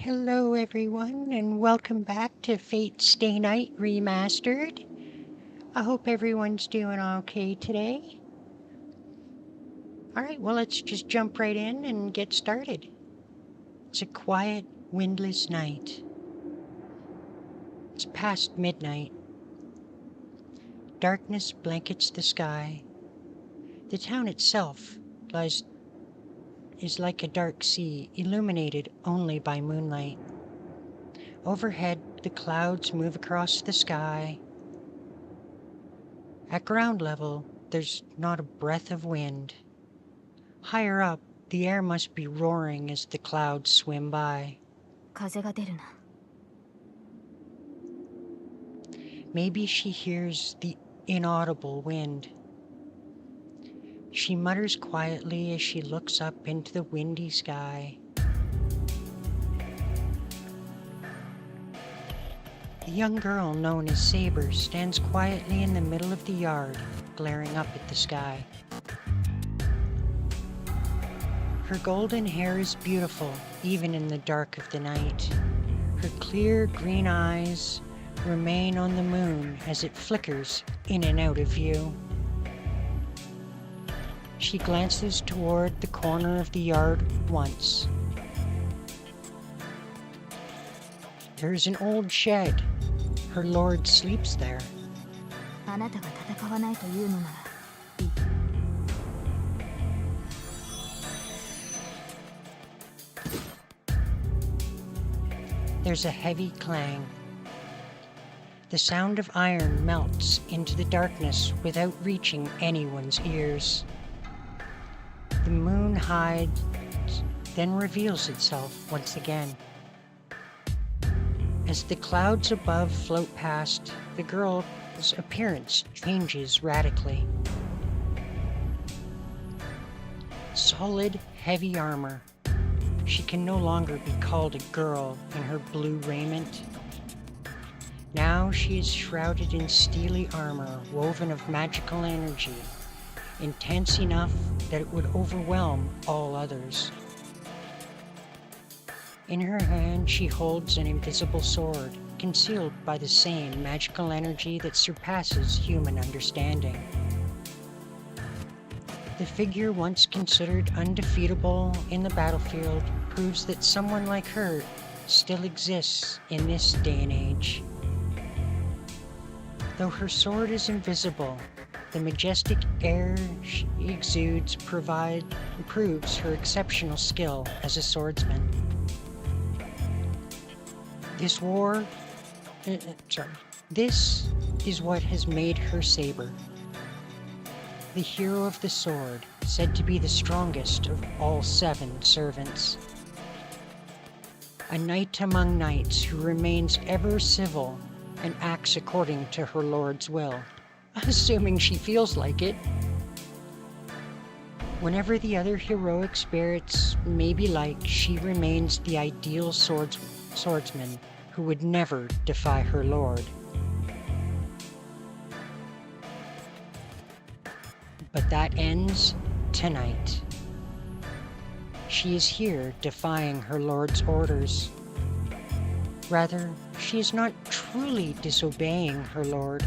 Hello everyone and welcome back to Fate Stay Night Remastered. I hope everyone's doing okay today. Alright, well let's just jump right in and get started. It's a quiet, windless night. It's past midnight. Darkness blankets the sky. The town itself is like a dark sea, illuminated only by moonlight. Overhead, the clouds move across the sky. At ground level, there's not a breath of wind. Higher up, the air must be roaring as the clouds swim by. 風が出るな。 Maybe she hears the inaudible wind. She mutters quietly as she looks up into the windy sky. The young girl known as Saber stands quietly in the middle of the yard, glaring up at the sky. Her golden hair is beautiful, even in the dark of the night. Her clear green eyes remain on the moon as it flickers in and out of view. She glances toward the corner of the yard once. There's an old shed. Her lord sleeps there. あなたが戦わないというのならいい。 There's a heavy clang. The sound of iron melts into the darkness without reaching anyone's ears. The moon hides, then reveals itself once again. As the clouds above float past, the girl's appearance changes radically. Solid, heavy armor. She can no longer be called a girl in her blue raiment. Now she is shrouded in steely armor woven of magical energy, intense enough that it would overwhelm all others. In her hand she holds an invisible sword, concealed by the same magical energy that surpasses human understanding. The figure once considered undefeatable in the battlefield proves that someone like her still exists in this day and age. Though her sword is invisible, the majestic air she exudes proves her exceptional skill as a swordsman. This is what has made her Saber. The hero of the sword, said to be the strongest of all 7 servants. A knight among knights who remains ever civil and acts according to her lord's will, assuming she feels like it. Whenever the other heroic spirits may be like, she remains the ideal swordsman who would never defy her lord. But that ends tonight. She is here defying her lord's orders. Rather, she is not truly disobeying her lord.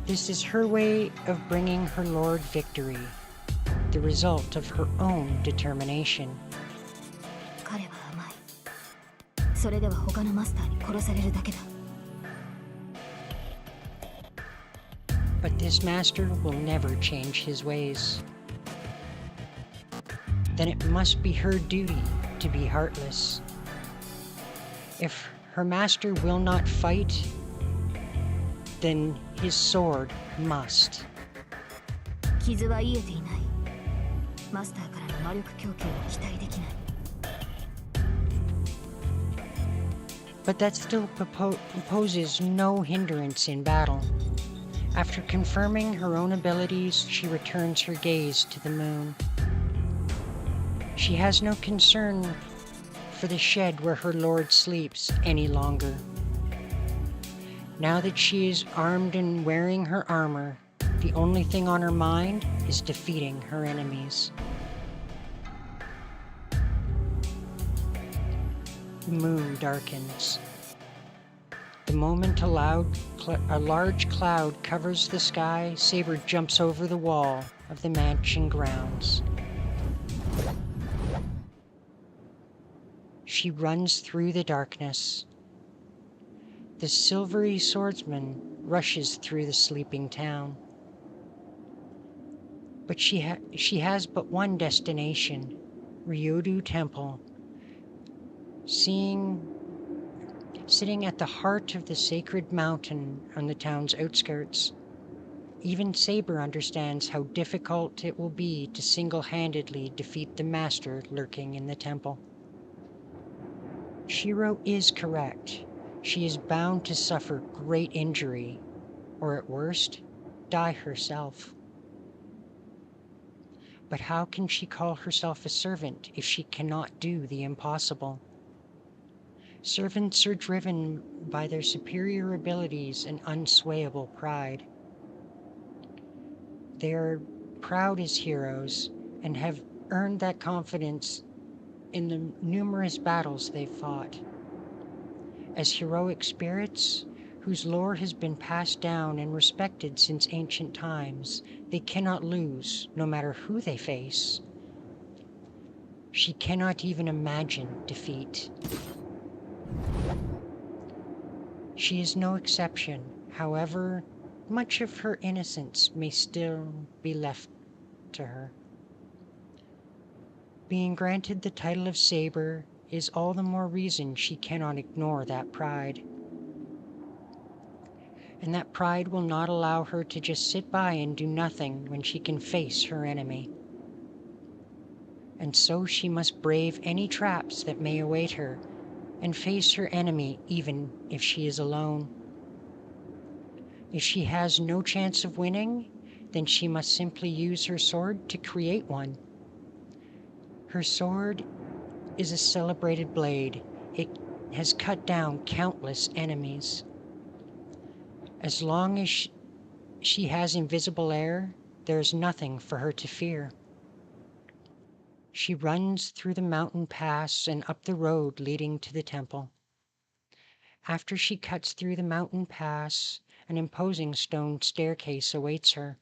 This is her way of bringing her lord victory, the result of her own determination. 彼は甘い。それでは他のマスターに殺されるだけだ。 But this master will never change his ways. Then it must be her duty to be heartless. If her master will not fight, then his sword must. 傷は癒えていない。マスターからの魔力供給は期待できない。 But that still poses no hindrance in battle. After confirming her own abilities, she returns her gaze to the moon. She has no concern for the shed where her lord sleeps any longer. Now that she is armed and wearing her armor, the only thing on her mind is defeating her enemies. The moon darkens. The moment a large cloud covers the sky, Saber jumps over the wall of the mansion grounds. She runs through the darkness. The silvery swordsman rushes through the sleeping town. But she has but one destination, Ryudu Temple. Sitting at the heart of the sacred mountain on the town's outskirts, even Saber understands how difficult it will be to single-handedly defeat the master lurking in the temple. Shiro is correct. She is bound to suffer great injury, or at worst, die herself. But how can she call herself a servant if she cannot do the impossible? Servants are driven by their superior abilities and unswayable pride. They are proud as heroes and have earned that confidence in the numerous battles they've fought. As heroic spirits, whose lore has been passed down and respected since ancient times, they cannot lose, no matter who they face. She cannot even imagine defeat. She is no exception, however, much of her innocence may still be left to her. Being granted the title of Saber is all the more reason she cannot ignore that pride. And that pride will not allow her to just sit by and do nothing when she can face her enemy. And so she must brave any traps that may await her and face her enemy even if she is alone. If she has no chance of winning, then she must simply use her sword to create one. Her sword is a celebrated blade. It has cut down countless enemies. As long as she has invisible air, there is nothing for her to fear. She runs through the mountain pass and up the road leading to the temple. After she cuts through the mountain pass, an imposing stone staircase awaits her.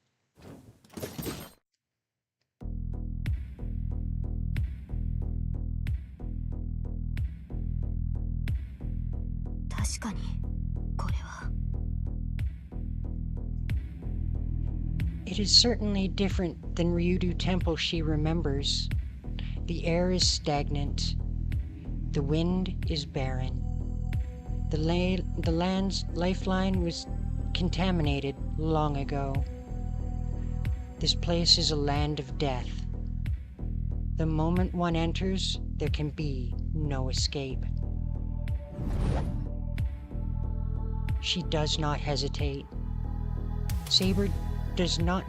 It is certainly different than Ryudu Temple she remembers. The air is stagnant. The wind is barren. The land's lifeline was contaminated long ago. This place is a land of death. The moment one enters, there can be no escape. She does not hesitate. Saber does not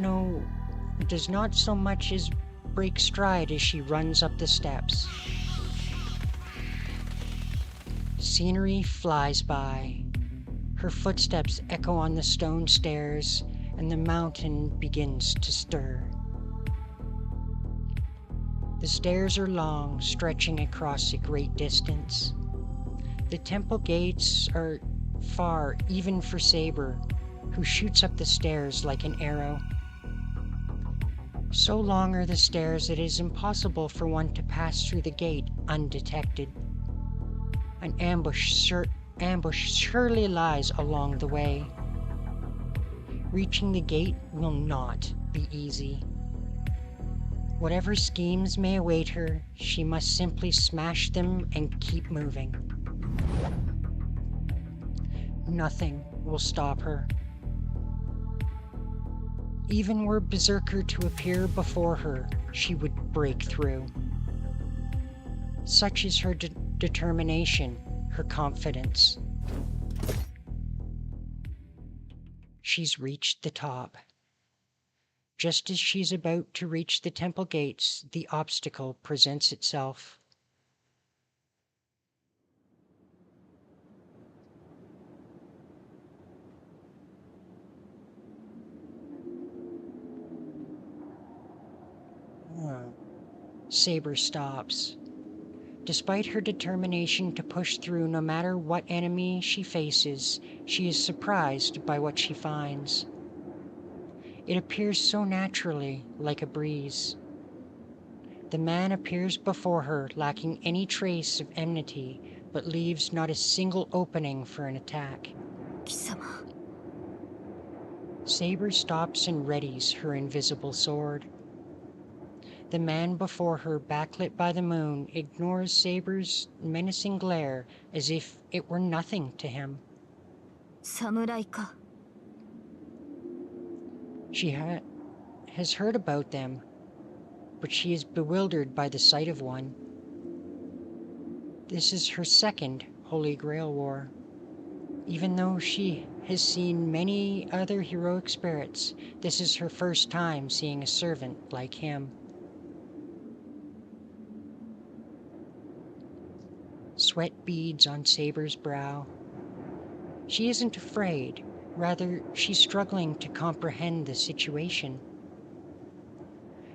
so much as break stride as she runs up the steps. Scenery flies by. Her footsteps echo on the stone stairs, and the mountain begins to stir. The stairs are long, stretching across a great distance. The temple gates are far, even for Saber, who shoots up the stairs like an arrow. So long are the stairs that it is impossible for one to pass through the gate undetected. An ambush surely lies along the way. Reaching the gate will not be easy. Whatever schemes may await her, she must simply smash them and keep moving. Nothing will stop her. Even were Berserker to appear before her, she would break through. Such is her determination, her confidence. She's reached the top. Just as she's about to reach the temple gates, the obstacle presents itself. Saber stops. Despite her determination to push through no matter what enemy she faces, she is surprised by what she finds. It appears so naturally, like a breeze. The man appears before her, lacking any trace of enmity, but leaves not a single opening for an attack. 貴様 Saber stops and readies her invisible sword. The man before her, backlit by the moon, ignores Saber's menacing glare as if it were nothing to him. 侍か She has heard about them, but she is bewildered by the sight of one. This is her second Holy Grail war. Even though she has seen many other heroic spirits, this is her first time seeing a servant like him. Sweat beads on Saber's brow. She isn't afraid, rather she's struggling to comprehend the situation.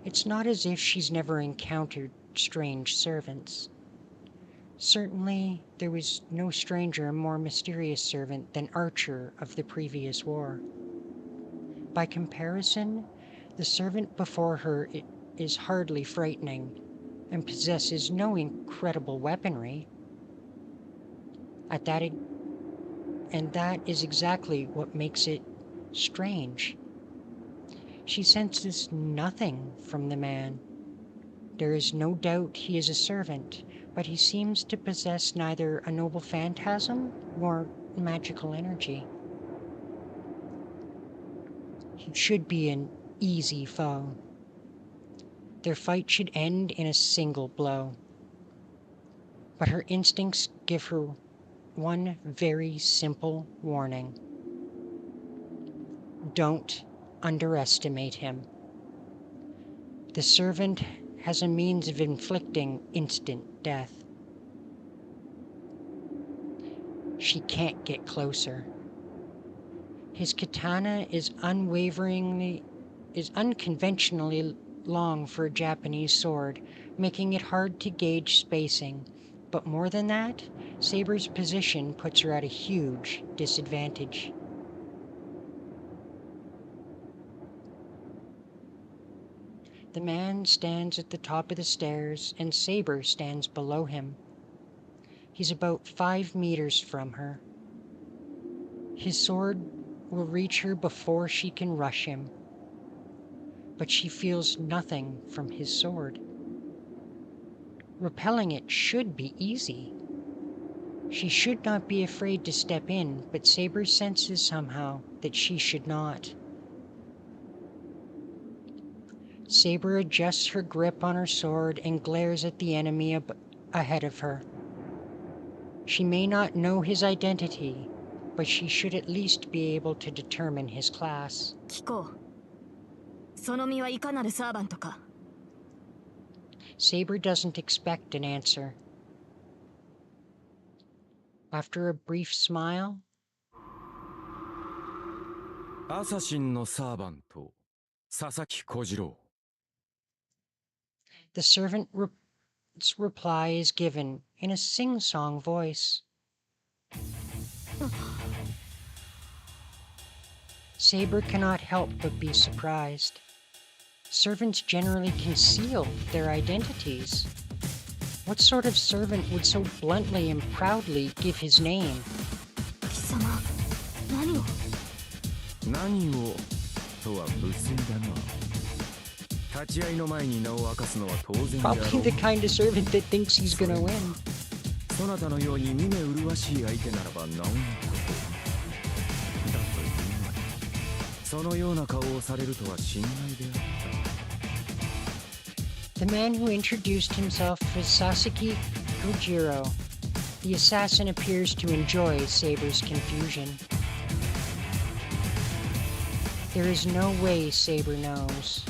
It's not as if she's never encountered strange servants. Certainly, there was no stranger and more mysterious servant than Archer of the previous war. By comparison, the servant before her is hardly frightening and possesses no incredible weaponry. And that is exactly what makes it strange. She senses nothing from the man. There is no doubt he is a servant, but he seems to possess neither a noble phantasm nor magical energy. He should be an easy foe. Their fight should end in a single blow. But her instincts give her one very simple warning. Don't underestimate him. The servant has a means of inflicting instant death. She can't get closer. His katana is unconventionally long for a Japanese sword, making it hard to gauge spacing. But more than that, Saber's position puts her at a huge disadvantage. The man stands at the top of the stairs, and Saber stands below him. He's about 5 meters from her. His sword will reach her before she can rush him, but she feels nothing from his sword. Repelling it should be easy. She should not be afraid to step in, but Saber senses somehow that she should not. Saber adjusts her grip on her sword and glares at the enemy ahead of her. She may not know his identity, but she should at least be able to determine his class. 聞こうその身はいかなるサーバントか Saber doesn't expect an answer. After a brief smile, アサシンのサーバント佐々木小次郎 the servant's reply is given in a sing-song voice. Saber cannot help but be surprised. Servants generally conceal their identities. What sort of servant would so bluntly and proudly give his name? 貴様何を何をとは無粋だな立ち会いの前に名を明かすのは当然だろ Probably う the kind of servant that thinks he's gonna win. そなたのように見目麗しい相手ならばなおのことだというまでそのような顔をされるとは心外であった The man who introduced himself was Sasaki Kojiro. The assassin appears to enjoy Saber's confusion. There is no way Saber knows.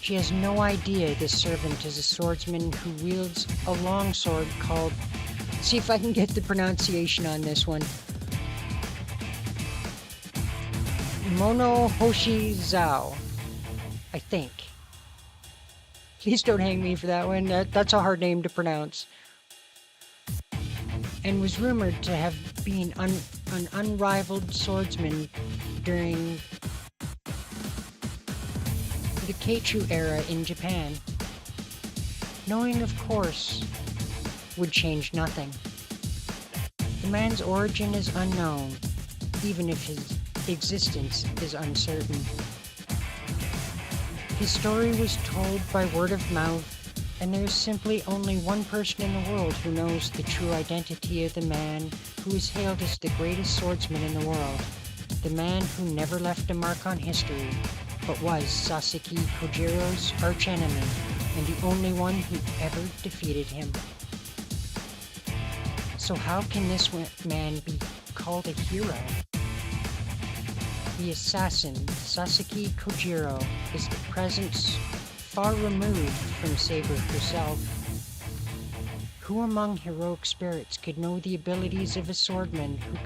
She has no idea this servant is a swordsman who wields a longsword called... See if I can get the pronunciation on this one. Monohoshi Zao, I think. Please don't hang me for that one. That's a hard name to pronounce. and was rumored to have been an unrivaled swordsman during the Keichu era in Japan. Knowing, of course, would change nothing. The man's origin is unknown, even if his existence is uncertain. His story was told by word of mouth, and there is simply only one person in the world who knows the true identity of the man who is hailed as the greatest swordsman in the world, the man who never left a mark on history, but was Sasaki Kojiro's archenemy, and the only one who ever defeated him. So how can this man be called a hero? The assassin, Sasaki Kojiro, is the presence far removed from Saber herself. Who among heroic spirits could know the abilities of a swordman who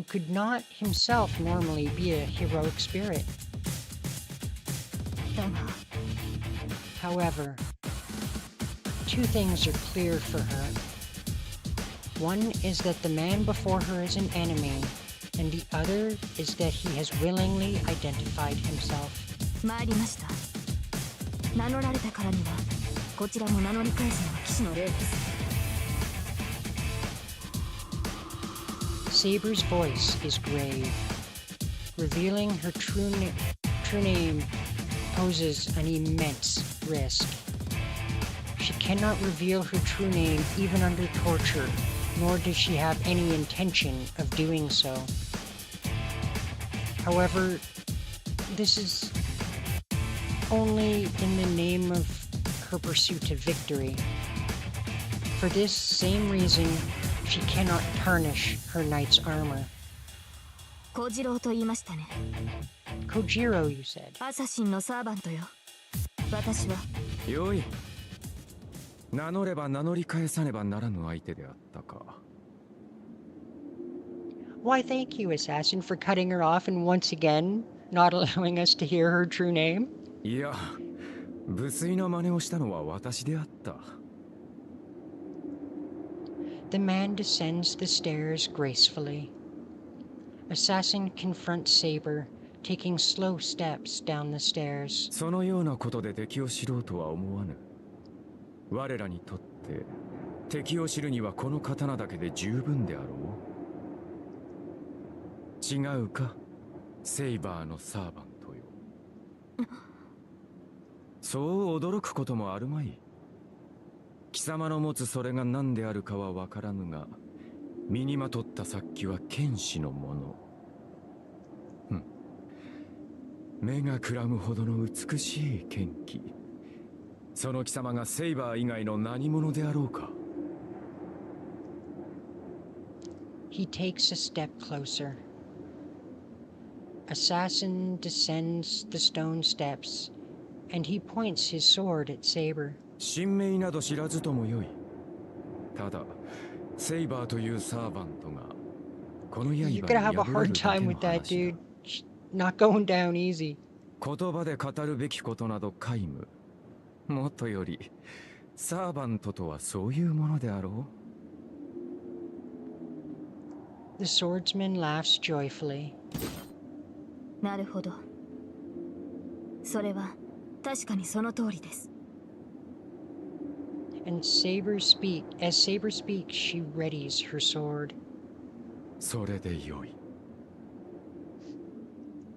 could not himself normally be a heroic spirit? However, two things are clear for her. One is that the man before her is an enemy, and the other is that he has willingly identified himself. 参りました。名乗られたからには、こちらも名乗り返すのは騎士の礼です。Saber's voice is grave. Revealing her true name poses an immense risk. She cannot reveal her true name even under torture, nor does she have any intention of doing so. However, this is only in the name of her pursuit of victory. For this same reason, she cannot tarnish her knight's armor. 小次郎と言いましたね。Kojiro, you said. アサシンのサーバントよ。私は。よい。名乗れば名乗り返さねばならぬ相手であったか。Why, thank you, assassin, for cutting her off and once again not allowing us to hear her true name. いや、無粋な真似をしたのは私であった。The man descends the stairs gracefully. Assassin confronts Saber, taking slow steps down the stairs. そのようなことで敵を知ろうとは思わぬ。我らにとって敵を知るにはこの刀だけで十分であろう。違うか、セイバーのサーバントよ。そう驚くこともあるまい。貴様の持つそれが何であるかは分からぬが、身にまとった殺気は剣士のもの。目がくらむほどの美しい剣気。その貴様がセイバー以外の何者であろうか。He takes a step closer. Assassin descends the stone steps, and he points his sword at Saber. 神名など知らずともよい。ただ、セイバーというサーバントがこの刃に You're gonna have a 破れ hard るだけ time の with that, 話だ。 dude. Not going down easy. 言葉で語るべきことなど皆無。もっとより、サーバントとはそういうものであろう。 The swordsman laughs joyfully. なるほど。それは確かにその通りです。And as Saber speaks, she readies her sword. それでよい。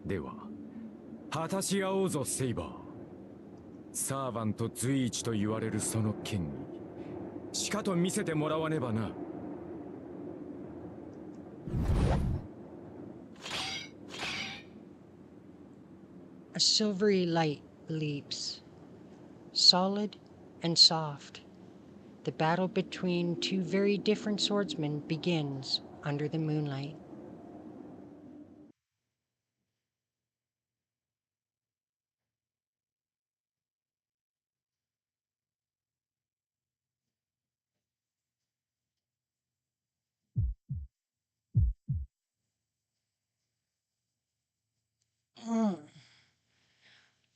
では、果たし合おうぞ、セイバー。サーバント随一と言われるその剣に、しかと見せてもらわねばな。A silvery light leaps, solid and soft. The battle between two very different swordsmen begins under the moonlight.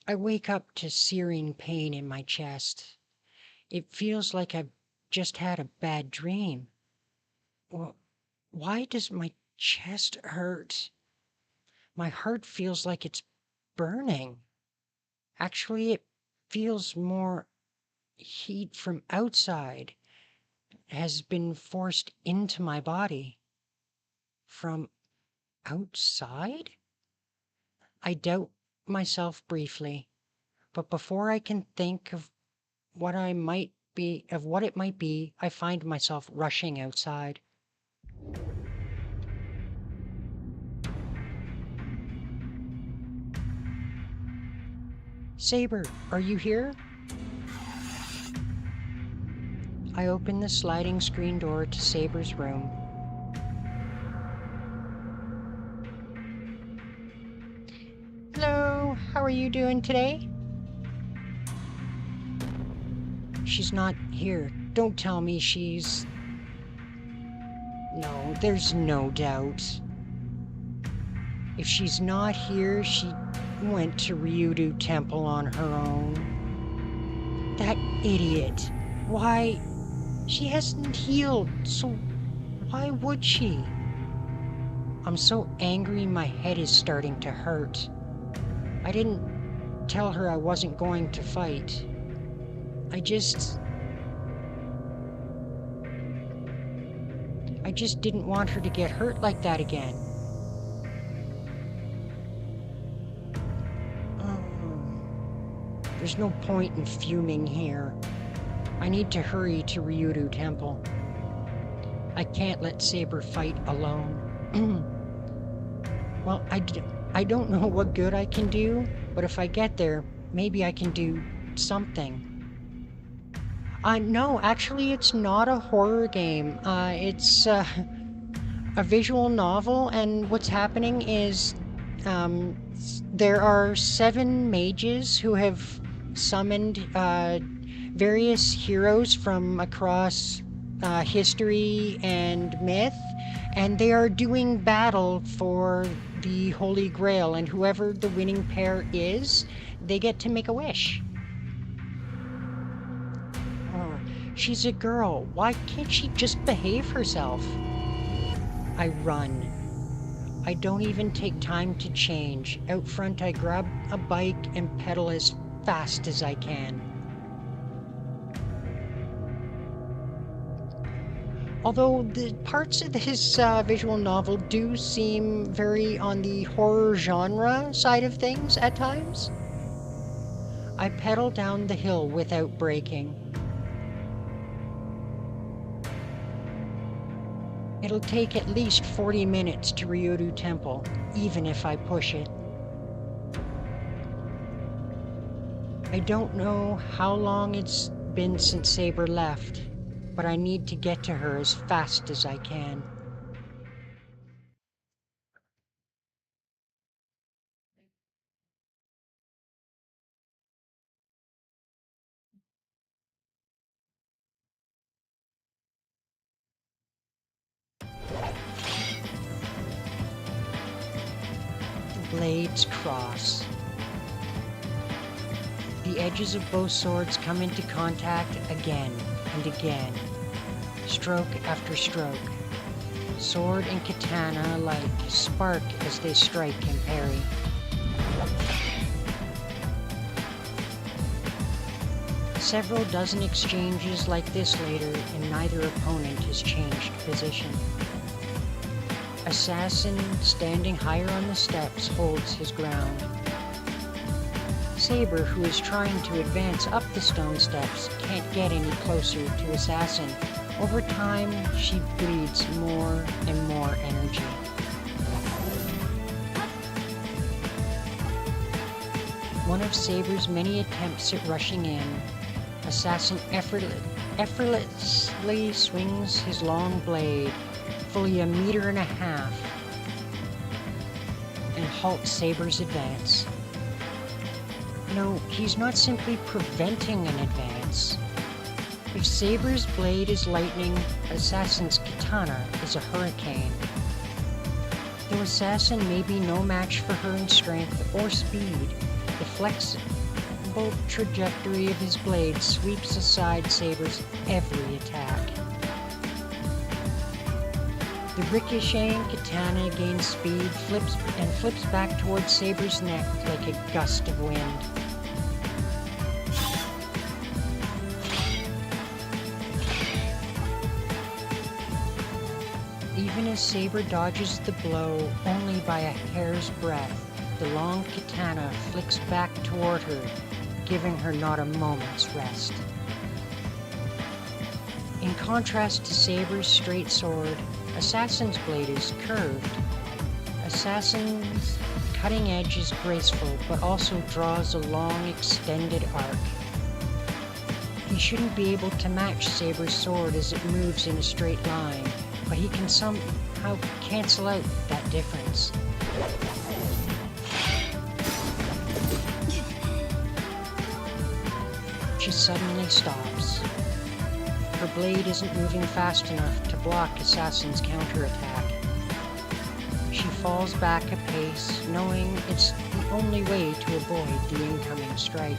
I wake up to searing pain in my chest. It feels like I've just had a bad dream. Why does my chest hurt? My heart feels like it's burning. Actually, it feels more heat from outside has been forced into my body. From outside? I doubt myself briefly, but before I can think of what it might be, I find myself rushing outside. Saber, are you here? I open the sliding screen door to Saber's room. Hello, how are you doing today? She's not here. Don't tell me she's... No, there's no doubt. If she's not here, she went to Ryudu Temple on her own. That idiot. Why? She hasn't healed, so why would she? I'm so angry my head is starting to hurt. I didn't tell her I wasn't going to fight. I just didn't want her to get hurt like that again. There's no point in fuming here. I need to hurry to Ryudu Temple. I can't let Saber fight alone. Well, I don't know what good I can do, but if I get there, maybe I can do something. No, actually, it's not a horror game. It's a visual novel, and what's happening is there are 7 mages who have summoned various heroes from across history and myth, and they are doing battle for the Holy Grail, and whoever the winning pair is, they get to make a wish. She's a girl. Why can't she just behave herself? I run. I don't even take time to change. Out front, I grab a bike and pedal as fast as I can. Although the parts of this visual novel do seem very on the horror genre side of things at times, I pedal down the hill without braking. It'll take at least 40 minutes to Ryudu Temple, even if I push it. I don't know how long it's been since Saber left, but I need to get to her as fast as I can. The blades cross. The edges of both swords come into contact again and again, stroke after stroke. Sword and katana alike spark as they strike and parry. Several dozen exchanges like this later, and neither opponent has changed position. Assassin, standing higher on the steps, holds his ground. Saber, who is trying to advance up the stone steps, can't get any closer to Assassin. Over time, she bleeds more and more energy. One of Saber's many attempts at rushing in, Assassin effortlessly swings his long blade, fully 1.5 meters, and halts Saber's advance. No, he's not simply preventing an advance. If Saber's blade is lightning, Assassin's katana is a hurricane. Though Assassin may be no match for her in strength or speed, the flexible trajectory of his blade sweeps aside Saber's every attack. The ricocheting katana gains speed, flips back towards Saber's neck like a gust of wind. Even as Saber dodges the blow only by a hair's breadth, the long katana flicks back toward her, giving her not a moment's rest. In contrast to Saber's straight sword, Assassin's blade is curved. Assassin's cutting edge is graceful, but also draws a long, extended arc. He shouldn't be able to match Saber's sword as it moves in a straight line, but he can somehow cancel out that difference. She suddenly stops. Her blade isn't moving fast enough to block Assassin's counterattack. She falls back a pace, knowing it's the only way to avoid the incoming strike.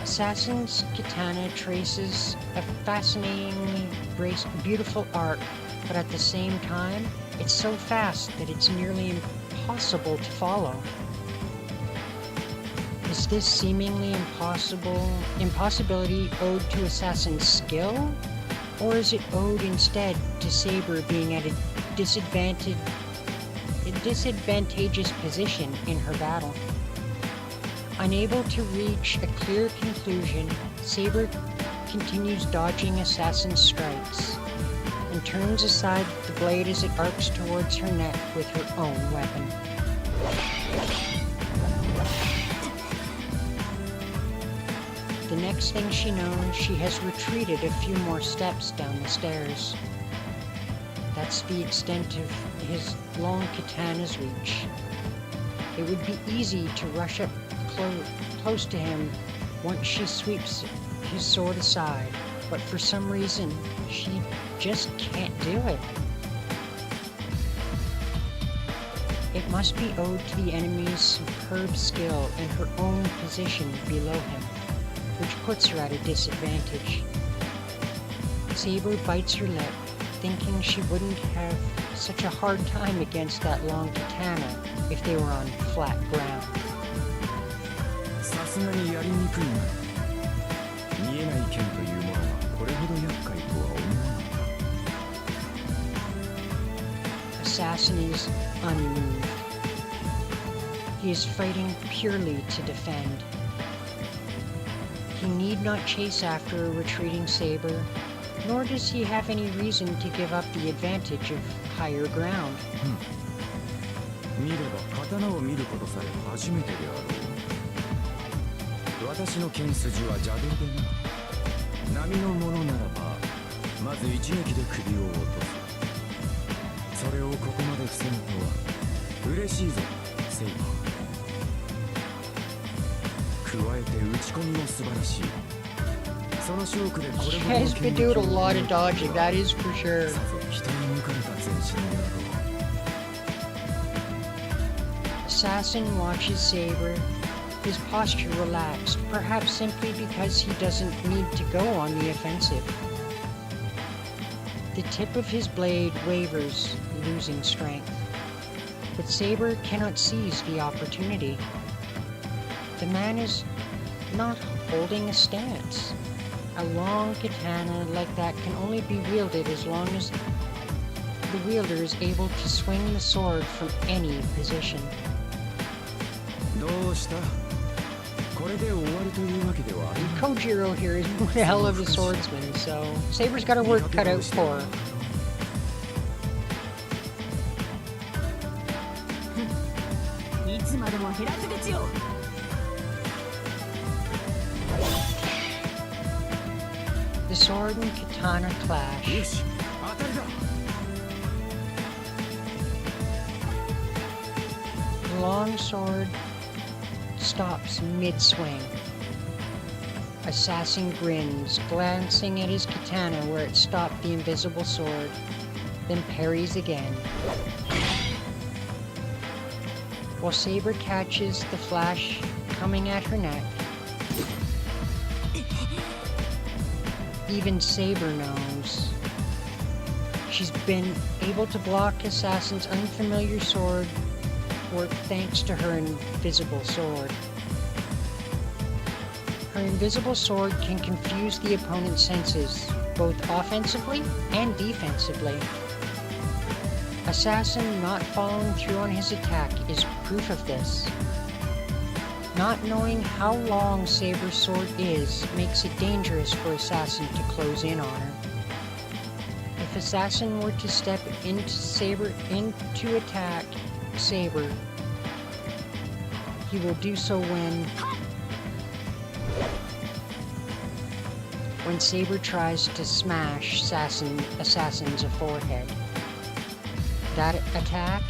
Assassin's katana traces a fascinatingly beautiful arc, but at the same time, it's so fast that it's nearly impossible to follow. Is this seemingly impossibility owed to Assassin's skill? Or is it owed instead to Saber being at a disadvantageous position in her battle? Unable to reach a clear conclusion, Saber continues dodging Assassin's strikes and turns aside the blade as it arcs towards her neck with her own weapon. The next thing she knows, she has retreated a few more steps down the stairs. That's the extent of his long katana's reach. It would be easy to rush up close to him once she sweeps his sword aside, but for some reason, she just can't do it. It must be owed to the enemy's superb skill and her own position below him, which puts her at a disadvantage. Saber bites her lip, thinking she wouldn't have such a hard time against that long katana if they were on flat ground. さすがにやりにくいな。見えない剣というものがこれほど厄介とは思わなかった。 Assassin is unmoved. He is fighting purely to defend. He need not chase after a retreating Saber, nor does he have any reason to give up the advantage of higher ground. 見れば刀を見ることさえ初めてであろう。私の剣筋は邪道でな。波のものならば、まず一撃で首を落とす。それをここまで防ぐとは嬉しいぞ、セイバー。加えて打ち込みも素晴らしい。その勝負でこれほどの He has been doing a lot of dodging, that is for sure. さぞ期待に向かれた前進であろう。Assassin watches Saber, his posture relaxed, perhaps simply because he doesn't need to go on the offensive. The tip of his blade wavers, losing strength. But Saber cannot seize the opportunity. The man is not holding a stance. A long katana like that can only be wielded as long as the wielder is able to swing the sword from any position. どうした？これで終わりというわけではありません。 Kojiro here is one hell of a swordsman, so Saber's got her work cut out for her. The sword and katana clash. よし、当たりだ。 The long sword stops mid-swing. Assassin grins, glancing at his katana where it stopped the invisible sword, then parries again. While Saber catches the flash coming at her neck, even Saber knows She's been able to block Assassin's unfamiliar sword thanks to her invisible sword. Her invisible sword can confuse the opponent's senses, both offensively and defensively. Assassin not following through on his attack is proof of this. Not knowing how long Saber's sword is makes it dangerous for Assassin to close in on her. If Assassin were to step into attack Saber, he will do so when Saber tries to smash Assassin's forehead. That attack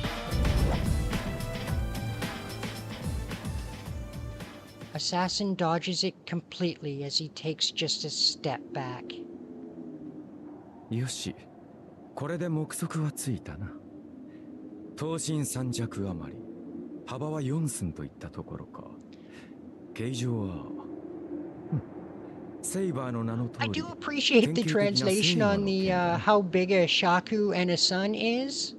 Assassin dodges it completely as he takes just a step back. よし、これで目測はついたな。刀身3尺余り、幅は4寸といったところか。形状は、セイバーの名の通り。I do appreciate the translation on the how big a shaku and a sun is.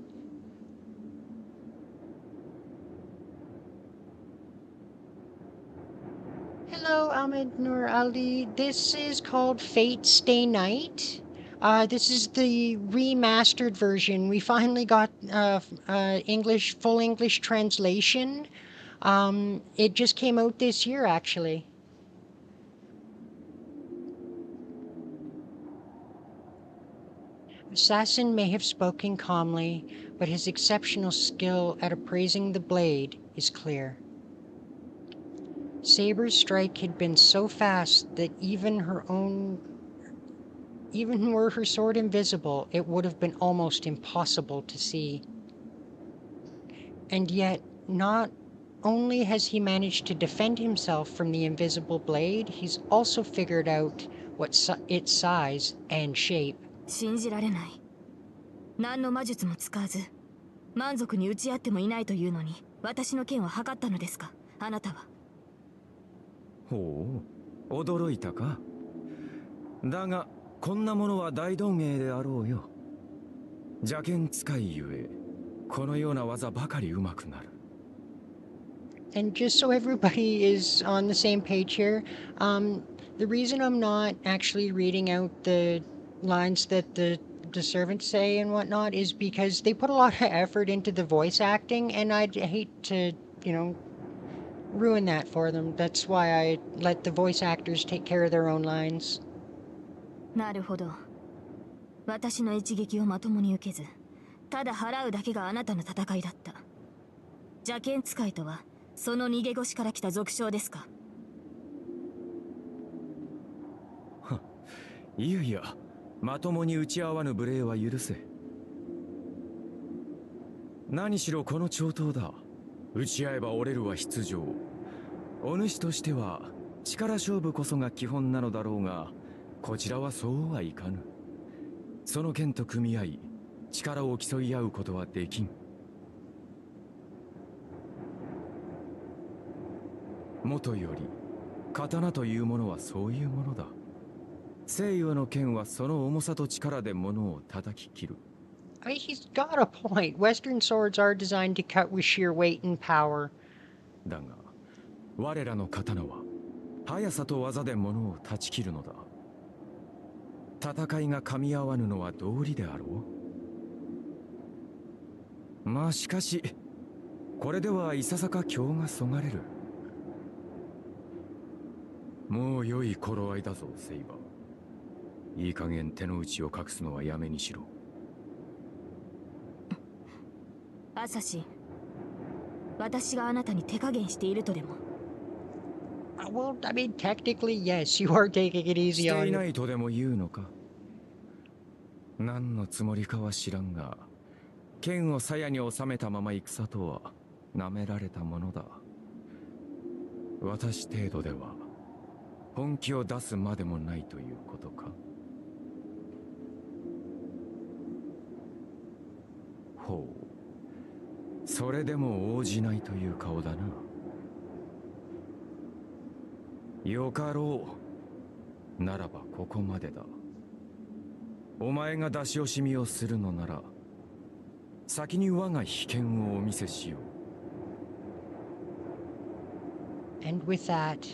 Hello, Ahmed Nur Ali. This is called Fate Stay Night. This is the remastered version. We finally got full English translation. It just came out this year, actually. Assassin may have spoken calmly, but his exceptional skill at appraising the blade is clear. Saber's strike had been so fast that even were her sword invisible, it would have been almost impossible to see. And yet, not only has he managed to defend himself from the invisible blade, he's also figured out its size and shape. 信じられない。何の魔術も使わず、満足に打ち合ってもいないというのに、私の剣を測ったのですか、あなたは。ほう、驚いたか。だが、こんなものは大道芸であろうよ。邪剣使いゆえ、このような技ばかり上手くなる。And just so everybody is on the same page here, the reason I'm not actually reading out the lines that the servants say and whatnot is because they put a lot of effort into the voice acting, and I'd hate to, ruin that for them. That's why I let the voice actors take care of their own lines. なるほど。私の一撃をまともに受けず、ただ払うだけがあなたの戦いだった。邪剣使いとは、その逃げ腰から来た俗称ですか。いやいや、まともに打ち合わぬ無礼は許せ。何しろこの長刀だ。打ち合えば折れるは必定。お主としては力勝負こそが基本なのだろうが、こちらはそうはいかぬ。その剣と組み合い、力を競い合うことはできん。もとより、刀というものはそういうものだ。西洋の剣はその重さと力で物を叩き切る。I mean, he's got a point. Western swords are designed to cut with sheer weight and power. だが、我らの刀は速さと技で物を断ち切るのだ。戦いが噛み合わぬのは道理であろう。まあしかし、これではいささか興がそがれる。もう良い頃合いだぞ、セイバー。いい加減手の内を隠すのはやめにしろ。アサシン、私があなたに手加減しているとでも。Well, I mean, technically, yes, you are taking it easy して on い him. ないとでも言うのか。何のつもりかは知らんが、剣を鞘に収めたまま戦とは舐められたものだ。私程度では本気を出すまでもないということか。ほう、それでも応じないという顔だな。よかろう。ならばここまでだ。お前が出し惜しみをするのなら先に我が秘剣をお見せしよう。 And with that,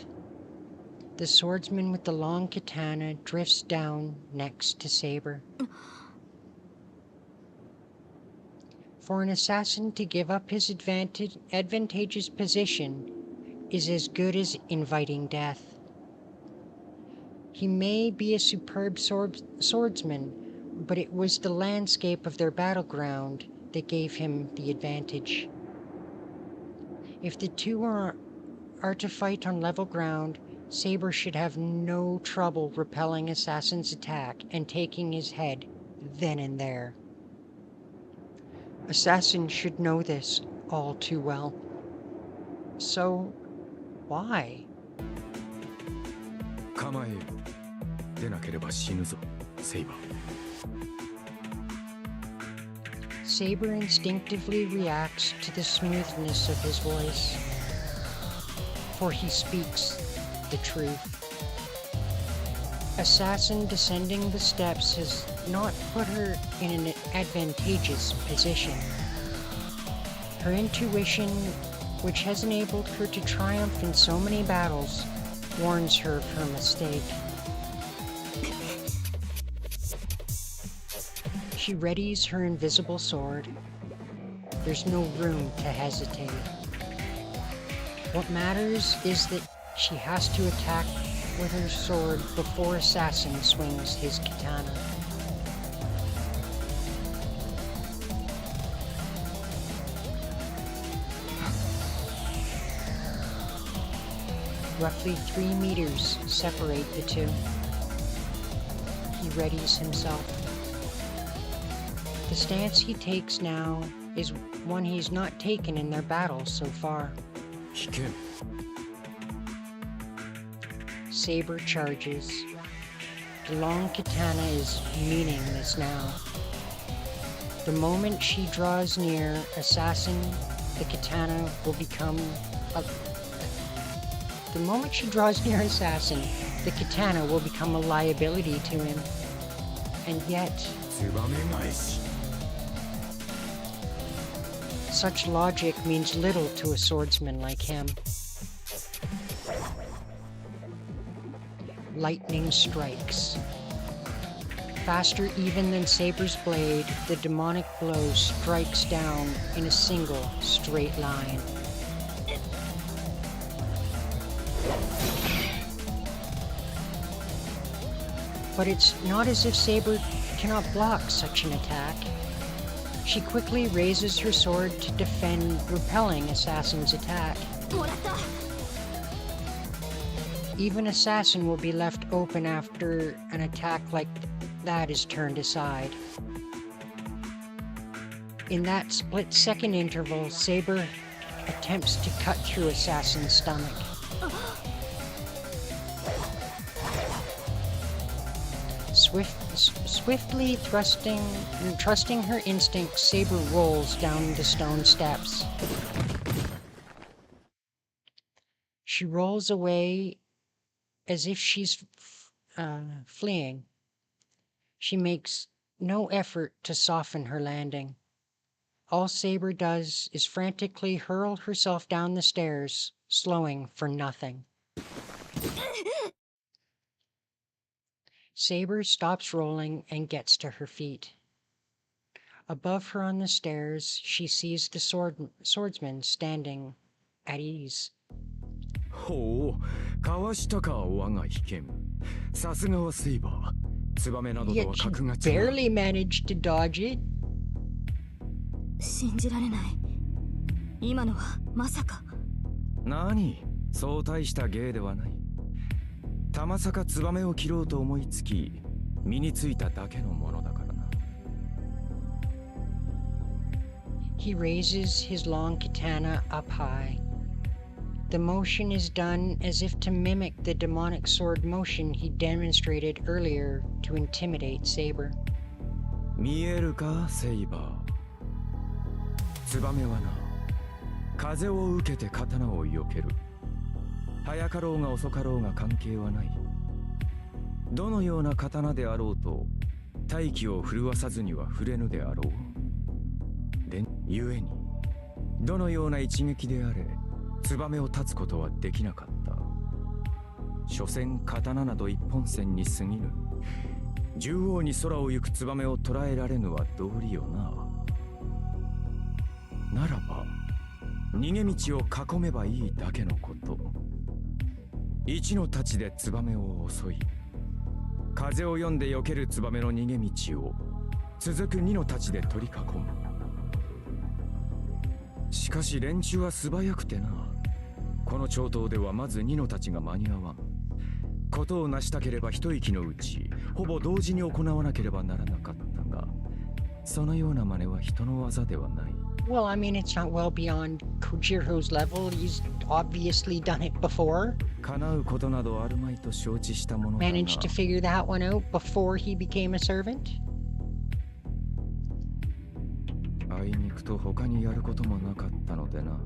the swordsman with the long katana drifts down next to Saber. For an assassin to give up his advantageous position is as good as inviting death. He may be a superb swordsman, but it was the landscape of their battleground that gave him the advantage. If the two are to fight on level ground, Saber should have no trouble repelling Assassin's attack and taking his head then and there. Assassin should know this all too well. So, why? 構えよ。でなければ死ぬぞ、セイバー。Saber instinctively reacts to the smoothness of his voice, for he speaks the truth. Assassin descending the steps has not put her in an advantageous position. Her intuition, which has enabled her to triumph in so many battles, warns her of her mistake. She readies her invisible sword. There's no room to hesitate. What matters is that she has to attack with her sword before Assassin swings his katana. Roughly 3 meters separate the two. He readies himself. The stance he takes now is one he's not taken in their battles so far. 秘剣。 Saber charges. The long katana is meaningless now. The moment she draws near Assassin, the katana will become a... The moment she draws near Assassin, the katana will become a liability to him. And yet... Such logic means little to a swordsman like him. Lightning strikes. Faster even than Saber's blade, the demonic blow strikes down in a single straight line. But it's not as if Saber cannot block such an attack. She quickly raises her sword to defend, repelling Assassin's attack. Even Assassin will be left open after an attack like that is turned aside. In that split-second interval, Saber attempts to cut through Assassin's stomach. Swiftly trusting her instincts, Saber rolls down the stone steps. She rolls away as if she's fleeing. She makes no effort to soften her landing. All Saber does is frantically hurl herself down the stairs, slowing for nothing. Saber stops rolling and gets to her feet. Above her on the stairs, she sees the swordsman standing at ease. ほう、かわしたか我が秘剣。さすがはセイバー。ツバメなどとは Yet she 格が違う。 barely managed to dodge it. 信じられない。今のはまさか。何、そう大した芸ではない。たまさかツバメを切ろうと思いつき、身についただけのものだからな。He raises his long katana up high. The motion is done as if to mimic the demonic sword motion he demonstrated earlier to intimidate Saber. 見えるか、セイバー。ツバメはな、風を受けて刀を避ける。早かろうが遅かろうが関係はない。どのような刀であろうと、大気を震わさずには触れぬであろう。故にどのような一撃であれ燕を断つことはできなかった。所詮刀など一本線に過ぎぬ。縦横に空を行く燕を捉えられぬは道理よな。ならば逃げ道を囲めばいいだけのこと。一の太刀で燕を襲い、風を読んで避ける燕の逃げ道を続く二の太刀で取り囲む。しかし連中は素早くてな。この長刀ではまず二の太刀が間に合わん。ことを成したければ一息のうちほぼ同時に行わなければならなかったが、そのような真似は人の技ではない。Well, I mean, it's not well beyond Kojiro's level. He's obviously done it before. 叶うことなどあるまいと承知したものだが。 Managed to figure that one out before he became a servant. あいにくと他にやることもなかったのでな。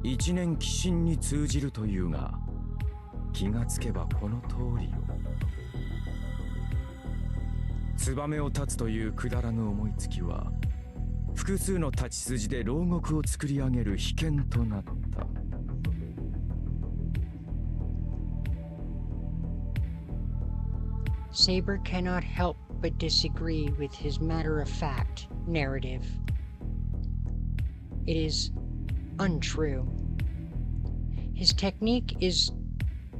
一年寄進に通じるというが、気がつけばこの通りよ。燕を断つというくだらぬ思いつきは、複数の太刀筋で牢獄を作り上げる秘剣となった。Saber cannot help but disagree with his matter-of-fact narrative. It is untrue. His technique is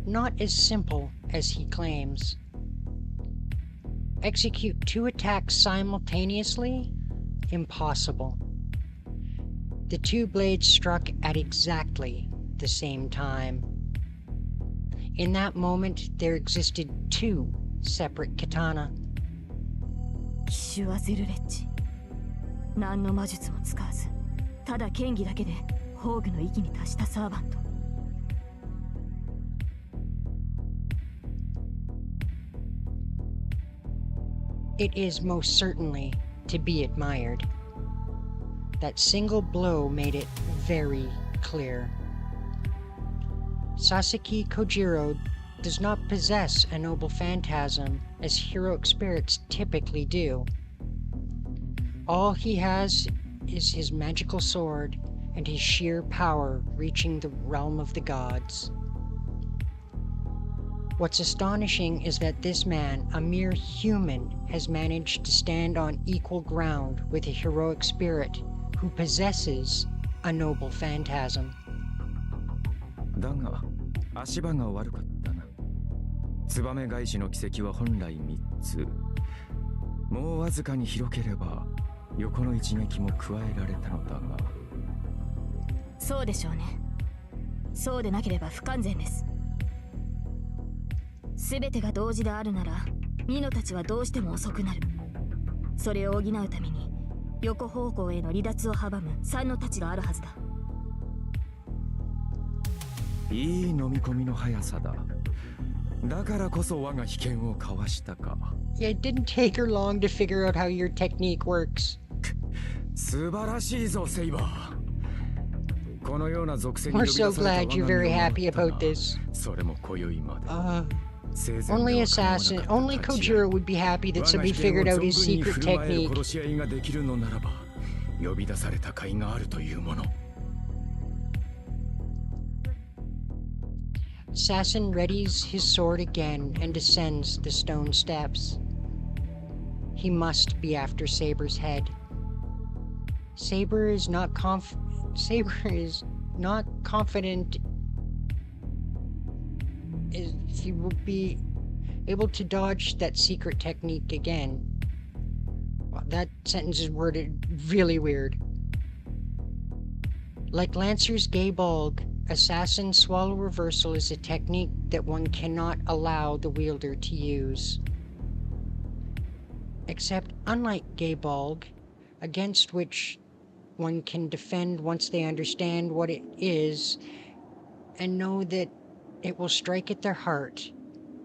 not as simple as he claims. Execute two attacks simultaneously? Impossible. The two blades struck at exactly the same time. In that moment, there existed two separate katana. 奇襲はゼルレッジ。何の魔術も使わず、ただ剣技だけで宝具の域に達したサーバント。It is most certainly to be admired. That single blow made it very clear. Sasaki Kojiro does not possess a noble phantasm as heroic spirits typically do. All he has is his magical sword and his sheer power reaching the realm of the gods. What's astonishing is that this man, a mere human, has managed to stand on equal ground with a heroic spirit who possesses a noble phantasm. だが、足場が悪かったな。燕返しの軌跡は本来3つ。もうわずかに広ければ、横の一撃も加えられたのだが。そうでしょうね。そうでなければ不完全です。すべてが同時であるなら、ニノたちはどうしても遅くなる。それを補うために、横方向への離脱を阻む三の太刀があるはずだ。いい飲み込みの速さだ。だからこそ我が秘剣をかわしたか。Yeah, it didn't take her long to figure out how your technique works. 素晴らしいぞ、セイバー。このような属性に呼 We're び出さ so れた我が glad 身 you're を very 守 happy ったが about this. それも今宵まで。Only assassin, only Kojiro would be happy that somebody figured out his secret technique. 殺し合いができるのならば、呼び出された甲斐があるというもの。Assassin readies his sword again and descends the stone steps. He must be after Saber's head. Saber is not confident if he will be able to dodge that secret technique again. Wow, that sentence is worded really weird. Like Lancer's Gaybulg, Assassin Swallow Reversal is a technique that one cannot allow the wielder to use. Except, unlike Gaybulg, against which one can defend once they understand what it is and know that it will strike at their heart,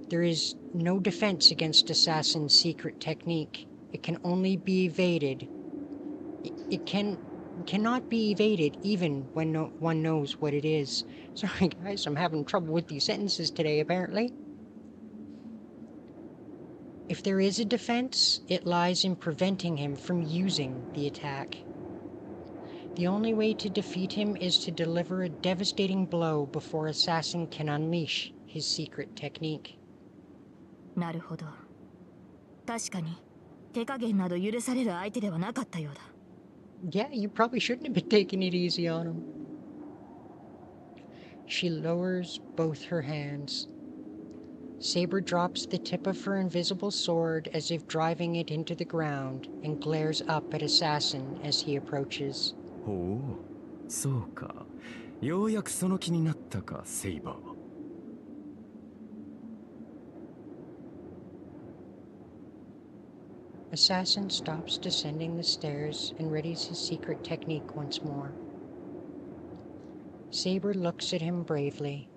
there is no defense against Assassin's secret technique. It can only be evaded. It cannot be evaded even when one knows what it is. Sorry guys, I'm having trouble with these sentences today apparently. If there is a defense, it lies in preventing him from using the attack. The only way to defeat him is to deliver a devastating blow before Assassin can unleash his secret technique. なるほど。確かに手加減など許される相手ではなかったようだ。Yeah, you probably shouldn't have been taking it easy on him. She lowers both her hands. Saber drops the tip of her invisible sword as if driving it into the ground and glares up at Assassin as he approaches. ほう、そうか。ようやくその気になったか、セイバー。Assassin stops descending the stairs and readies his secret technique once more. Saber looks at him bravely.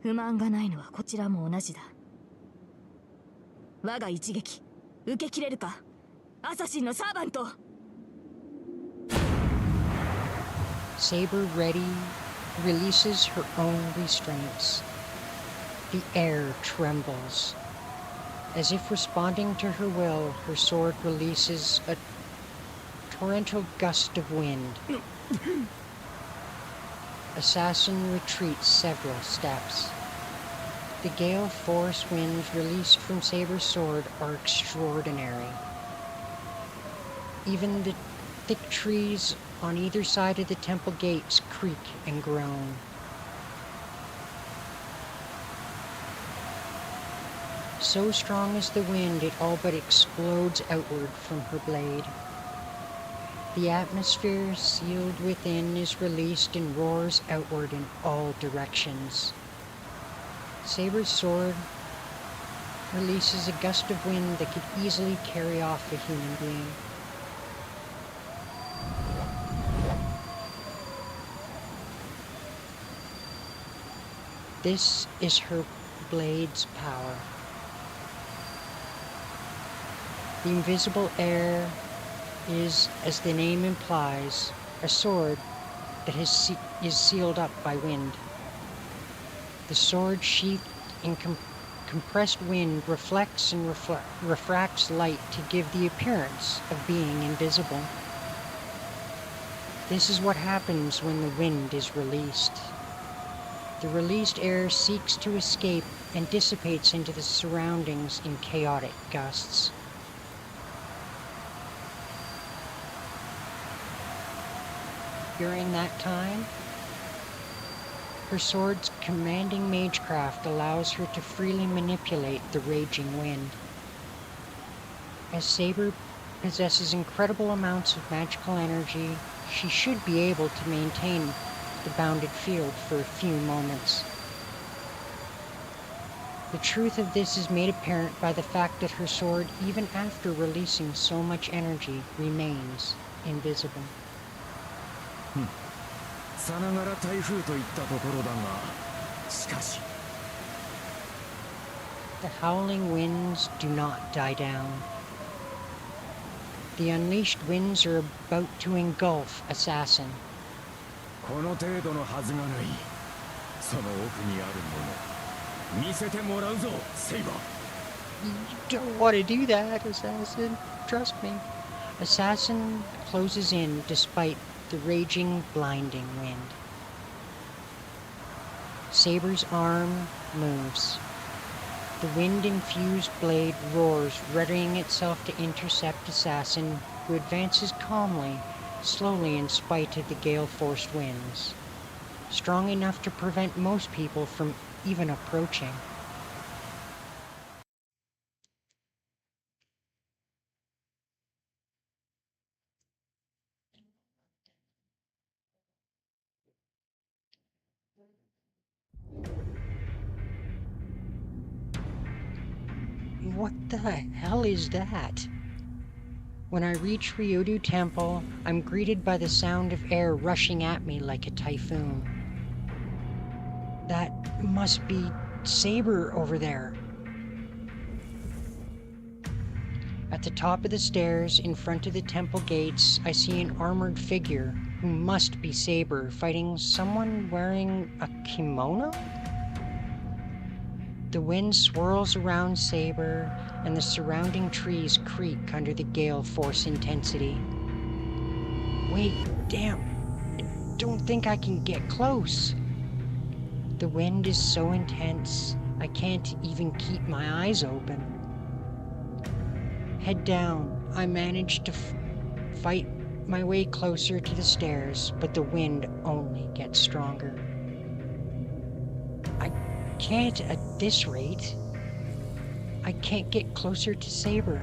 不満がないのはこちらも同じだ。我が一撃受けきれるか、アサシンのサーバント。Saber ready releases her own restraints. The air trembles. As if responding to her will, her sword releases a torrential gust of wind. Assassin retreats several steps. The gale force winds released from Saber's sword are extraordinary. Even the thick trees on either side of the temple gates creak and groan. So strong is the wind, it all but explodes outward from her blade. The atmosphere sealed within is released and roars outward in all directions. Saber's sword releases a gust of wind that could easily carry off a human being. This is her blade's power. The invisible air is, as the name implies, a sword that is sealed up by wind. The sword sheathed in compressed wind reflects and refracts light to give the appearance of being invisible. This is what happens when the wind is released. The released air seeks to escape and dissipates into the surroundings in chaotic gusts. During that time, her sword's commanding magecraft allows her to freely manipulate the raging wind. As Saber possesses incredible amounts of magical energy, she should be able to maintain the bounded field for a few moments. The truth of this is made apparent by the fact that her sword, even after releasing so much energy, remains invisible. さながら台風といったところだが、しかし。The howling winds do not die down. The unleashed winds are about to engulf Assassin. この程度のはずがない。その奥にあるもの、見せてもらうぞ、セイバー。You don't want to do that, Assassin. Trust me. Assassin closes in despite the raging, blinding wind. Saber's arm moves. The wind-infused blade roars, readying itself to intercept Assassin, who advances calmly, slowly in spite of the gale-forced winds, strong enough to prevent most people from even approaching. What the hell is that? When I reach Ryudu Temple, I'm greeted by the sound of air rushing at me like a typhoon. That must be Saber over there. At the top of the stairs, in front of the temple gates, I see an armored figure who must be Saber fighting someone wearing a kimono? The wind swirls around Saber, and the surrounding trees creak under the gale force intensity. Wait, damn. I don't think I can get close. The wind is so intense, I can't even keep my eyes open. Head down, I manage to fight my way closer to the stairs, but the wind only gets stronger. I can't at this rate. I can't get closer to Saber.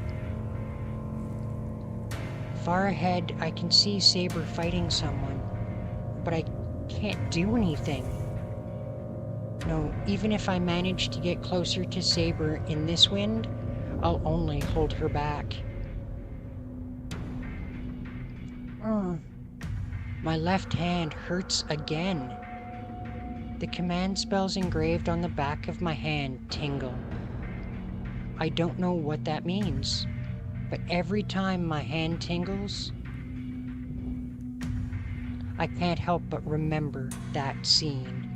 Far ahead, I can see Saber fighting someone, but I can't do anything. No, even if I manage to get closer to Saber in this wind, I'll only hold her back. My left hand hurts again. The command spells engraved on the back of my hand tingle. I don't know what that means, but every time my hand tingles, I can't help but remember that scene.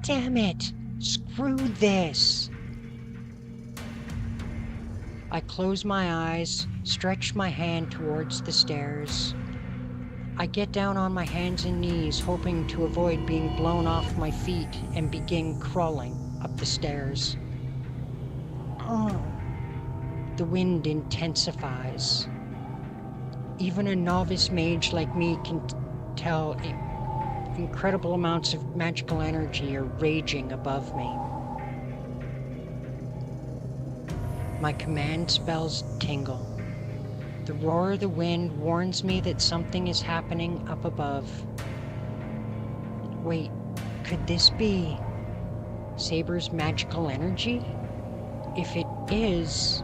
Damn it! Screw this! I close my eyes, stretch my hand towards the stairs. I get down on my hands and knees, hoping to avoid being blown off my feet, and begin crawling up the stairs. The wind intensifies. Even a novice mage like me can tell incredible amounts of magical energy are raging above me. My command spells tingle. The roar of the wind warns me that something is happening up above. Wait, could this be Saber's magical energy? If it is,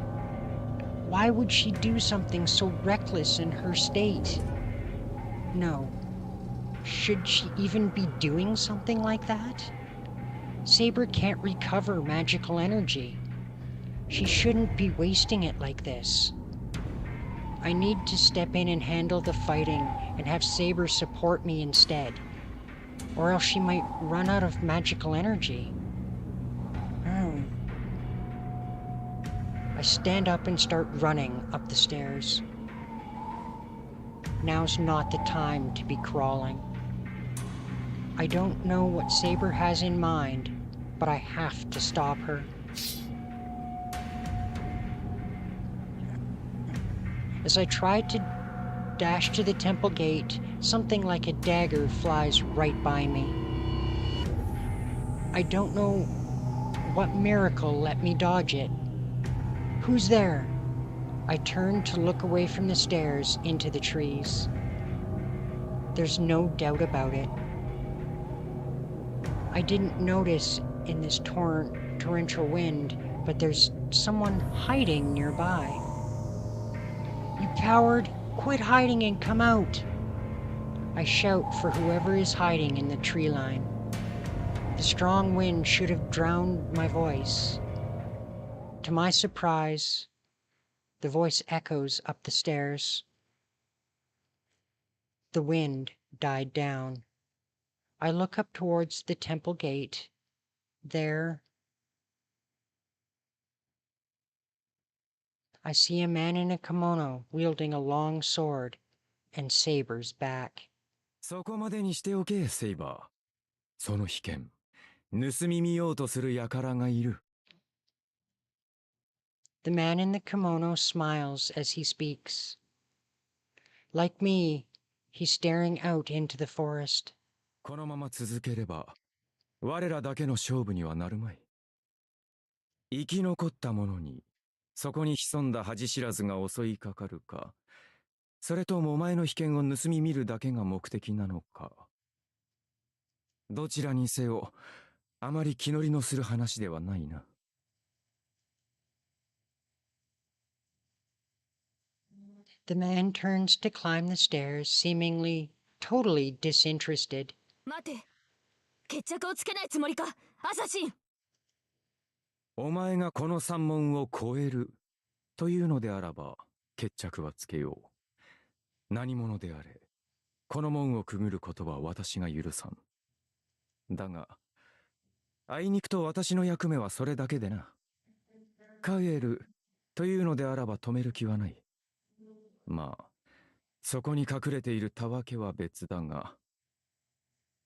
why would she do something so reckless in her state? No. Should she even be doing something like that? Saber can't recover magical energy. She shouldn't be wasting it like this. I need to step in and handle the fighting and have Saber support me instead, or else she might run out of magical energy. I stand up and start running up the stairs. Now's not the time to be crawling. I don't know what Saber has in mind, but I have to stop her. As I try to dash to the temple gate, something like a dagger flies right by me. I don't know what miracle let me dodge it. Who's there? I turn to look away from the stairs into the trees. There's no doubt about it. I didn't notice in this torrential wind, but there's someone hiding nearby. You coward! Quit hiding and come out! I shout for whoever is hiding in the tree line. The strong wind should have drowned my voice. To my surprise, the voice echoes up the stairs. The wind died down. I look up towards the temple gate. There, I see a man in a kimono wielding a long sword and Saber's back. そこまでにしておけ、セイバー。その被験、盗み見ようとする輩がいる。The man in the kimono smiles as he speaks. Like me, he's staring out into the forest. このまま続ければ、我らだけの勝負にはなるまい。生き残った者に、そこに潜んだ恥知らずが襲いかかるか、それともお前の被験を盗み見るだけが目的なのか。どちらにせよ、あまり気乗りのする話ではないな。The man turns to climb the stairs, seemingly totally disinterested. 待て、決着をつけないつもりか、アサシン。お前がこの山門を越えるというのであらば、決着はつけよう。何者であれ、この門をくぐることは私が許さん。だが、あいにくと私の役目はそれだけでな。帰るというのであらば止める気はない。まあ、そこに隠れているたわけは別だが、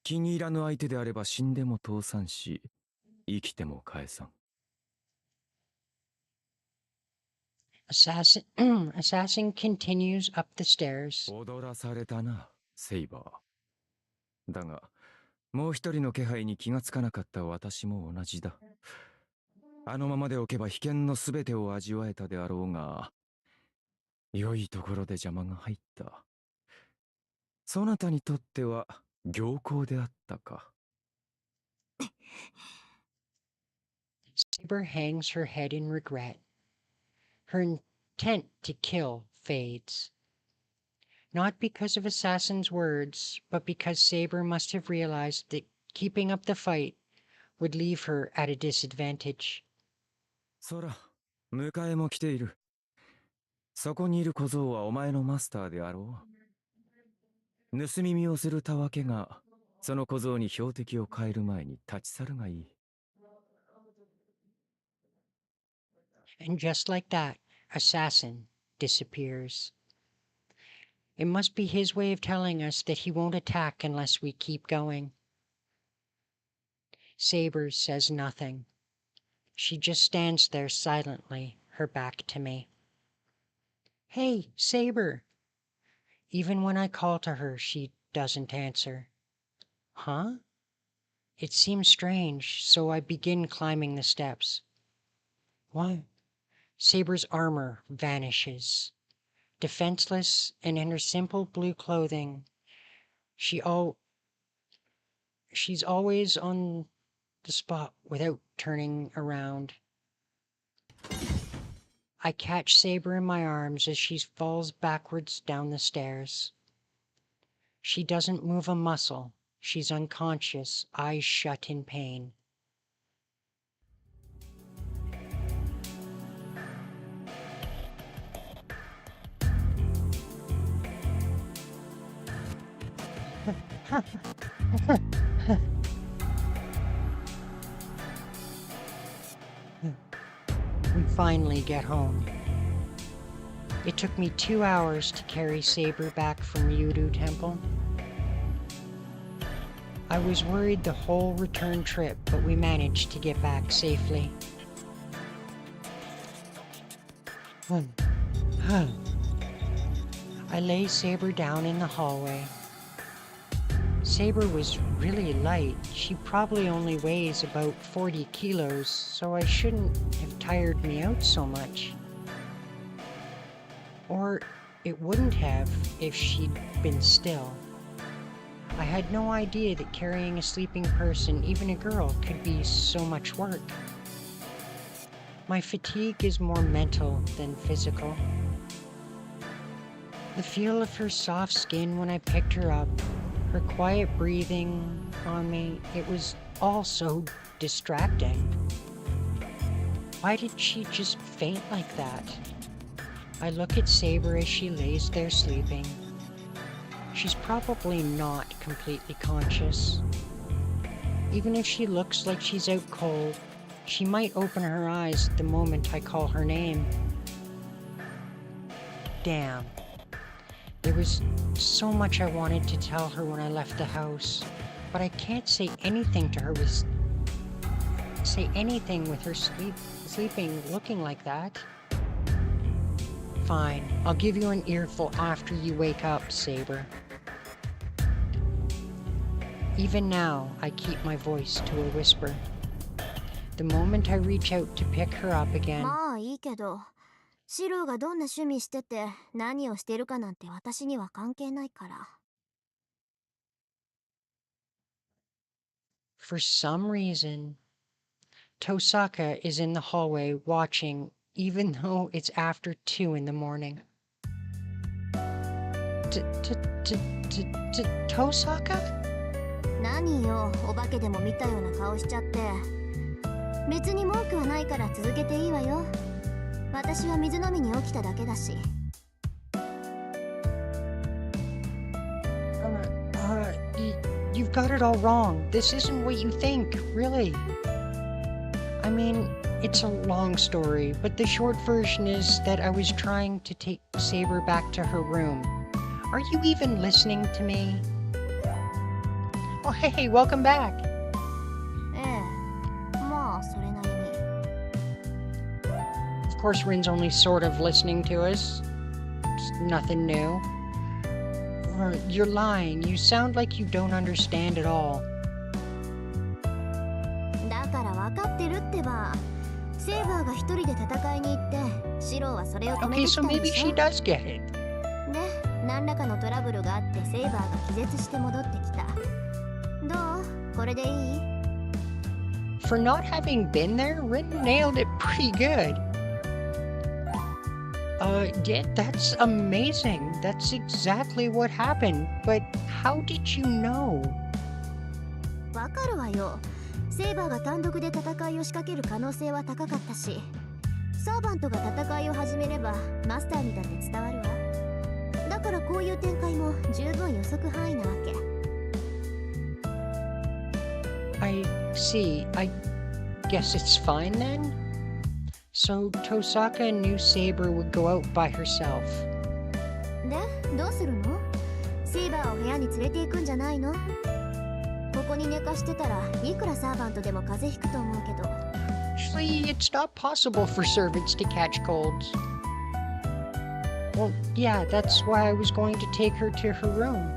気に入らぬ相手であれば死んでも倒産し、生きても返さん。Assassin continues up the stairs. 踊らされたな、セイバー。だが、もう一人の気配に気がつかなかった私も同じだ。あのままでおけば危険のすべてを味わえたであろうが、良いところで邪魔が入った。そなたにとっては良好であったか。Saber hangs her head in regret. Her intent to kill fades. Not because of Assassin's words, but because Saber must have realized that keeping up the fight would leave her at a disadvantage. そら、迎えも来ている。そこにいる小僧はお前のマスターであろう。盗み見をするたわけが、その小僧に標的を変える前に立ち去るがいい。And just like that, Assassin disappears. It must be his way of telling us that he won't attack unless we keep going. Saber says nothing. She just stands there silently, her back to me. Hey, Saber! Even when I call to her, she doesn't answer. Huh? It seems strange, so I begin climbing the steps. Why? Saber's armor vanishes. Defenseless and in her simple blue clothing, she's always on the spot without turning around. I catch Saber in my arms as she falls backwards down the stairs. She doesn't move a muscle. She's unconscious, eyes shut in pain. We finally get home. It took me 2 hours to carry Saber back from Yudu Temple. I was worried the whole return trip, but we managed to get back safely. I lay Saber down in the hallway. Saber was really light. She probably only weighs about 40 kilos, so I shouldn't have tired me out so much. Or it wouldn't have if she'd been still. I had no idea that carrying a sleeping person, even a girl, could be so much work. My fatigue is more mental than physical. The feel of her soft skin when I picked her up, her quiet breathing on me, it was all so distracting. Why did she just faint like that? I look at Saber as she lays there sleeping. She's probably not completely conscious. Even if she looks like she's out cold, she might open her eyes the moment I call her name. Damn. There was so much I wanted to tell her when I left the house, but I can't say anything to her with her sleeping looking like that. Fine, I'll give you an earful after you wake up, Saber. Even now, I keep my voice to a whisper. The moment I reach out to pick her up again, まあいいけど、シローがどんな趣味してて何をしてるかなんて私には関係ないから。for some reason, Tosaka is in the hallway watching, even though it's after 2 in the morning. Tosaka? 何よ、お化けでも見たような顔しちゃって。別に文句はないから続けていいわよ。私は水飲みに起きただけだし。You you've got it all wrong. This isn't what you think, really. I mean, it's a long story, but the short version is that I was trying to take Saber back to her room. Are you even listening to me? Oh, hey, welcome back. ええ、まあそれなりに。 Of course, Rin's only sort of listening to us. It's nothing new. You're lying. You sound like you don't understand at all. だから分かってるってば。セーバーが一人で戦いに行って、シローはそれを止め Okay, てき so たんで maybe し she ょ。 does get it. で、何らかのトラブルがあってセーバーが気絶して戻ってきた。どう？これでいい？ For not having been there, Rin nailed it pretty good. Yeah, that's amazing. That's exactly what happened. But how did you know? わかるわよ。セーバーが単独で戦いを仕掛ける可能性は高かったし、サーバントが戦いを始めればマスターにだって伝わるわ。だからこういう展開も十分予測範囲なわけ。 I see. I guess it's fine then? So Tosaka knew Saber would go out by herself. で、どうするの？セーバーを部屋に連れて行くんじゃないの？ここに寝かしてたらいくらサーバントでも風邪ひくと思うけど。 Actually, it's not possible for servants to catch colds. Well, yeah, that's why I was going to take her to her room.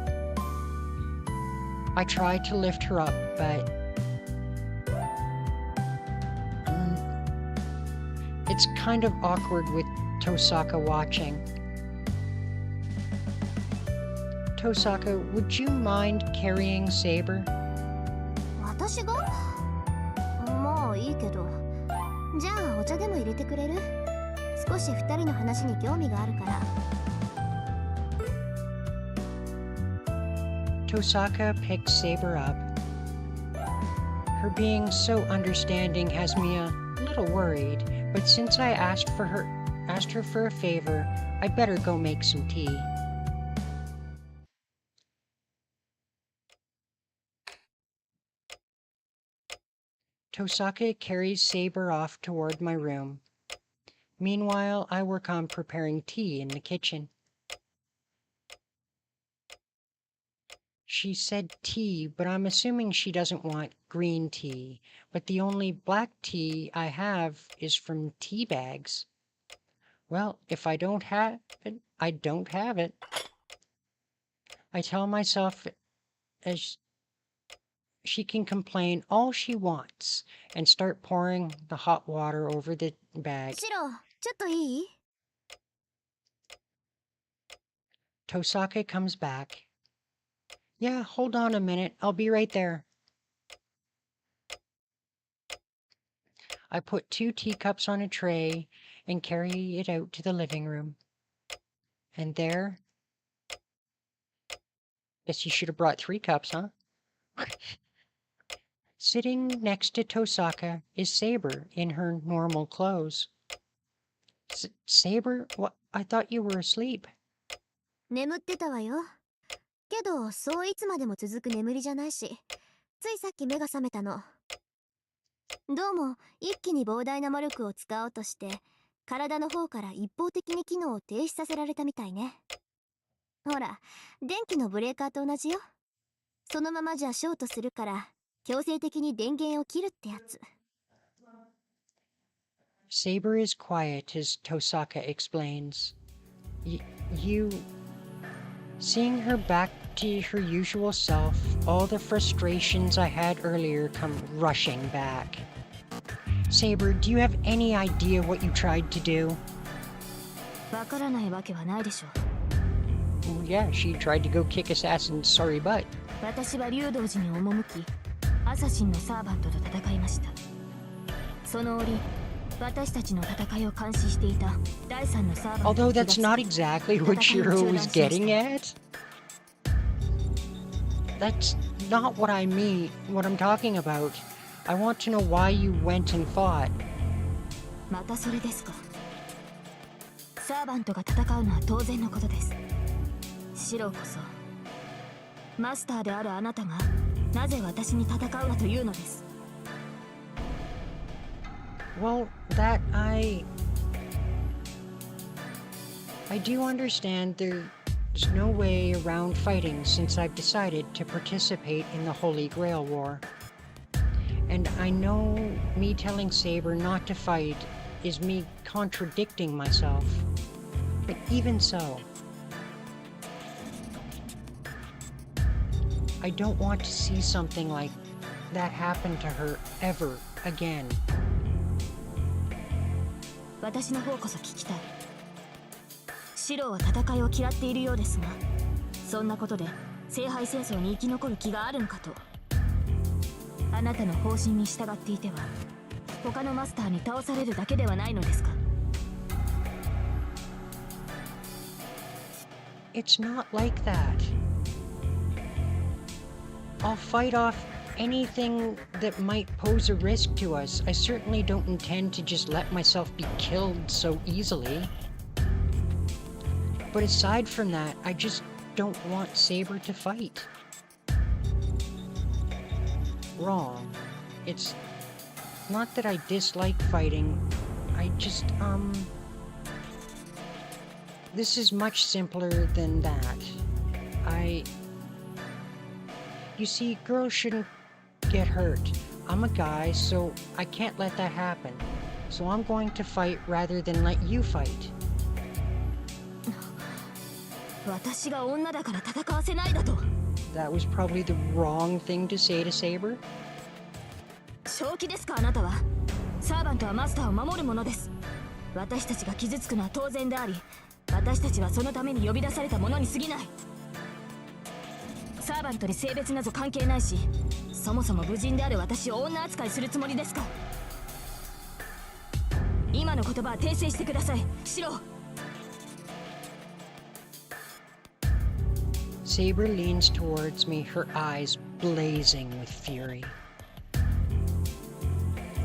I tried to lift her up, but... it's kind of awkward with Tosaka watching. Tosaka, would you mind carrying Saber? 私が？まあいいけど。じゃあお茶でも入れてくれる？少し二人の話に興味があるから。 Tosaka picks Saber up. Her being so understanding has me a little worried, but since I asked her for a favor, I better go make some tea. Tosaka carries Saber off toward my room. Meanwhile, I work on preparing tea in the kitchen. She said tea, but I'm assuming she doesn't want green tea. But the only black tea I have is from tea bags. Well, if I don't have it, I don't have it. I tell myself as she can complain all she wants and start pouring the hot water over the bag. シロ、ちょっといい？ Tosaka comes back. Yeah, hold on a minute. I'll be right there. I put 2 teacups on a tray and carry it out to the living room. And there... guess you should have brought 3 cups, huh? Sitting next to Tosaka is Saber in her normal clothes. Saber? What? I thought you were asleep. 眠ってたわよ。けど、そういつまでも続く眠りじゃないし、ついさっき目が覚めたの。どうも、一気に膨大な魔力を使おうとして、体の方から一方的に機能を停止させられたみたいね。ほら、電気のブレーカーと同じよ。そのままじゃショートするから、強制的に電源を切るってやつ。Saber is quiet as Tosaka explains. You... Seeing her back to her usual self, all the frustrations I had earlier come rushing back. Saber, do you have any idea what you tried to do? わからないわけはないでしょ。Well, yeah, she tried to go kick Assassin's sorry butt. 私は竜道寺に赴き、アサシンのサーバントと戦いました。その折、私たちの戦いを監視していた第三のサーバント Although that's not exactly what Shiro was getting at. That's not what I mean, what I'm talking about. I want to know why you went and fought. またそれですか。サーバントが戦うのは当然のことです。シロこそマスターであるあなたがなぜ私に戦うなというのです。 Well, that I do understand there's no way around fighting since I've decided to participate in the Holy Grail War. And I know me telling Saber not to fight is me contradicting myself. But even so, I don't want to see something like that happen to her ever again. 私の方こそ聞きたい。シロは戦いを嫌っているようですが、そんなことで聖杯戦争に生き残る気があるのかと。あなたの方針に従っていては他のマスターに倒されるだけではないのですか。 It's not like that. I'll fight off anything that might pose a risk to us. I certainly don't intend to just let myself be killed so easily. But aside from that, I just don't want Saber to fight. Wrong. It's not that I dislike fighting. I just, This is much simpler than that. You see, girls shouldn't get hurt. I'm a guy, so I can't let that happen. So I'm going to fight rather than let you fight. 私が女だから戦わせないだと。 That was probably the wrong thing to say to Saber. 正気ですかあなたは。サーバントはマスターを守るものです。私たちが傷つくのは当然であり、私たちはそのために呼び出されたものに過ぎない。サーバントに性別など関係ないし、そもそも無人である私を女扱いするつもりですか。今の言葉は訂正してください、シロ。 Saber leans towards me, her eyes blazing with fury.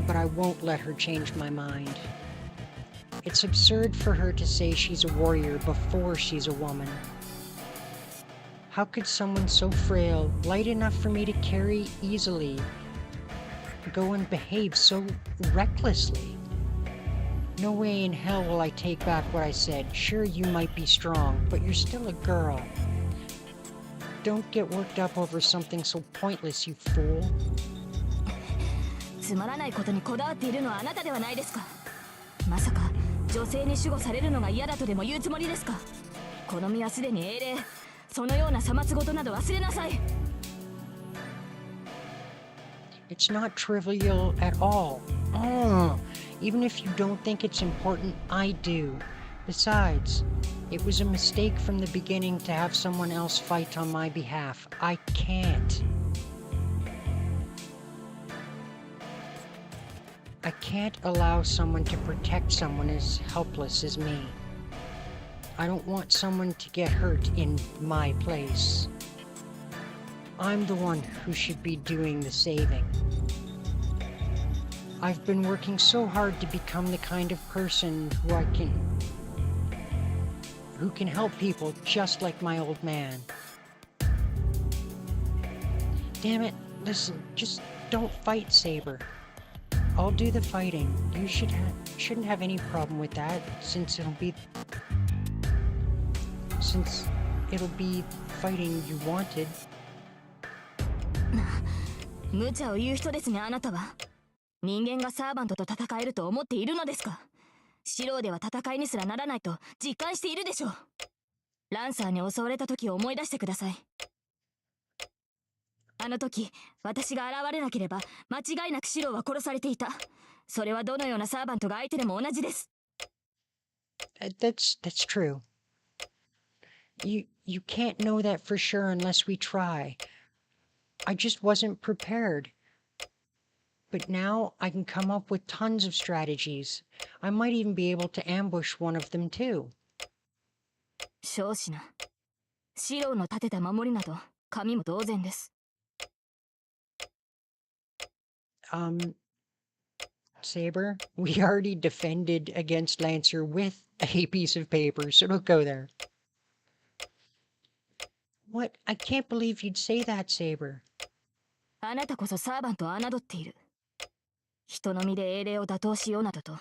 But I won't let her change my mind. It's absurd for her to say she's a warrior before she's a woman. How could someone so frail, light enough for me to carry easily, go and behave so recklessly? No way in hell will I take back what I said. Sure, you might be strong, but you're still a girl. Don't get worked up over something so pointless, you fool. つまらないことにこだわっているのはあなたではないですか。まさか女性に守護されるのが嫌だとでも言うつもりですか。この身はすでに英霊。そのようなさまつごとなど忘れなさい。 It's not trivial at all. Even if you don't think it's important, I do. Besides, it was a mistake from the beginning to have someone else fight on my behalf. I can't. I can't allow someone to protect someone as helpless as me. I don't want someone to get hurt in my place. I'm the one who should be doing the saving. I've been working so hard to become the kind of person who can help people just like my old man. Damn it, listen, just don't fight, Saber. I'll do the fighting. You shouldn't have any problem with that, since it'll be fighting you wanted. 無茶を言う人ですねあなたは。人間がサーバントと戦えると思っているのですか。シローでは戦いにすらならないと実感しているでしょう。ランサーに襲われた時を思い出してください。あの時私が現れなければ間違いなくシローは殺されていた。それはどのようなサーバントが相手でも同じです。 That's true. You can't know that for sure unless we try. I just wasn't prepared. But now I can come up with tons of strategies. I might even be able to ambush one of them too. 少子な。シローの立てた守りなど神も同然です。 Saber, we already defended against Lancer with a piece of paper, so don't go there. What? I can't believe you'd say that, Saber. あなたこそサーバントを侮っている。人の身で英霊を打倒しようなどと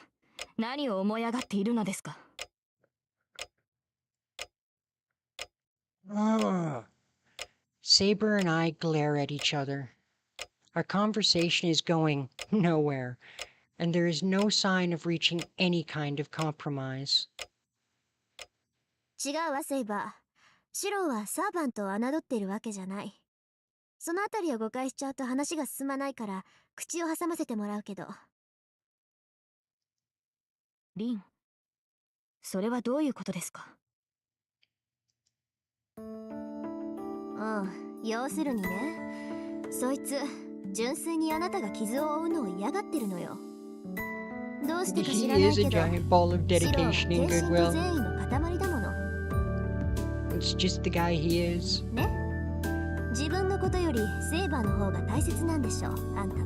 何を思い上がっているのですか。Saber and I glare at each other. Our conversation is going nowhere, and there is no sign of reaching any kind of compromise. 違うわ、セイバー。シローはサーバントを侮っているわけじゃない。そのあたりを誤解しちゃうと話が進まないから、口を挟ませてもらうけど。リン、それはどういうことですか。要するにね、そいつ純粋にあなたが傷を負うのを嫌がってるのよ。どうしてか知らないけど、シローは献身と善意の塊だもの。It's just the guy he is. ね、自分のことよりセイバーの方が大切なんでしょ、あんたは。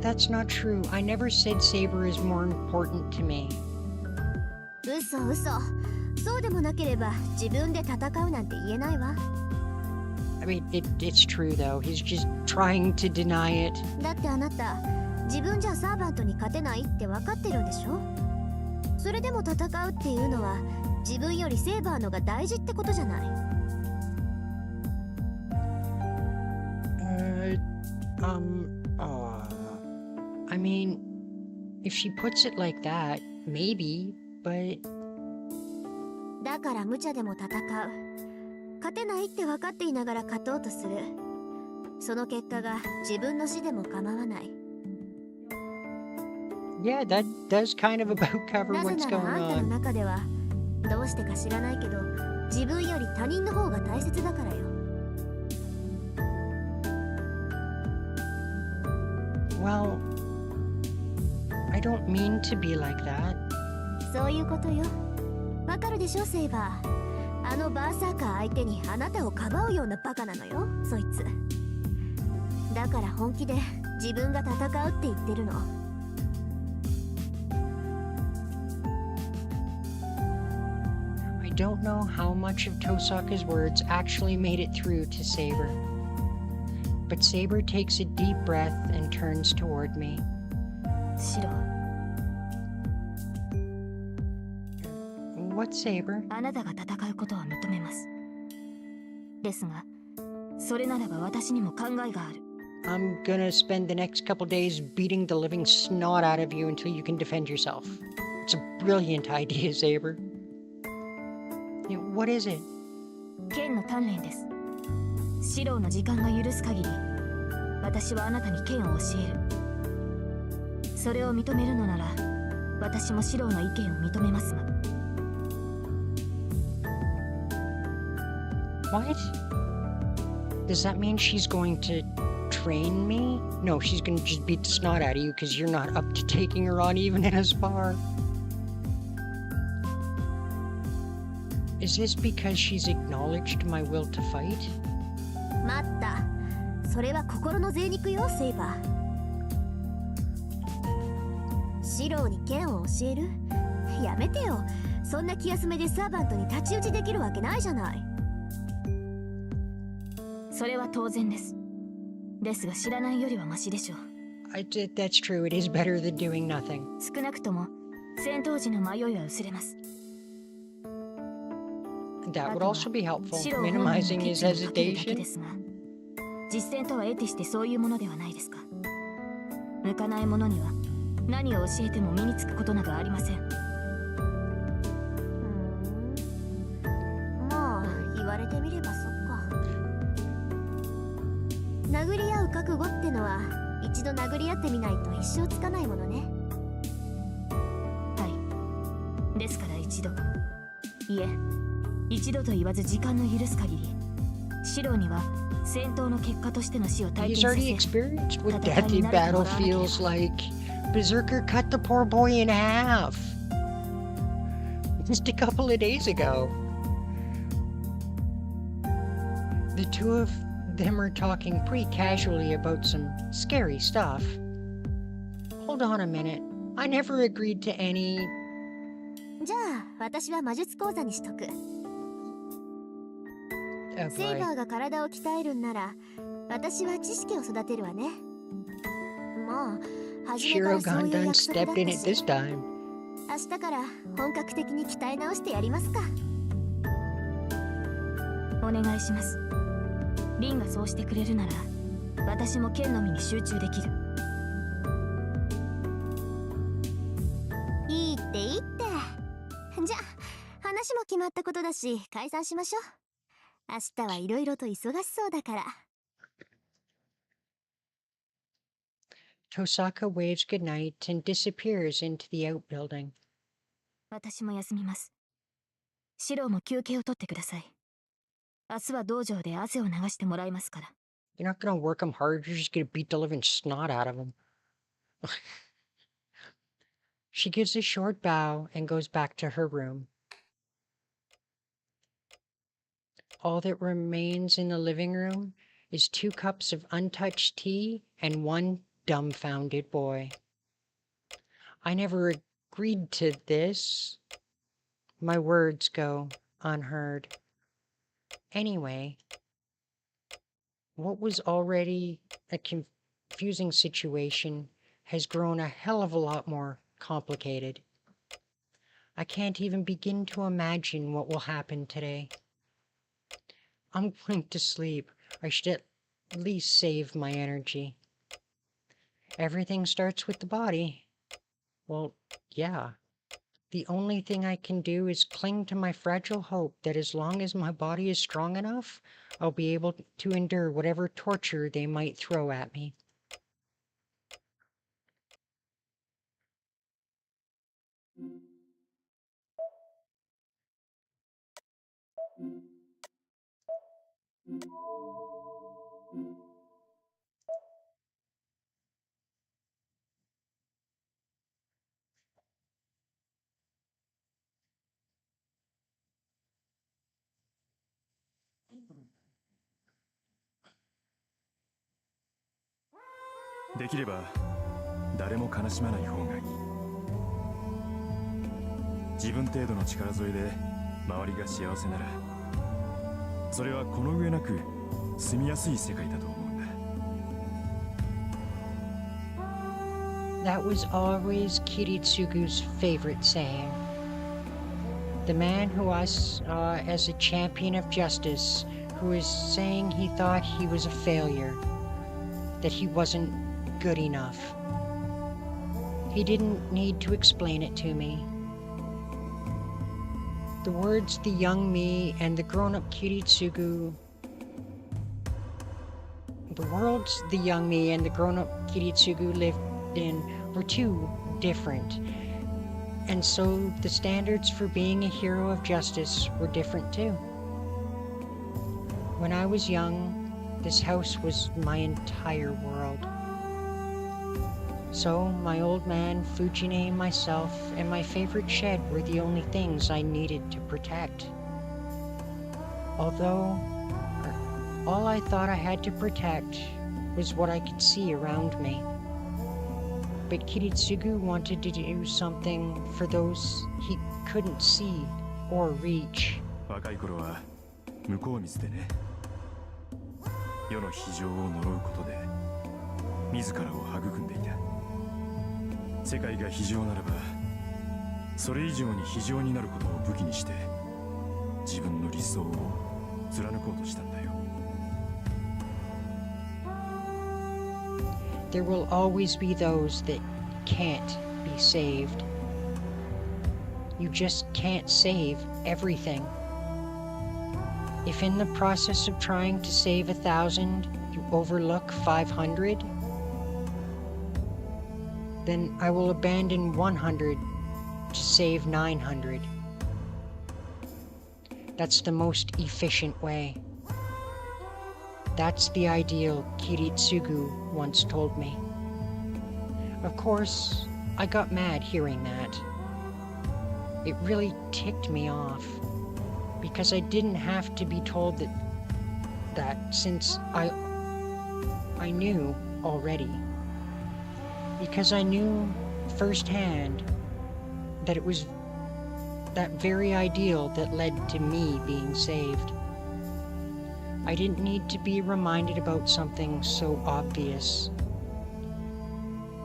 That's not true. I never said Saber is more important to me. 嘘。そうでもなければ自分で戦うなんて言えないわ。I mean, it's true though. He's just trying to deny it. だってあなた、自分じゃサーバントに勝てないって分かってるんでしょ。それでも戦うっていうのは自分よりセーバーのが大事ってことじゃない。I mean, if she puts it like that, maybe, but... だから無茶でも戦う。勝てないって分かっていながら勝とうとする。その結果が自分の死でも構わない。Yeah, that does kind of about cover なぜ what's なら going あんたの on. 中ではどうしてか知らないけど自分より他人の方が大切だからよ。Well, I don't mean to be like that. そういうことよ。わかるでしょ、セイバー。あのバーサーカー相手にあなたをかばうようなバカなのよ、そいつ。だから本気で自分が戦うって言ってるの。I don't know how much of Tosaka's words actually made it through to Saber. But Saber takes a deep breath and turns toward me. シロ、 What, Saber? あなたが戦うことは認めます。ですが、それならば私にも考えがある。I'm gonna spend the next couple days beating the living snot out of you until you can defend yourself. It's a brilliant idea, Saber. What is it? 剣の鍛錬です。シローの時間が許す限り、私はあなたに剣を教える。それを認めるのなら、私もシローの意見を認めますが。What? Does that mean she's going to train me? No, she's gonna just beat the snot out of you because you're not up to taking her on even in a spar. Is this because she's acknowledged my will to fight? 待った。それは心の贅肉よ、セイバー。シローに剣を教える？やめてよ。そんな気休めでサーバントに太刀打ちできるわけないじゃない。それは当然です。ですが知らないよりはマシでしょう。That's true. It is better than doing nothing. 少なくとも戦闘時の迷いは薄れます。That would also be helpful, シロー本人 minimizing の his 決意をかけるだけ hesitation. ですが、実戦とは得てしてそういうものではないですか。向かない者には何を教えても身につくことなどありません。まあ言われてみればそっか。殴り合う覚悟ってのは一度殴り合ってみないと一生つかないものね。はい。ですから一度、いえ、一度と言わず時間の許す限り、シローには戦闘の結果としての死を体 He's 験さ already せ、 experienced what death in battle feels like. Berserker cut the poor boy in half. Just a couple of days ago. The two of them are talking pretty casually about some scary stuff. Hold on a minute. I never agreed to any... じゃあ私は魔術講座にしとく。Oh セイバ boy. ーが体を鍛えるんなら私は知識を育てるわね。もう初めか Shiro らそういう Gundam 約束だ stepped っ in た it し、 this time. 明日から本格的に鍛え直してやりますか。お願いします。リンがそうしてくれるなら私も剣のみに集中できる。いいっていいって。じゃあ話も決まったことだし解散しましょう。明日はいろいろと忙しそうだから。 Tosaka waves goodnight and disappears into the outbuilding. 私も休みます。シローも休憩を取ってください。明日は道場で汗を流してもらいますから。 You're not gonna work him hard, you're just gonna beat the living snot out of him. She gives a short bow and goes back to her room. All that remains in the living room is 2 cups of untouched tea and 1 dumbfounded boy. I never agreed to this. My words go unheard. Anyway, what was already a confusing situation has grown a hell of a lot more complicated. I can't even begin to imagine what will happen today. I'm going to sleep. I should at least save my energy. Everything starts with the body. Well, yeah. The only thing I can do is cling to my fragile hope that as long as my body is strong enough, I'll be able to endure whatever torture they might throw at me. "できれば誰も悲しまない方がいい。自分程度の力添えで周りが幸せなら、それはこの上なく住みやすい世界だと思うんだ。 That was always Kiritsugu's favorite saying. The man who I saw as a champion of justice, who was saying he thought he was a failure, that he wasn't good enough. He didn't need to explain it to me. The words the young me and the grown-up Kiritsugu... The worlds the young me and the grown-up Kiritsugu lived in were too different. And so the standards for being a hero of justice were different too. When I was young, this house was my entire world. So my old man, Fujine, myself, and my favorite shed were the only things I needed to protect. Although, all I thought I had to protect was what I could see around me. But Kiritsugu wanted to do something for those he couldn't see or reach. 若い頃は向こう水でね、世の非情を呪うことで自らを育んでいた。世界が非情ならば、それ以上に非情になることを武器にして自分の理想を貫こうとしたんだよ。 There will always be those that can't be saved. You just can't save everything. If in the process of trying to save 1,000, you overlook 500, then I will abandon 100 to save 900. That's the most efficient way. That's the ideal, Kiritsugu once told me. Of course, I got mad hearing that. It really ticked me off, because I didn't have to be told that since I knew already. Because I knew firsthand that it was that very ideal that led to me being saved. I didn't need to be reminded about something so obvious.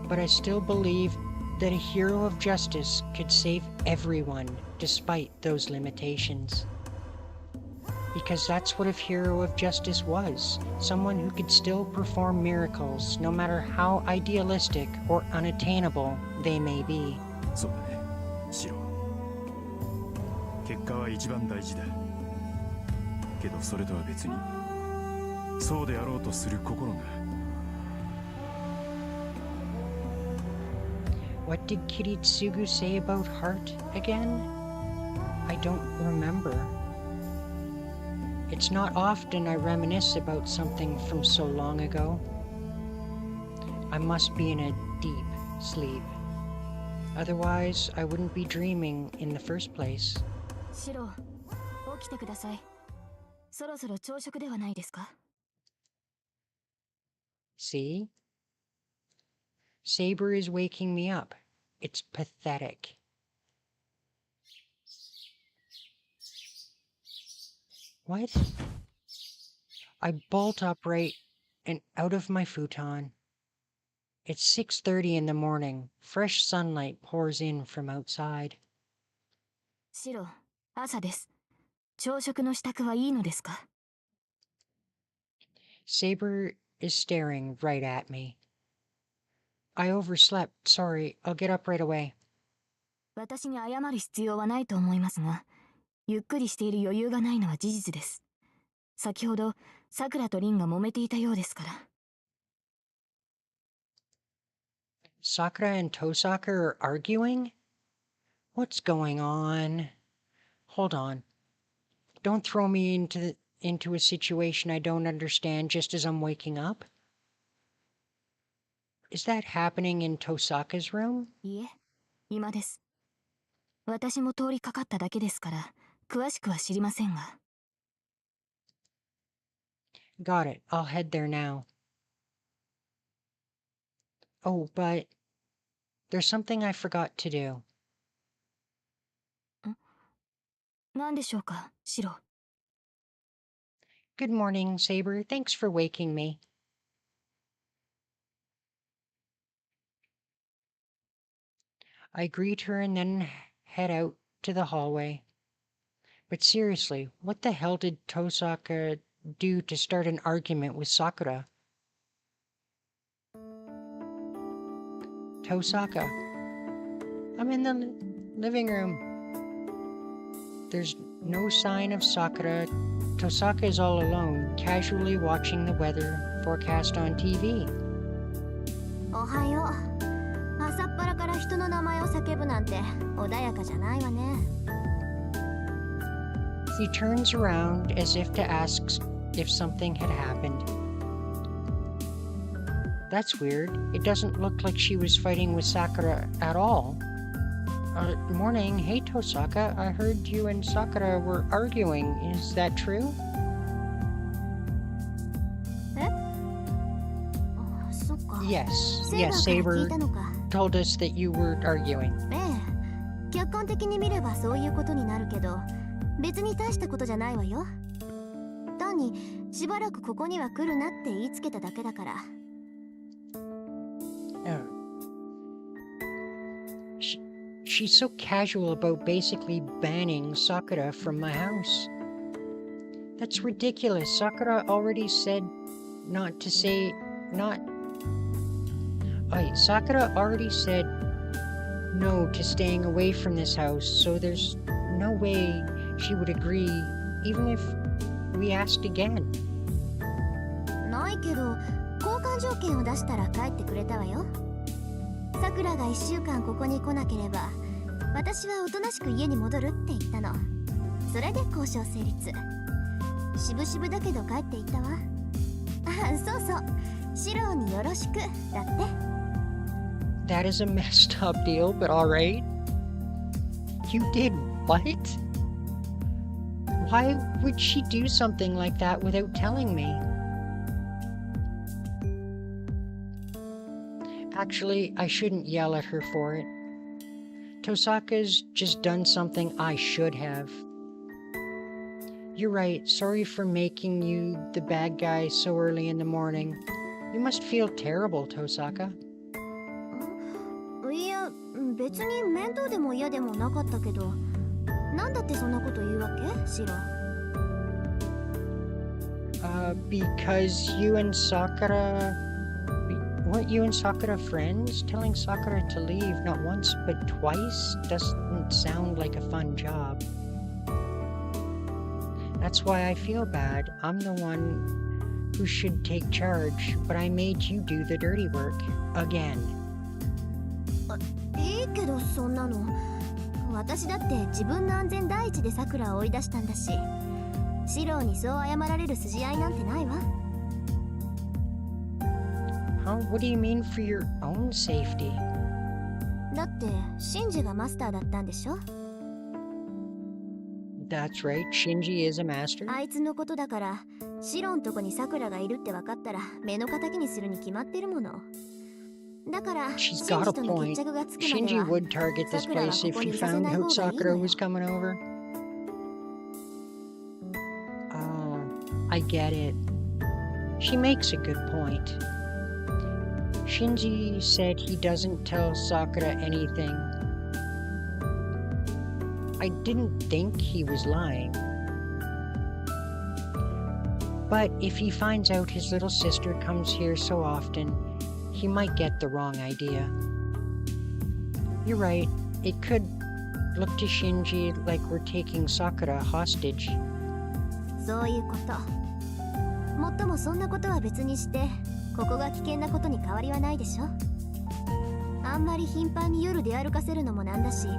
But I still believe that a hero of justice could save everyone despite those limitations. Because that's what a hero of justice was, someone who could still perform miracles no matter how idealistic or unattainable they may be. そうだね、シロ。結果は一番大事だ。けどそれとは別に、そうであろうとする心が。What did Kiritsugu say about heart again? I don't remember. It's not often I reminisce about something from so long ago. I must be in a deep sleep. Otherwise, I wouldn't be dreaming in the first place. シロ、起きてください。そろそろ朝食ではないですか？ See? Saber is waking me up. It's pathetic. What? I bolt upright and out of my futon. It's 6:30 in the morning. Fresh sunlight pours in from outside. シロ、朝です。朝食の支度はいいのですか？ Saber is staring right at me. I overslept. Sorry, I'll get up right away. 私に謝る必要はないと思いますが、ゆっくりしている余裕がないのは事実です。先ほど、さくらとリンが揉めていたようですから。Sakura and Tosaka are arguing? What's going on? Hold on. Don't throw me into a situation I don't understand just as I'm waking up. Is that happening in Tosaka's room? いえ、今です。私も通りかかっただけですから、詳しくは知りませんが。Got it. I'll head there now. Oh, but there's something I forgot to do. 何でしょうか、シロ。Good morning, Saber. Thanks for waking me. I greet her and then head out to the hallway. But seriously, what the hell did Tosaka do to start an argument with Sakura? Tosaka. I'm in the living room. There's no sign of Sakura. Tosaka is all alone, casually watching the weather forecast on TV. おはよう。朝っぱらから人の名前を叫ぶなんて穏やかじゃないわね。He turns around as if to ask if something had happened. That's weird. It doesn't look like she was fighting with Sakura at all. Morning. Hey, Tosaka. I heard you and Sakura were arguing. Is that true? あ、そっか。 Yes. セイバ Yes, ーから聞 Saber いたのか。 told us that you were arguing. ええ、客観的に見ればそういうことになるけど、別に大したことじゃないわよ。単にしばらくここには来るなって言いつけただけだから。She's so casual about basically banning Sakura from my house. That's ridiculous. Sakura already said not to say not. Sakura already said no to staying away from this house, so there's no way she would agree, even if we asked again. ないけど、交換条件を出したら帰ってくれたわよ。さくらが1週間ここに来なければ、私はおとなしく家に戻るって言ったの。それで交渉成立。しぶしぶだけど帰っていったわ。あ、そうそう。シローによろしくだって。That is a messed up deal, but alright. You did what? Why would she do something like that without telling me? Actually, I shouldn't yell at her for it. Tosaka's just done something I should have. You're right. Sorry for making you the bad guy so early in the morning. You must feel terrible, Tosaka. いや、別に面倒でも嫌でもなかったけど、なんだってそんなこと言うわけ、シロ? Because you and Sakura... Weren't you and Sakura friends? Telling Sakura to leave not once but twice doesn't sound like a fun job. That's why I feel bad. I'm the one who should take charge, but I made you do the dirty work. Again. いいけどそんなの。私だって自分の安全第一で桜を追い出したんだし、シロにそう謝られる筋合いなんてないわ。What do you mean for your own safety? だってシンジがマスターだったんでしょ? That's right, Shinji is a master. あいつのことだから、シロんとこに桜がいるって分かったら目の敵にするに決まってるもの。だから、シン She's ジ got a との決 point. 着がつくまで Shinji は、 would target this 桜は place こ if こ he にいさせ found ない out 方がいい Sakura の was よ。 coming over. I get it. She makes a good point. Shinji said he doesn't tell Sakura anything. I didn't think he was lying. But if he finds out his little sister comes here so often, he might get the wrong idea. You're right, it could look to Shinji like we're taking Sakura hostage. そういうこと。もっともそんなことは別にして、ここが危険なことに変わりはないでしょ。あんまり頻繁に夜出歩かせるのもなんだし、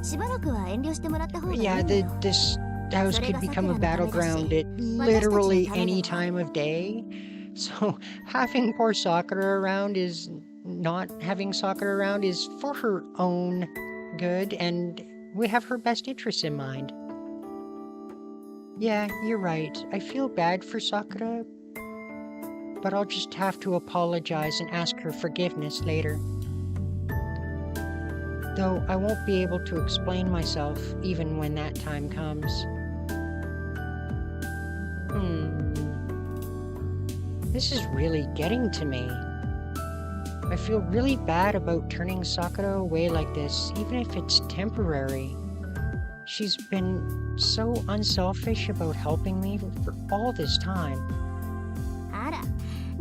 しばらくは遠慮してもらった方がいいのよ。Yeah, this house could become a battleground at literally any time of day. So having poor Sakura around is not having Sakura around is for her own good, and we have her best interests in mind. Yeah, you're right. I feel bad for Sakura, but I'll just have to apologize and ask her forgiveness later. Though I won't be able to explain myself even when that time comes. This is really getting to me. I feel really bad about turning Sakura away like this, even if it's temporary. She's been so unselfish about helping me for all this time. あら、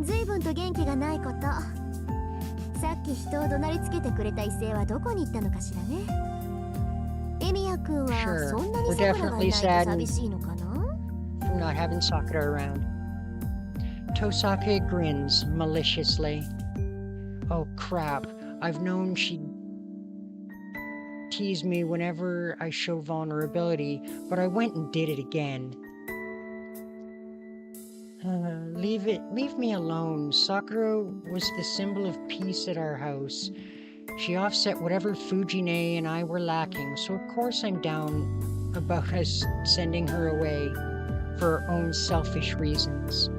随分と元気がないこと。さっき人を怒鳴りつけてくれた異性はどこに行ったのかしらね。エミヤ君は Sure, そんなに we're 桜がい definitely ないと sad 寂しいのかな? from not having Sakura around. Tosaka grins maliciously. Oh crap, I've known she'd tease me whenever I show vulnerability, but I went and did it again. Leave me alone. Sakura was the symbol of peace at our house. She offset whatever Fujine and I were lacking, so of course I'm down about us sending her away for her own selfish reasons.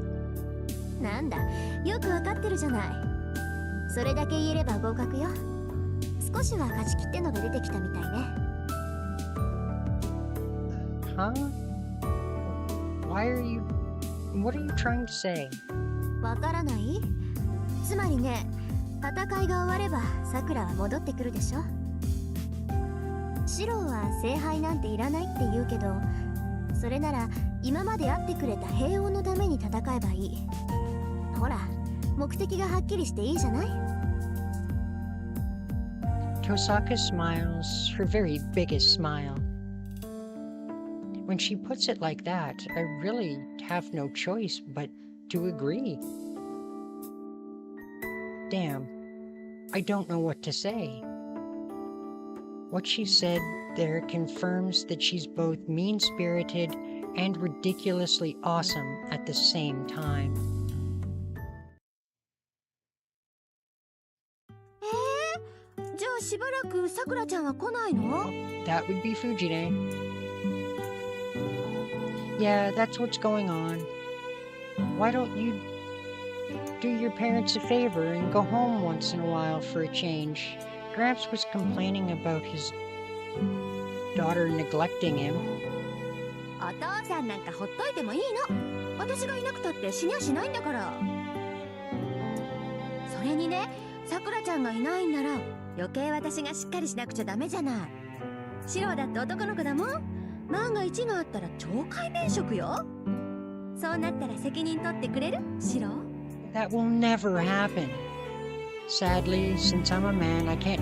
なんだ、よくわかってるじゃない。それだけ言えれば合格よ。少しは勝ち切ってのが出てきたみたいね。Huh? What are you trying to say? わからない?つまりね、戦いが終われば桜は戻ってくるでしょ。シロは聖杯なんていらないって言うけど、それなら今まで会ってくれた平穏のために戦えばいい。ほら、目的がはっきりしていいじゃない? Tosaka smiles, her very biggest smile. When she puts it like that, I really have no choice but to agree. Damn, I don't know what to say. What she said there confirms that she's both mean-spirited and ridiculously awesome at the same time. じゃあしばらくさくらちゃんは来ないの? That would be Fujine. Yeah, that's what's going on. Why don't you do your parents a favor and go home once in a while for a change? Gramps was complaining about his daughter neglecting him. お父さんなんかほっといてもいいの。私がいなくたって死にゃしないんだから。それにね、さくらちゃんがいないんなら余計私がしっかりしなくちゃダメじゃない。シロだって男の子だもん。万が一があったら懲戒免職よ。そうなったら責任取ってくれる？シロ？ That will never happen. Sadly, since I'm a man, I can't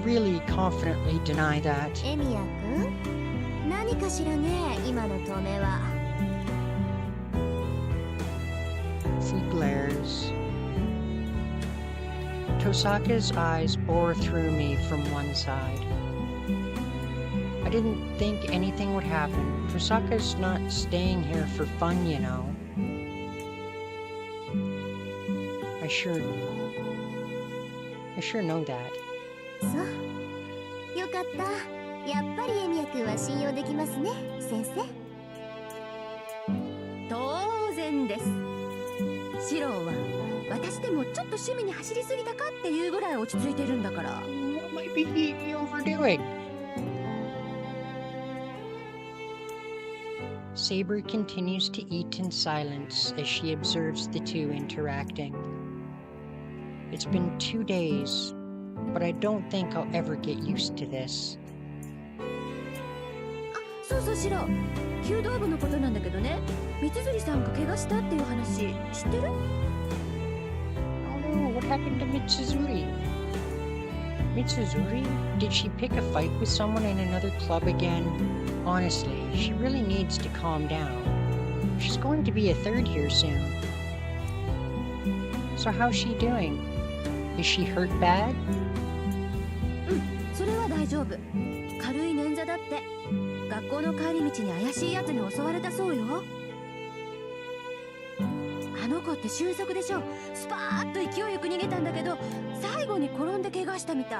really confidently deny that. エミヤくん、何かしらね、今の止めは。He glares. Tosaka's eyes bore through me from one side. I didn't think anything would happen. Tosaka's not staying here for fun, you know. I sure know that. そう。よかった。やっぱりエミヤくんは信用できますね、先生。当然です。シロは私でもちょっと趣味に走りすぎたかっていうぐらい落ち着いてるんだから。What might be overdoing? Saber continues to eat in silence as she observes the two interacting. It's been 2 days, but I don't think I'll ever get used to this. あ、そうそうシロ、弓道部のことなんだけどね、三辻さんが怪我したっていう話知ってる？ Oh no, what happened to Mitsuzuri? Mitsuzuri? Did she pick a fight with someone in another club again? Honestly, she really needs to calm down. She's going to be a third here soon. So how's she doing? Is she hurt bad? うん、それは大丈夫。軽い捻挫だって。学校の帰り道に怪しいやつに襲われたそうよ。あの子って俊足でしょ。スパーッと勢いよく逃げたんだけど、最後に転んで怪我したみたい。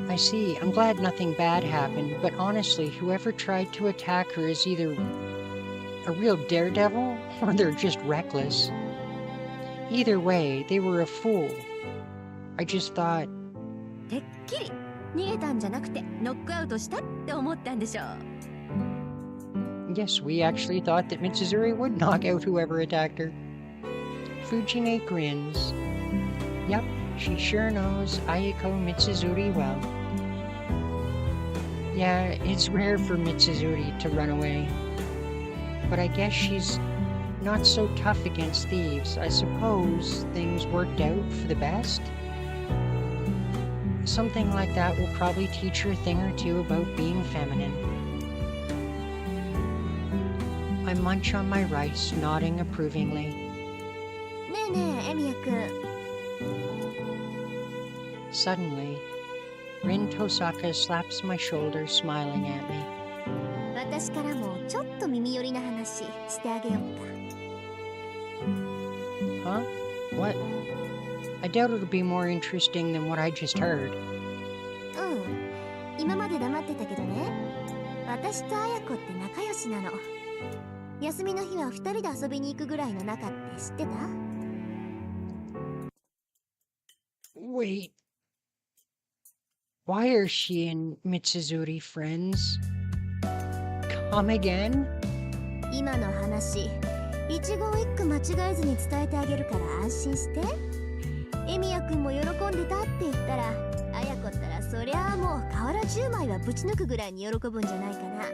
I see. I'm glad nothing bad happened, but honestly, whoever tried to attack her is either a real daredevil or they're just reckless. Either way, they were a fool. I just thought... てっきり逃げたんじゃなくてノックアウトしたって思ったんでしょう。Yes, we actually thought that Mitsuzuri would knock out whoever attacked her. Fujine grins. Yep, she sure knows Ayako Mitsuzuri well. Yeah, it's rare for Mitsuzuri to run away. But I guess she's not so tough against thieves. I suppose things worked out for the best? Something like that will probably teach her a thing or two about being feminine. I munch on my rice, nodding approvingly. ねえねえ、エミヤくん。 Suddenly, Rin Tosaka slaps my shoulder, smiling at me. 私からもちょっと耳寄りな話してあげようか。 Huh? What? I doubt it'll be more interesting than what I just heard. うん。今まで黙ってたけどね。私と綾子って仲良しなの。休みの日は二人で遊びに行くぐらいの仲って知ってた？ Wait. Why are she and Mitsuzuri friends? Come again? 今の話、一言一句間違えずに伝えてあげるから安心して。エミヤくんも喜んでたって言ったら、綾子ったらそりゃあもう瓦10枚はぶち抜くぐらいに喜ぶんじゃないかな。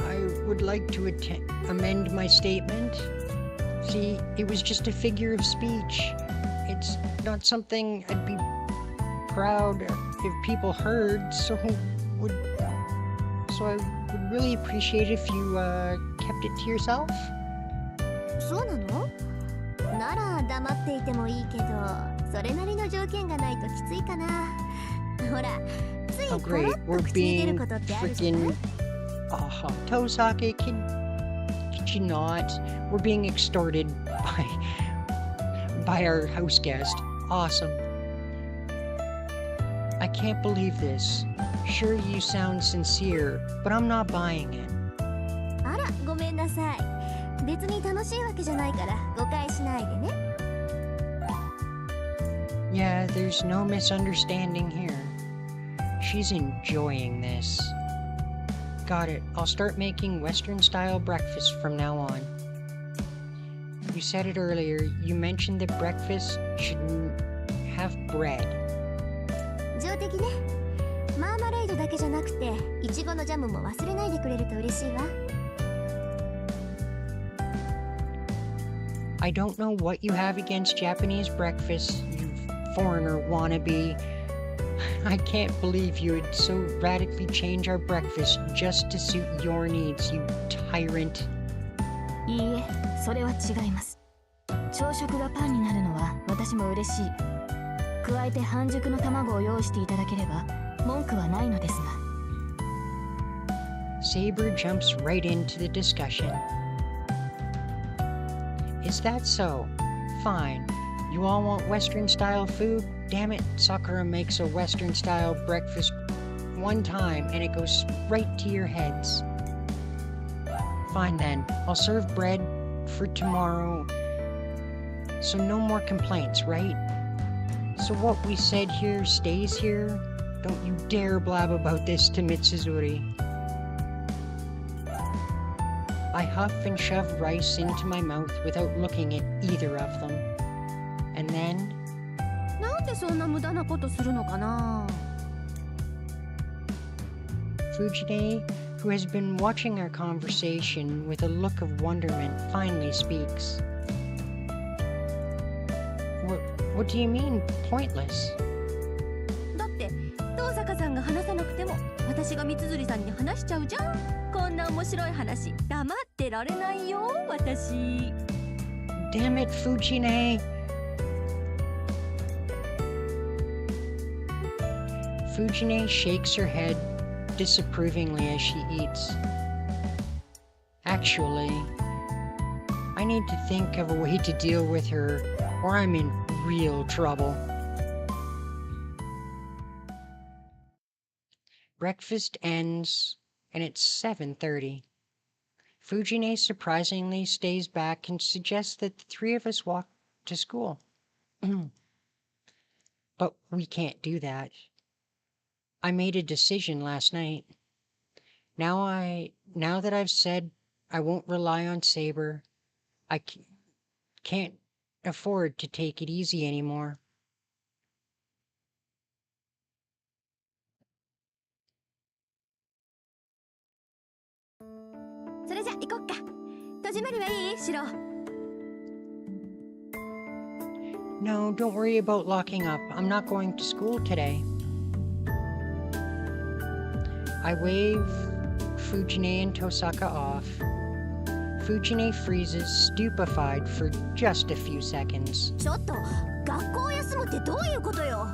I would like to amend my statement. See, it was just a figure of speech. It's not something I'd be proud if people heard, so I would really appreciate if you kept it to yourself. そうなの？なら黙っていてもいいけど、それなりの条件がないときついかな。ほら、つい Oh ポロ great, ッ we're と口に出る being ことってあるじゃない？ freaking... Tosake, could you not? We're being extorted by our house guest. Awesome. I can't believe this. Sure, you sound sincere, but I'm not buying it. あら、ごめんなさい。別に楽しいわけじゃないから誤解しないでね。Yeah, there's no misunderstanding here. She's enjoying this. Got it. I'll start making Western-style breakfast from now on. You said it earlier. You mentioned that breakfast should have bread. 上出来ね。マーマレードだけじゃなくてイチゴのジャムも忘れないでくれると嬉しいわ。 I don't know what you have against Japanese breakfast, you foreigner wannabe. I can't believe you would so radically change our breakfast just to suit your needs, you tyrant. いいえ、それは違います。朝食がパンになるのは私も嬉しい。加えて半熟の卵を用意していただければ文句はないのですが。Saber jumps right into the discussion. Is that so? Fine. You all want Western-style food? Damn it, Sakura makes a Western-style breakfast one time and it goes right to your heads. Fine then, I'll serve bread for tomorrow. So no more complaints, right? So what we said here stays here? Don't you dare blab about this to Mitsuzuri. I huff and shove rice into my mouth without looking at either of them. And then... なんでそんな無駄なことするのかな? Fujine, who has been watching our conversation with a look of wonderment, finally speaks. What do you mean, pointless? だって東坂さんが話さなくても私が三辻さんに話しちゃうじゃん。こんな面白い話黙ってられないよ私。 Damn it, Fujine! Fujine shakes her head disapprovingly as she eats. Actually, I need to think of a way to deal with her, or I'm in real trouble. Breakfast ends, and it's 7:30. Fujine surprisingly stays back and suggests that the three of us walk to school. But we can't do that. I made a decision last night. Now that I've said I won't rely on Saber, I can't afford to take it easy anymore. No, don't worry about locking up. I'm not going to school today. I wave Fujine and Tosaka off. Fujine freezes, stupefied for just a few seconds. ちょっと学校を休むってどういうことよ。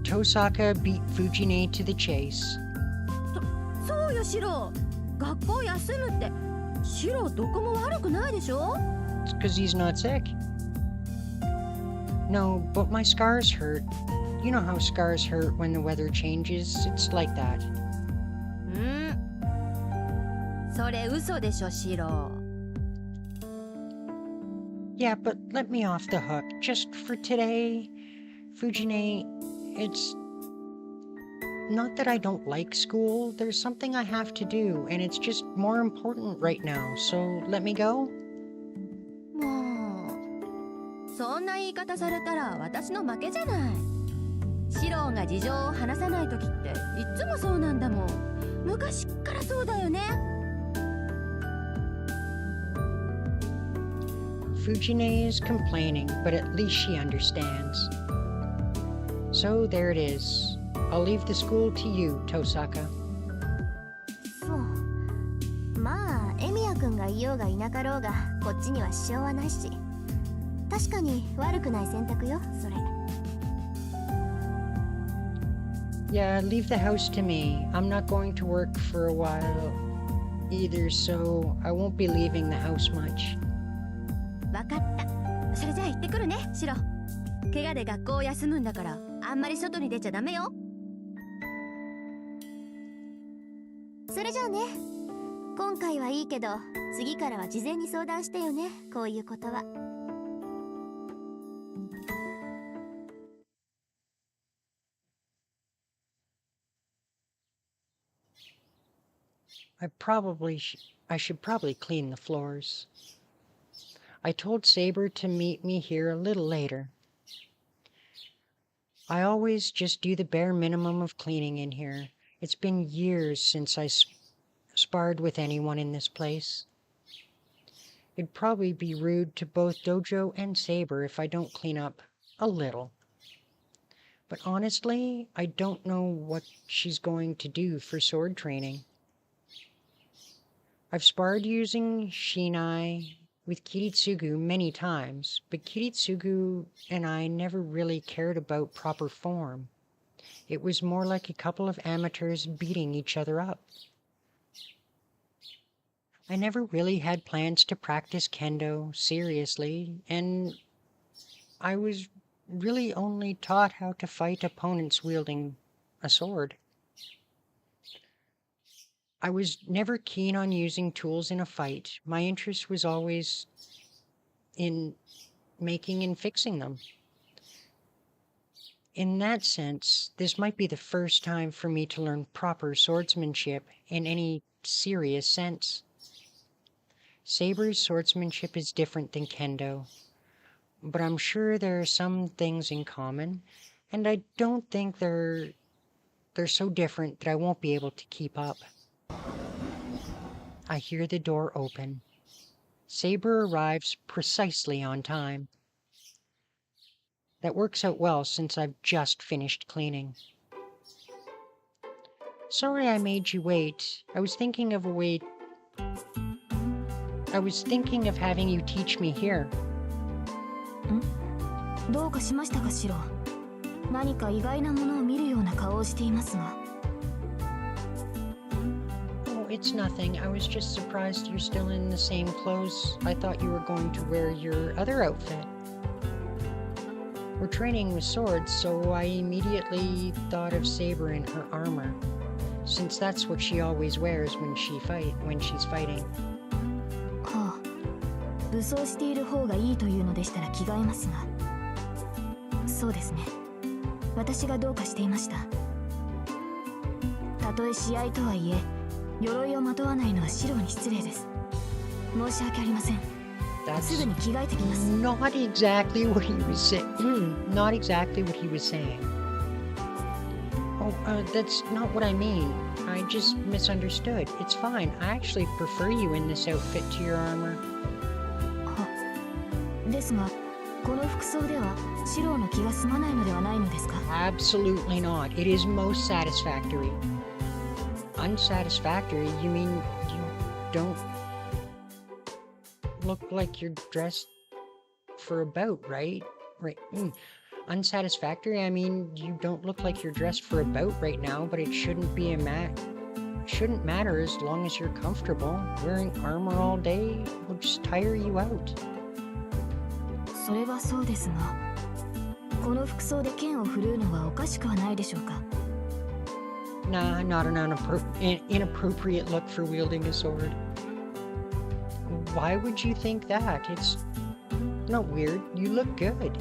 Tosaka beat Fujine to the chase. そうよシロ。学校休むってシロどこも悪くないでしょ? It's 'cause he's not sick. No, but my scars hurt. You know how scars hurt when the weather changes? It's like that. それ嘘でしょシロ。 Yeah, but let me off the hook. Just for today, Fujine, it's not that I don't like school. There's something I have to do, and it's just more important right now. So let me go? もうそんな言い方されたら私の負けじゃない。シロが事情を話さない時っていつもそうなんだもん。昔っからそうだよね。 Fujine is complaining, but at least she understands. So there it is. I'll leave the school to you, Tosaka. そう。まあエミヤくんがいようがいなかろうがこっちには支障はないし、確かに悪くない選択よそれ。 Yeah, leave the house to me. I'm not going to work for a while either, so I won't be leaving the house much. わかった。それじゃあ行ってくるねシロ。怪我で学校を休むんだからあんまり外に出ちゃダメよ。それじゃあね。今回はいいけど、次からは事前に相談してよね、こういうことは。I should probably clean the floors. I told Saber to meet me here a little later. I always just do the bare minimum of cleaning in here. It's been years since I sparred with anyone in this place. It'd probably be rude to both Dojo and Saber if I don't clean up a little. But honestly, I don't know what she's going to do for sword training. I've sparred using Shinai with Kiritsugu many times, but Kiritsugu and I never really cared about proper form. It was more like a couple of amateurs beating each other up. I never really had plans to practice kendo seriously, and I was really only taught how to fight opponents wielding a sword. I was never keen on using tools in a fight. My interest was always in making and fixing them. In that sense, this might be the first time for me to learn proper swordsmanship in any serious sense. Saber's swordsmanship is different than kendo, but I'm sure there are some things in common, and I don't think they're so different that I won't be able to keep up. I hear the door open. Saber arrives precisely on time. That works out well since I've just finished cleaning. Sorry I made you wait. I was thinking of having you teach me here. どうかしましたか、シロ。何か意外なものを見るような顔をしていますが。Oh, it's nothing. I was just surprised you're still in the same clothes. I thought you were going to wear your other outfit. We're training with swords, so I immediately thought of Saber in her armor, since that's what she always wears when she's fighting. はあ、武装している方がいいというのでしたら着替えますが。そうですね。私がどうかしていました。たとえ試合とはいえ、鎧をまとわないのはシロに失礼です。申し訳ありません。すぐに着替えてきます。Not exactly what he was saying. Not exactly what he was saying. Oh, that's not what I mean. I just misunderstood. It's fine. I actually prefer you in this outfit to your armor. ですが、この服装ではシロの気が済まないのではないのですか? Absolutely not. It is most satisfactory. Unsatisfactory? You mean you don't look like you're dressed for a bout, right? Right. Unsatisfactory? I mean, you don't look like you're dressed for a bout right now, but it shouldn't matter as long as you're comfortable. Wearing armor all day will just tire you out. それはそうですが、この服装で剣を振るうのはおかしくはないでしょうか? Nah, not an inappropriate look for wielding a sword. Why would you think that? It's not weird. You look good.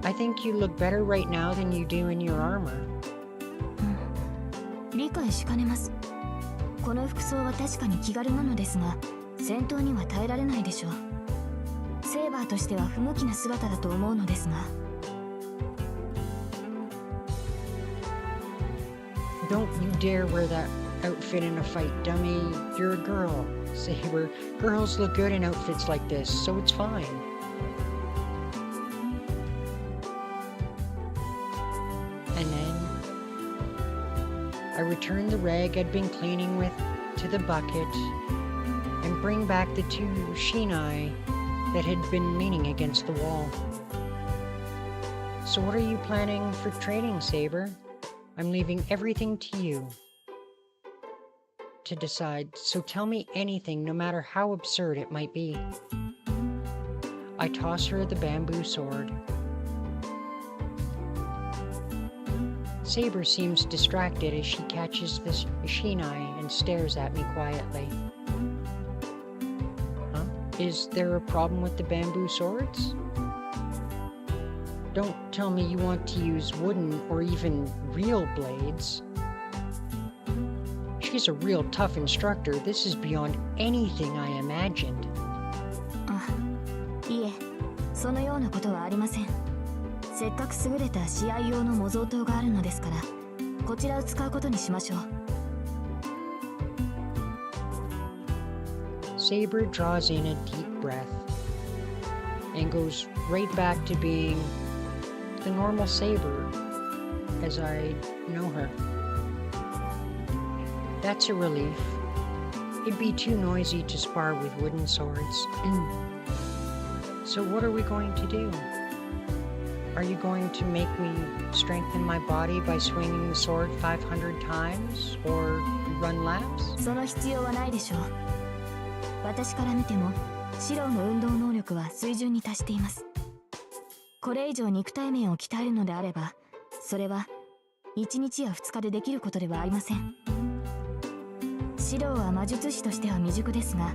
I think you look better right now than you do in your armor. 理解しかねます。この服装は確かに気軽なのですが、戦闘には耐えられないでしょう。セーバーとしては不向きな姿だと思うのですが。Don't you dare wear that outfit in a fight, dummy. You're a girl. Saber, girls look good in outfits like this, so it's fine. And then I return the rag I'd been cleaning with to the bucket and bring back the two shinai that had been leaning against the wall. So what are you planning for training, Saber? I'm leaving everything to you to decide, so tell me anything, no matter how absurd it might be. I toss her the bamboo sword. Saber seems distracted as she catches this Shinai and stares at me quietly. Huh? Is there a problem with the bamboo swords? Don't tell me you want to use wooden or even real blades. She's a real tough instructor. This is beyond anything I imagined. いえ、そのようなことはありません。せっかく優れた試合用の模造刀があるのですから、こちらを使うことにしましょう。Saber draws in a deep breath and goes right back to being the normal Saber as I know her. That's a relief. It'd be too noisy to spar with wooden swords. So what are we going to do? Are you going to make me strengthen my body by swinging the sword 500 times or run laps? その必要はないでしょう。私から見ても、シローの運動能力は水準に達しています。これ以上肉体面を鍛えるのであれば、それは1日や2日でできることではありません。シローは魔術師としては未熟ですが、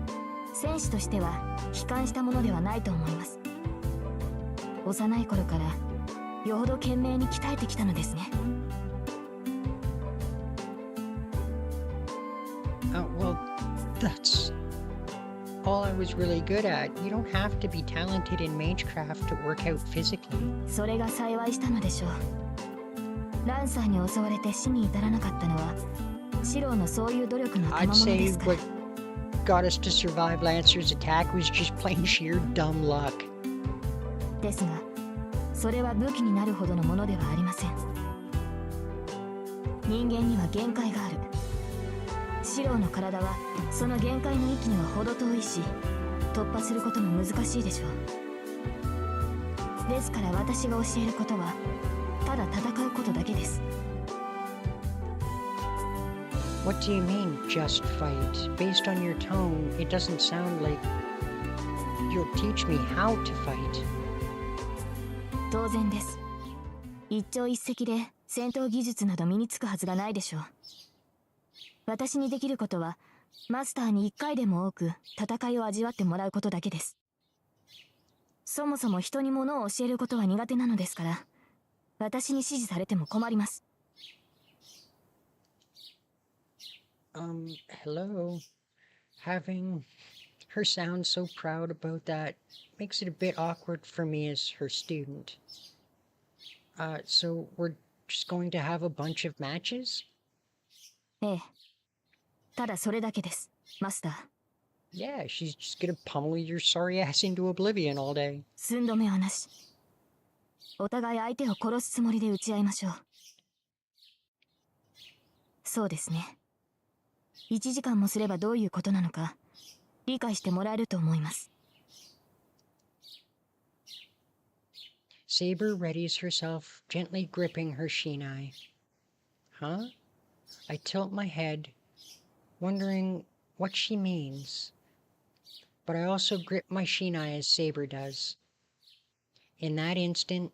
戦士としては悲観したものではないと思います。幼い頃からよほど懸命に鍛えてきたのですね。Well, that's all I was really good at. You don't have to be talented in magecraft to work out physically. それが幸いしたのでしょう。ランサーに襲われて死に至らなかったのは、シローのそういう努力の賜 I'd 物で say すから。 what got us to survive Lancer's attack was just plain sheer dumb luck. ですが、それは武器になるほどのものではありません。人間には限界がある。シローの体はその限界の域には程遠いし、突破することも難しいでしょう。ですから私が教えることは、ただ戦うことだけです。What do you mean, just fight? Based on your tone, it doesn't sound like you'll teach me how to fight. 当然です。一朝一夕で戦闘技術など身につくはずがないでしょう。私にできることは、マスターに一回でも多く戦いを味わってもらうことだけです。そもそも人に物を教えることは苦手なのですから、私に指示されても困ります。Hello. Having her sound so proud about that makes it a bit awkward for me as her student. So we're just going to have a bunch of matches? ええ。ただそれだけです、マスター。Yeah, she's just gonna pummel your sorry ass into oblivion all day. 寸止めはなし。お互い相手を殺すつもりで打ち合いましょう。そうですね。1時間もすればどういうことなのか理解してもらえると思います。Saber readies herself, gently gripping her shinai. Huh? I tilt my head, wondering what she means. But I also grip my shinai as Saber does. In that instant,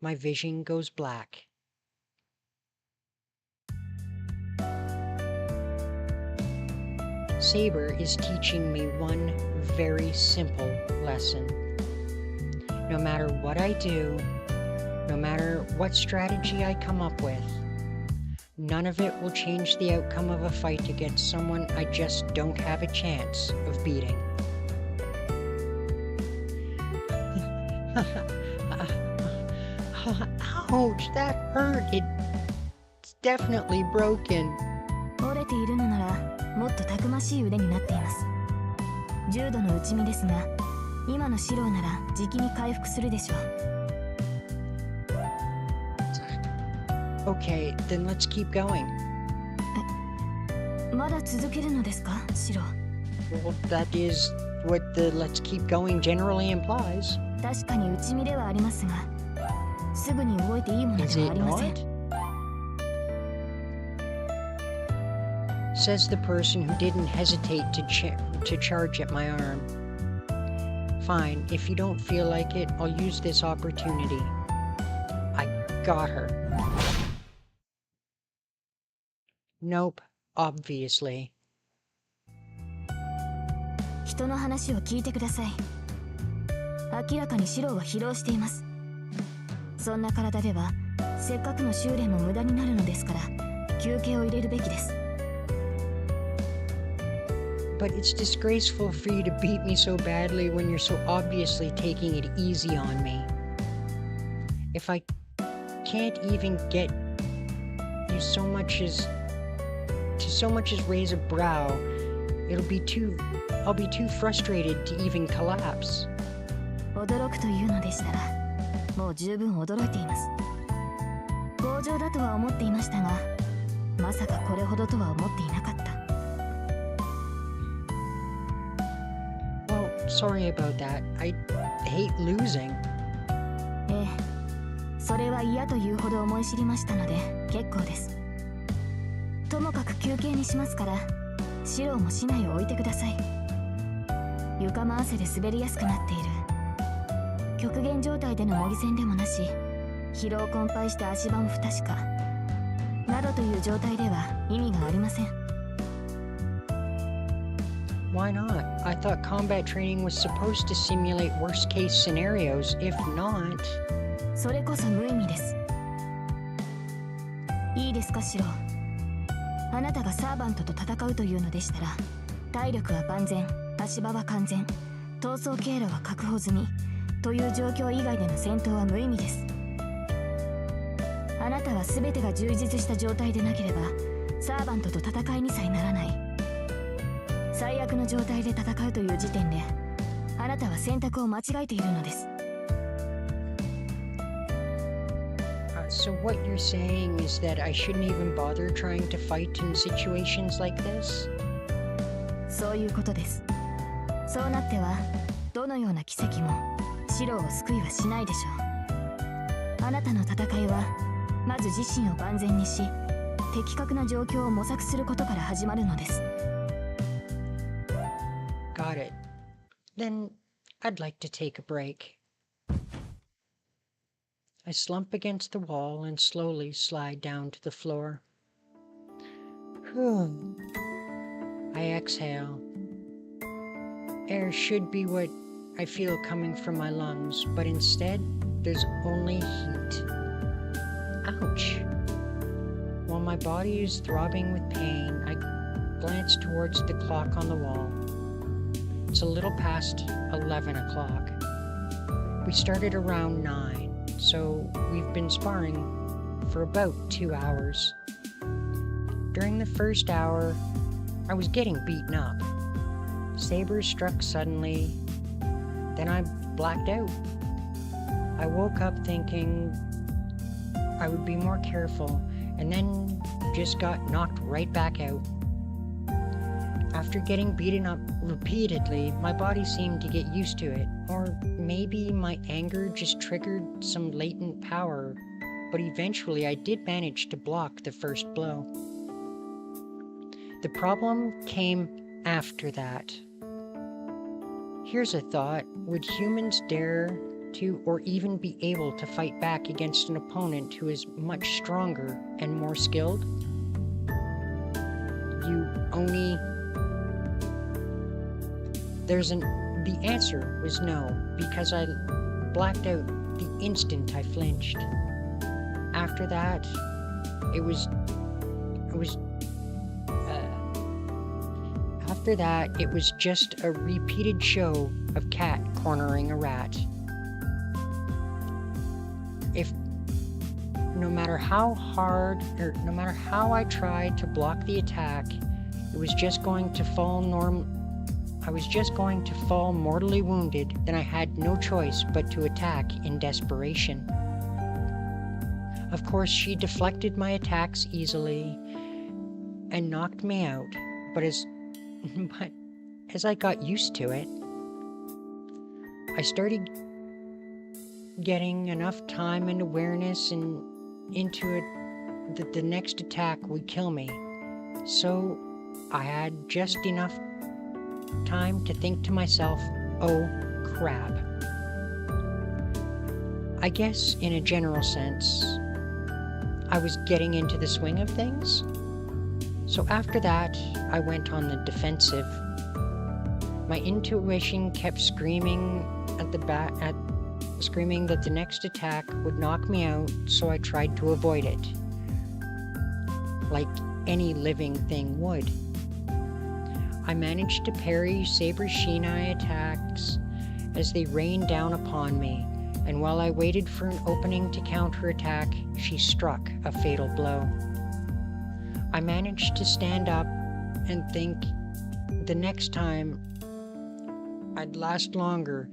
my vision goes black. Saber is teaching me one very simple lesson. No matter what I do, no matter what strategy I come up with, none of it will change the outcome of a fight against someone I just don't have a chance of beating. Ouch, that hurt. It's definitely broken. 折れているのならもっとたくましい腕になっています。重度の打ち身ですが、今のシローならじきに回復するでしょう。Okay, then let's keep going. まだ続けるのですか、シロー。 Well, that is what the let's keep going generally implies. 確かに打ち身ではありますが、すぐに動いていいもの Is ではあ it りません。 not? Says the person who didn't hesitate to charge at my arm. Fine, if you don't feel like it, I'll use this opportunity. got her. Nope, obviously. 人の話を聞いてください。明らかにシローは疲労しています。そんな体ではせっかくの修練も無駄になるのですから休憩を入れるべきです。 But it's disgraceful for you to beat me so badly when you're so obviously taking it easy on me. If I can't even get you so much as raise a brow, I'll be too frustrated to even collapse. 驚くというのでしたらもう十分驚いています。強情だとは思っていましたがまさかこれほどとは思っていなかった。 Well, sorry about that. I hate losing. ええ、それは嫌というほど思い知りましたので結構です。ともかく休憩にしますからシローも市内を置いてください。床も汗で滑りやすくなっている。極限状態での模擬戦でもなし疲労困憊して足場も不確かなどという状態では意味がありません。 Why not? I thought combat training was supposed to simulate worst case scenarios. If not... それこそ無意味です。いいですかシロー。あなたがサーバントと戦うというのでしたら体力は万全、足場は完全、逃走経路は確保済みという状況以外での戦闘は無意味です。あなたは全てが充実した状態でなければサーバントと戦いにさえならない。最悪の状態で戦うという時点であなたは選択を間違えているのです。 So what you're saying is that I shouldn't even bother trying to fight in situations like this? そういうことです。そうなってはどのような奇跡もシローを救いはしないでしょう。あなたの戦いはまず自身を万全にし的確な状況を模索することから始まるのです。 Got it. Then I'd like to take a break. I slump against the wall and slowly slide down to the floor. Whew. I exhale. Air should be what I feel coming from my lungs, but instead, there's only heat. Ouch. While my body is throbbing with pain, I glance towards the clock on the wall. It's a little past 11 o'clock. We started around 9. So we've been sparring for about 2 hours. During the first hour, I was getting beaten up. Sabers struck suddenly, then I blacked out. I woke up thinking I would be more careful, and then just got knocked right back out. After getting beaten up repeatedly, my body seemed to get used to it, or maybe my anger just triggered some latent power, but eventually I did manage to block the first blow. The problem came after that. Here's a thought: would humans dare to, or even be able to fight back against an opponent who is much stronger and more skilled? The answer was no, because I blacked out the instant I flinched. After that, it was just a repeated show of cat cornering a rat. No matter how hard, or no matter how I tried to block the attack, I was just going to fall mortally wounded, then I had no choice but to attack in desperation. Of course, she deflected my attacks easily and knocked me out, but as I got used to it, I started getting enough time and awareness and into it that the next attack would kill me. So I had just enough time to think to myself, oh crap. I guess in a general sense, I was getting into the swing of things. So after that, I went on the defensive. My intuition kept screaming screaming that the next attack would knock me out, so I tried to avoid it, like any living thing would. I managed to parry Saber's Shinai attacks as they rained down upon me, and while I waited for an opening to counterattack, she struck a fatal blow. I managed to stand up and think the next time I'd last longer,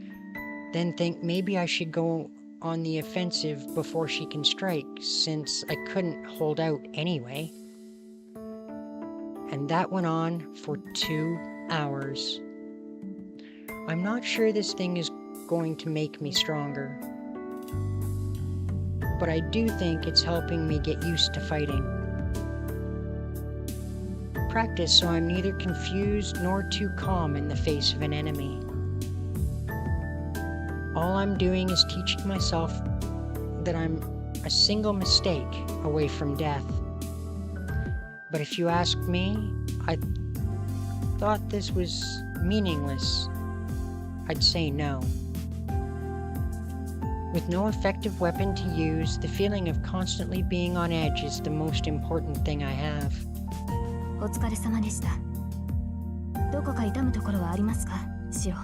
then think maybe I should go on the offensive before she can strike, since I couldn't hold out anyway. And that went on for 2 hours. I'm not sure this thing is going to make me stronger, but I do think it's helping me get used to fighting. Practice so I'm neither confused nor too calm in the face of an enemy. All I'm doing is teaching myself that I'm a single mistake away from death. But if you ask me, I thought this was meaningless. I'd say no. With no effective weapon to use, the feeling of constantly being on edge is the most important thing I have. お疲れ様でした。どこか痛むところはありますか、シロ。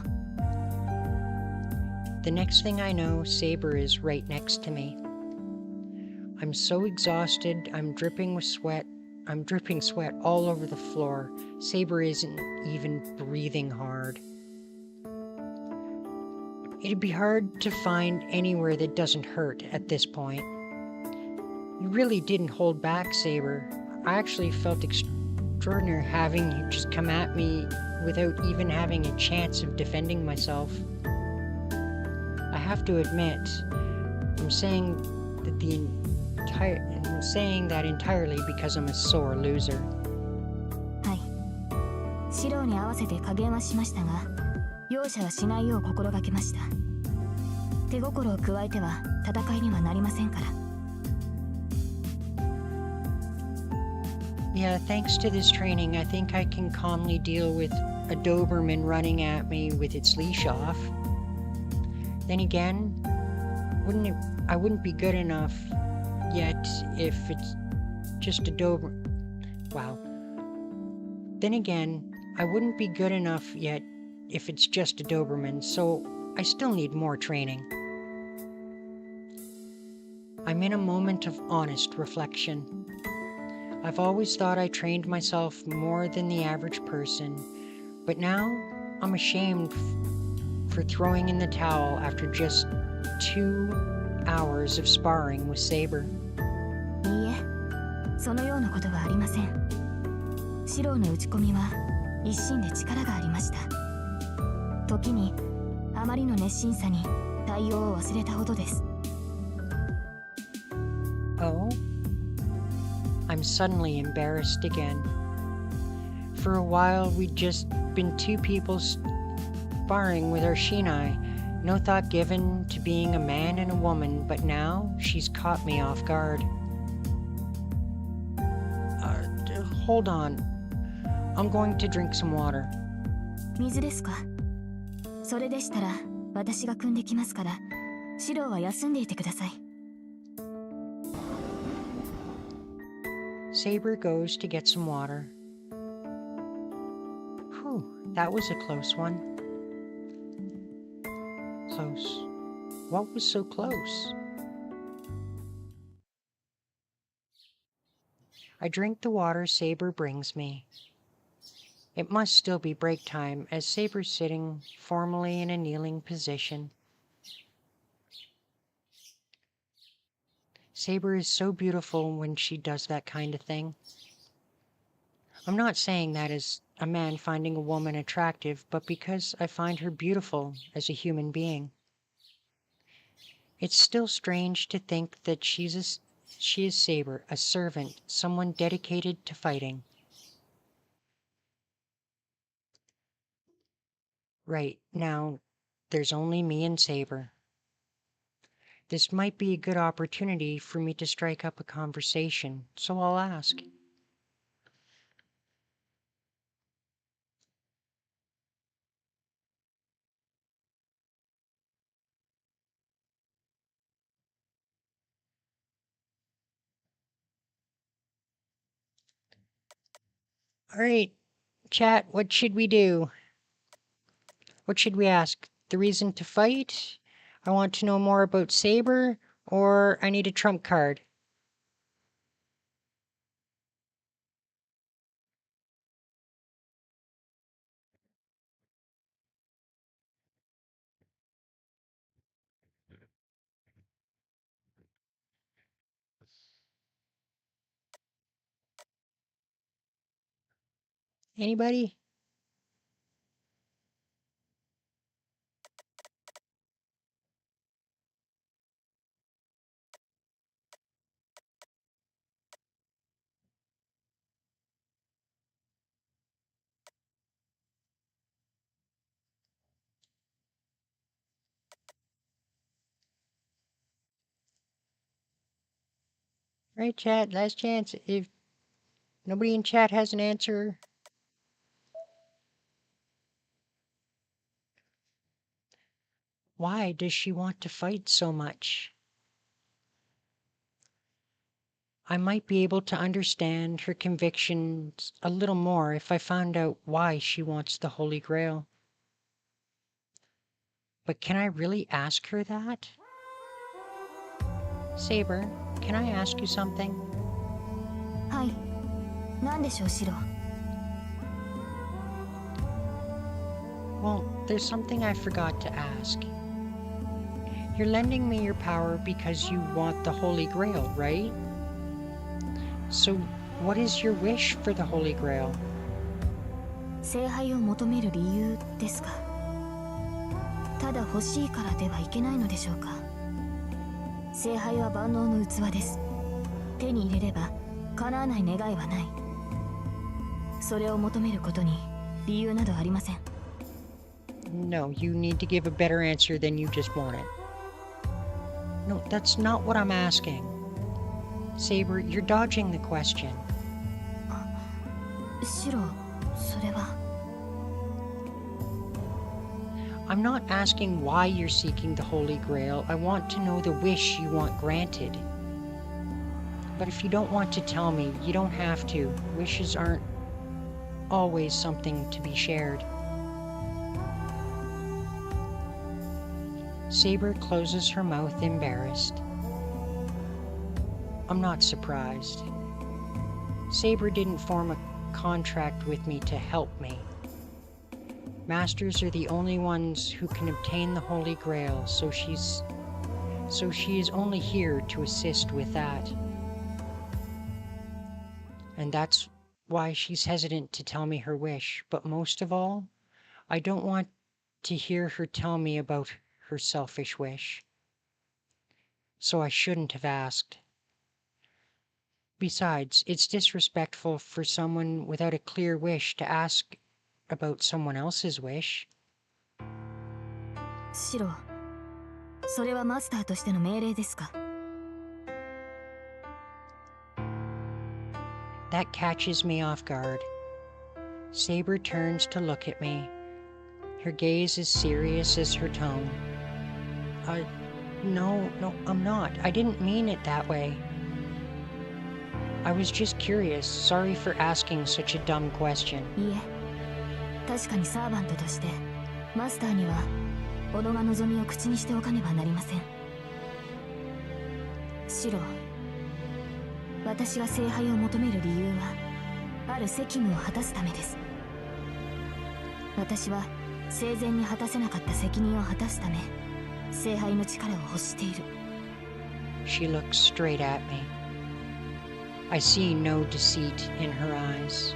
The next thing I know, Saber is right next to me. I'm so exhausted, I'm dripping sweat all over the floor. Saber isn't even breathing hard. It'd be hard to find anywhere that doesn't hurt at this point. You really didn't hold back, Saber. I actually felt extraordinary having you just come at me without even having a chance of defending myself. I have to admit, I'm saying that entirely because I'm a sore loser. はい。シロに合わせて加減はしましたが、容赦はしないよう心がけました。手心を加えては戦いにはなりませんから。Yeah, thanks to this training, I think I can calmly deal with a Doberman running at me with its leash off. Then again, I wouldn't be good enough yet if it's just a Doberman. Wow. Then again, I wouldn't be good enough yet if it's just a Doberman, so I still need more training. I'm in a moment of honest reflection. I've always thought I trained myself more than the average person, but now I'm ashamed for throwing in the towel after just 2 hours of sparring with Saber. いいえ、そのようなことはありません。シロの打ち込みは一心で力がありました。時にあまりの熱心さに対応を忘れたほどです。Oh? I'm suddenly embarrassed again. For a while, we'd just been two people sparring with our Shinai, no thought given to being a man and a woman, but now she's caught me off guard. Hold on. I'm going to drink some water. 水ですか。それでしたら私が汲んできますから、シロは休んでいてください。Saber goes to get some water. Whew, that was a close one. Close. What was so close? I drink the water Saber brings me. It must still be break time, as Saber's sitting formally in a kneeling position. Saber is so beautiful when she does that kind of thing. I'm not saying that as a man finding a woman attractive, but because I find her beautiful as a human being. It's still strange to think that she is Saber, a servant, someone dedicated to fighting. Right, now, there's only me and Saber. This might be a good opportunity for me to strike up a conversation, so I'll ask. All right, chat, what should we do? What should we ask? The reason to fight? I want to know more about Saber, or I need a trump card. Anybody? Right, chat, last chance. If nobody in chat has an answer. Why does she want to fight so much? I might be able to understand her convictions a little more if I found out why she wants the Holy Grail. But can I really ask her that? Saber, can I ask you something? はい。何でしょう、シロ。Well, there's something I forgot to ask. You're lending me your power because you want the Holy Grail, right? So, what is your wish for the Holy Grail? 聖杯を求める理由ですか。ただ欲しいからではいけないのでしょうか。聖杯は万能の器です。手に入れれば叶わない願いはない。それを求めることに理由などありません。No, you need to give a better answer than you just wanted. No, that's not what I'm asking. Saber, you're dodging the question. シロ、それは。I'm not asking why you're seeking the Holy Grail. I want to know the wish you want granted. But if you don't want to tell me, you don't have to. Wishes aren't always something to be shared. Saber closes her mouth, embarrassed. I'm not surprised. Saber didn't form a contract with me to help me. Masters are the only ones who can obtain the Holy Grail, so she is only here to assist with that. And that's why she's hesitant to tell me her wish. But most of all, I don't want to hear her tell me about her selfish wish. So I shouldn't have asked. Besides, it's disrespectful for someone without a clear wish to ask about someone else's wish. シロ、それはマスターとしての命令ですか。That catches me off guard. Saber turns to look at me. Her gaze is serious as her tone. No, I'm not. I didn't mean it that way. I was just curious. Sorry for asking such a dumb question. いえ、確かにサーバントとしてマスターには己が望みを口にしておかねばなりません。シロ、私が聖杯を求める理由はある責務を果たすためです。私は生前に果たせなかった責任を果たすため聖杯の力を欲している。 She looks straight at me. I see no deceit in her eyes.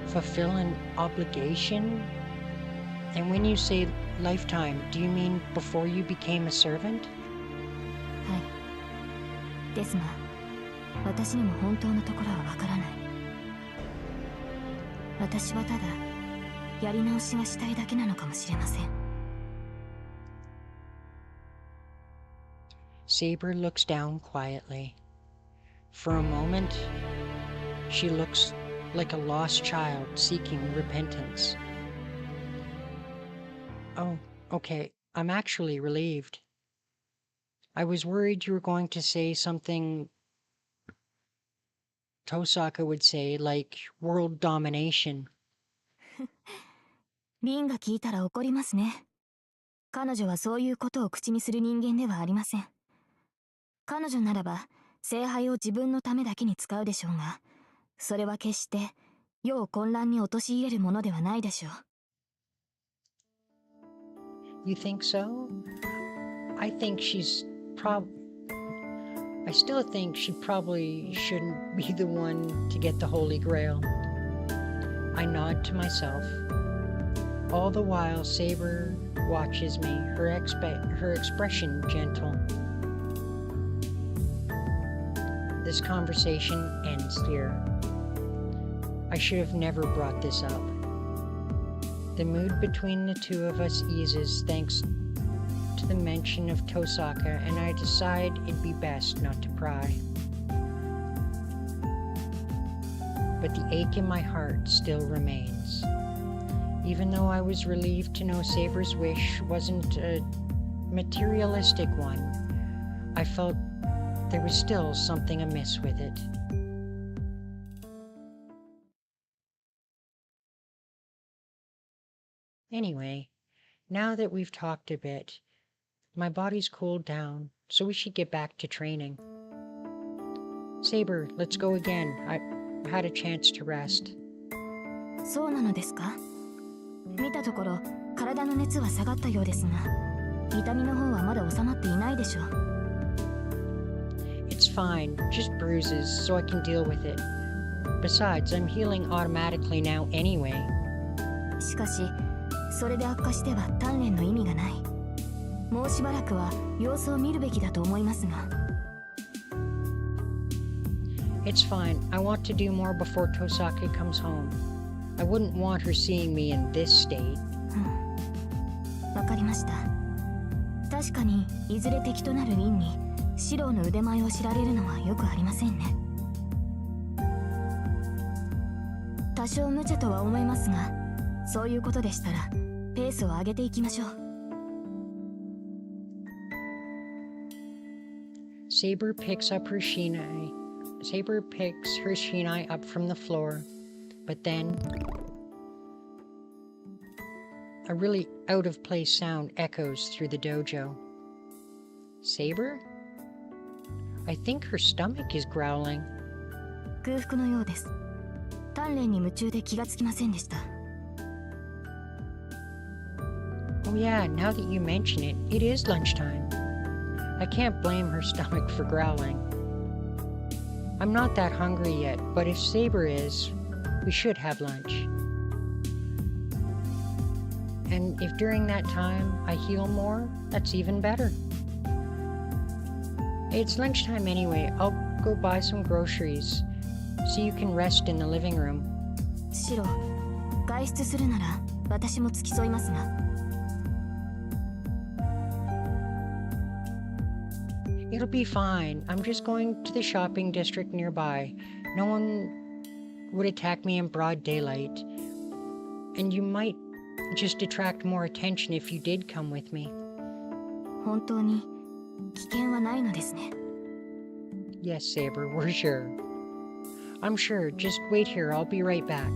Fulfill an obligation? And when you say lifetime, do you mean before you became a servant? はい。ですが、私にも本当のところはわからない。私はただやり直しがしたいだけなのかもしれません。Saber looks down quietly. For a moment, she looks like a lost child seeking repentance. Oh, okay. I'm actually relieved. I was worried you were going to say something Tosaka would say, like world domination. リンが聞いたら怒りますね。彼女はそういうことを口にする人間ではありません。彼女ならば聖杯を自分のためだけに使うでしょうが、それは決して世を混乱に陥れるものではないでしょう。You think so? I think I still think she probably shouldn't be the one to get the Holy Grail. I nod to myself. All the while, Saber watches me, her expression gentle. This conversation ends here. I should have never brought this up. The mood between the two of us eases thanks to the mention of Tosaka, and I decide it'd be best not to pry. But the ache in my heart still remains. Even though I was relieved to know Saber's wish wasn't a materialistic one, I felt there was still something amiss with it. Anyway, now that we've talked a bit, my body's cooled down, so we should get back to training. Saber, let's go again. I've had a chance to rest. そうなのですか？見たところ体の熱は下がったようですが、痛みの方はまだ収まっていないでしょう。It's fine, just bruises, so I can deal with it. Besides, I'm healing automatically now anyway. しかし、それで悪化しては鍛錬の意味がない。もうしばらくは様子を見るべきだと思いますが。It's fine. I want to do more before Tosaka comes home. I wouldn't want her seeing me in this state. わかりました。確かにいずれ敵となる凛に四郎の腕前を知られるのはよくありませんね。多少無茶とは思いますが、そういうことでしたらペースを上げていきましょう。Saber picks her shinai up from the floor, but then a really out-of-place sound echoes through the dojo. Saber? I think her stomach is growling. 空腹のようです。鍛錬に夢中で気がつきませんでした。Oh yeah, now that you mention it, it is lunchtime. I can't blame her stomach for growling. I'm not that hungry yet, but if Saber is, we should have lunch. And if during that time I heal more, that's even better. It's lunchtime anyway. I'll go buy some groceries, so you can rest in the living room. シロ、外出するなら私も付き添いますが。It'll be fine. I'm just going to the shopping district nearby. No one would attack me in broad daylight. And you might just attract more attention if you did come with me. 本当に危険はないのですね。Yes, Saber, we're sure. I'm sure. Just wait here. I'll be right back.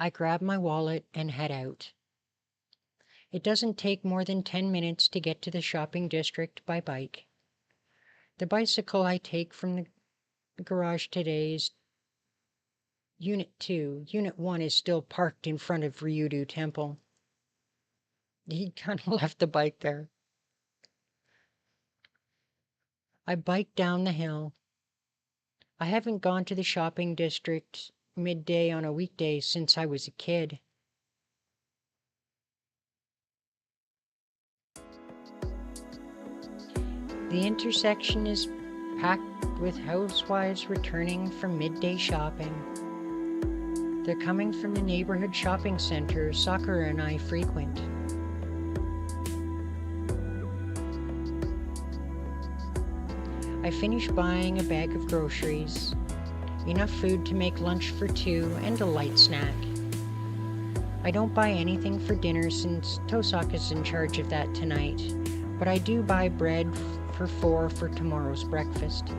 I grab my wallet and head out. It doesn't take more than 10 minutes to get to the shopping district by bike. The bicycle I take from the garage today is Unit 2. Unit 1 is still parked in front of Ryudu Temple. He kind of left the bike there. I bike down the hill. I haven't gone to the shopping district midday on a weekday since I was a kid. The intersection is packed with housewives returning from midday shopping. They're coming from the neighborhood shopping center Sakura and I frequent. I finish buying a bag of groceries, enough food to make lunch for two and a light snack. I don't buy anything for dinner since Tosaka's in charge of that tonight, but I do buy bread for 4 for tomorrow's breakfast.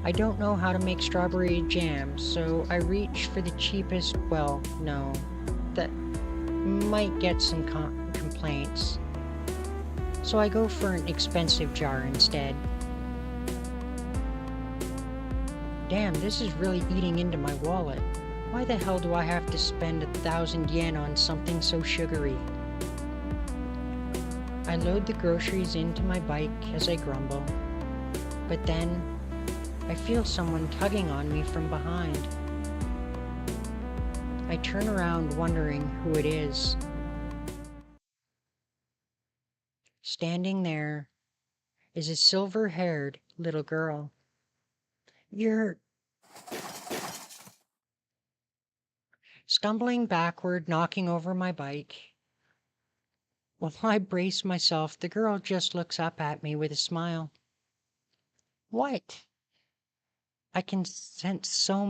I don't know how to make strawberry jam, so I reach for the cheapest, well, no, that might get some complaints. So I go for an expensive jar instead. Damn, this is really eating into my wallet. Why the hell do I have to spend 1,000 yen on something so sugary? I load the groceries into my bike as I grumble, but then I feel someone tugging on me from behind. I turn around wondering who it is. Standing there is a silver-haired little girl. You're... Stumbling backward, knocking over my bike. While I brace myself, the girl just looks up at me with a smile. What? I can't sense so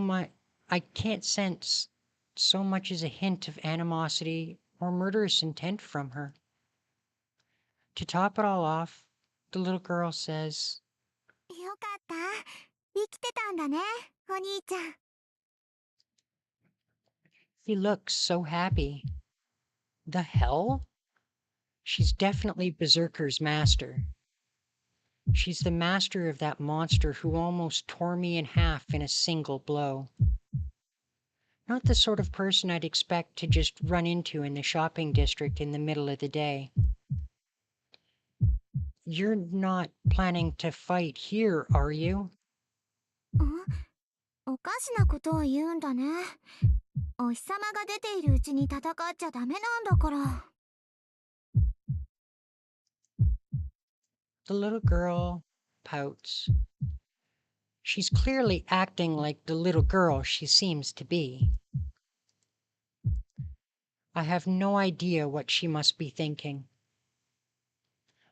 much as a hint of animosity or murderous intent from her. To top it all off, the little girl says, よかった。生きてたんだね、お兄ちゃん。 He looks so happy. The hell? She's definitely Berserker's master. She's the master of that monster who almost tore me in half in a single blow. Not the sort of person I'd expect to just run into in the shopping district in the middle of the day. You're not planning to fight here, are you? おかしなことを言うんだね。お日様が出ているうちに戦っちゃダメなんだから。 The little girl pouts. She's clearly acting like the little girl she seems to be. I have no idea what she must be thinking.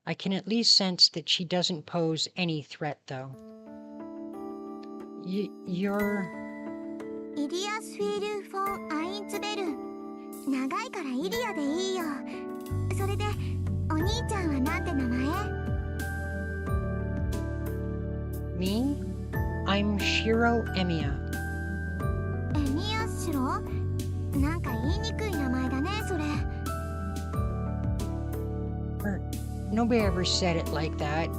I can at least sense that she doesn't pose any threat, though. You're... イリアスフィール・フォン・アインツベル。長いからイリアでいいよ。それで、お兄ちゃんはなんて名前？ Me? I'm Shiro Emiya. エミヤシロ？なんか言いにくい名前だね、それ。 Nobody ever said it like that.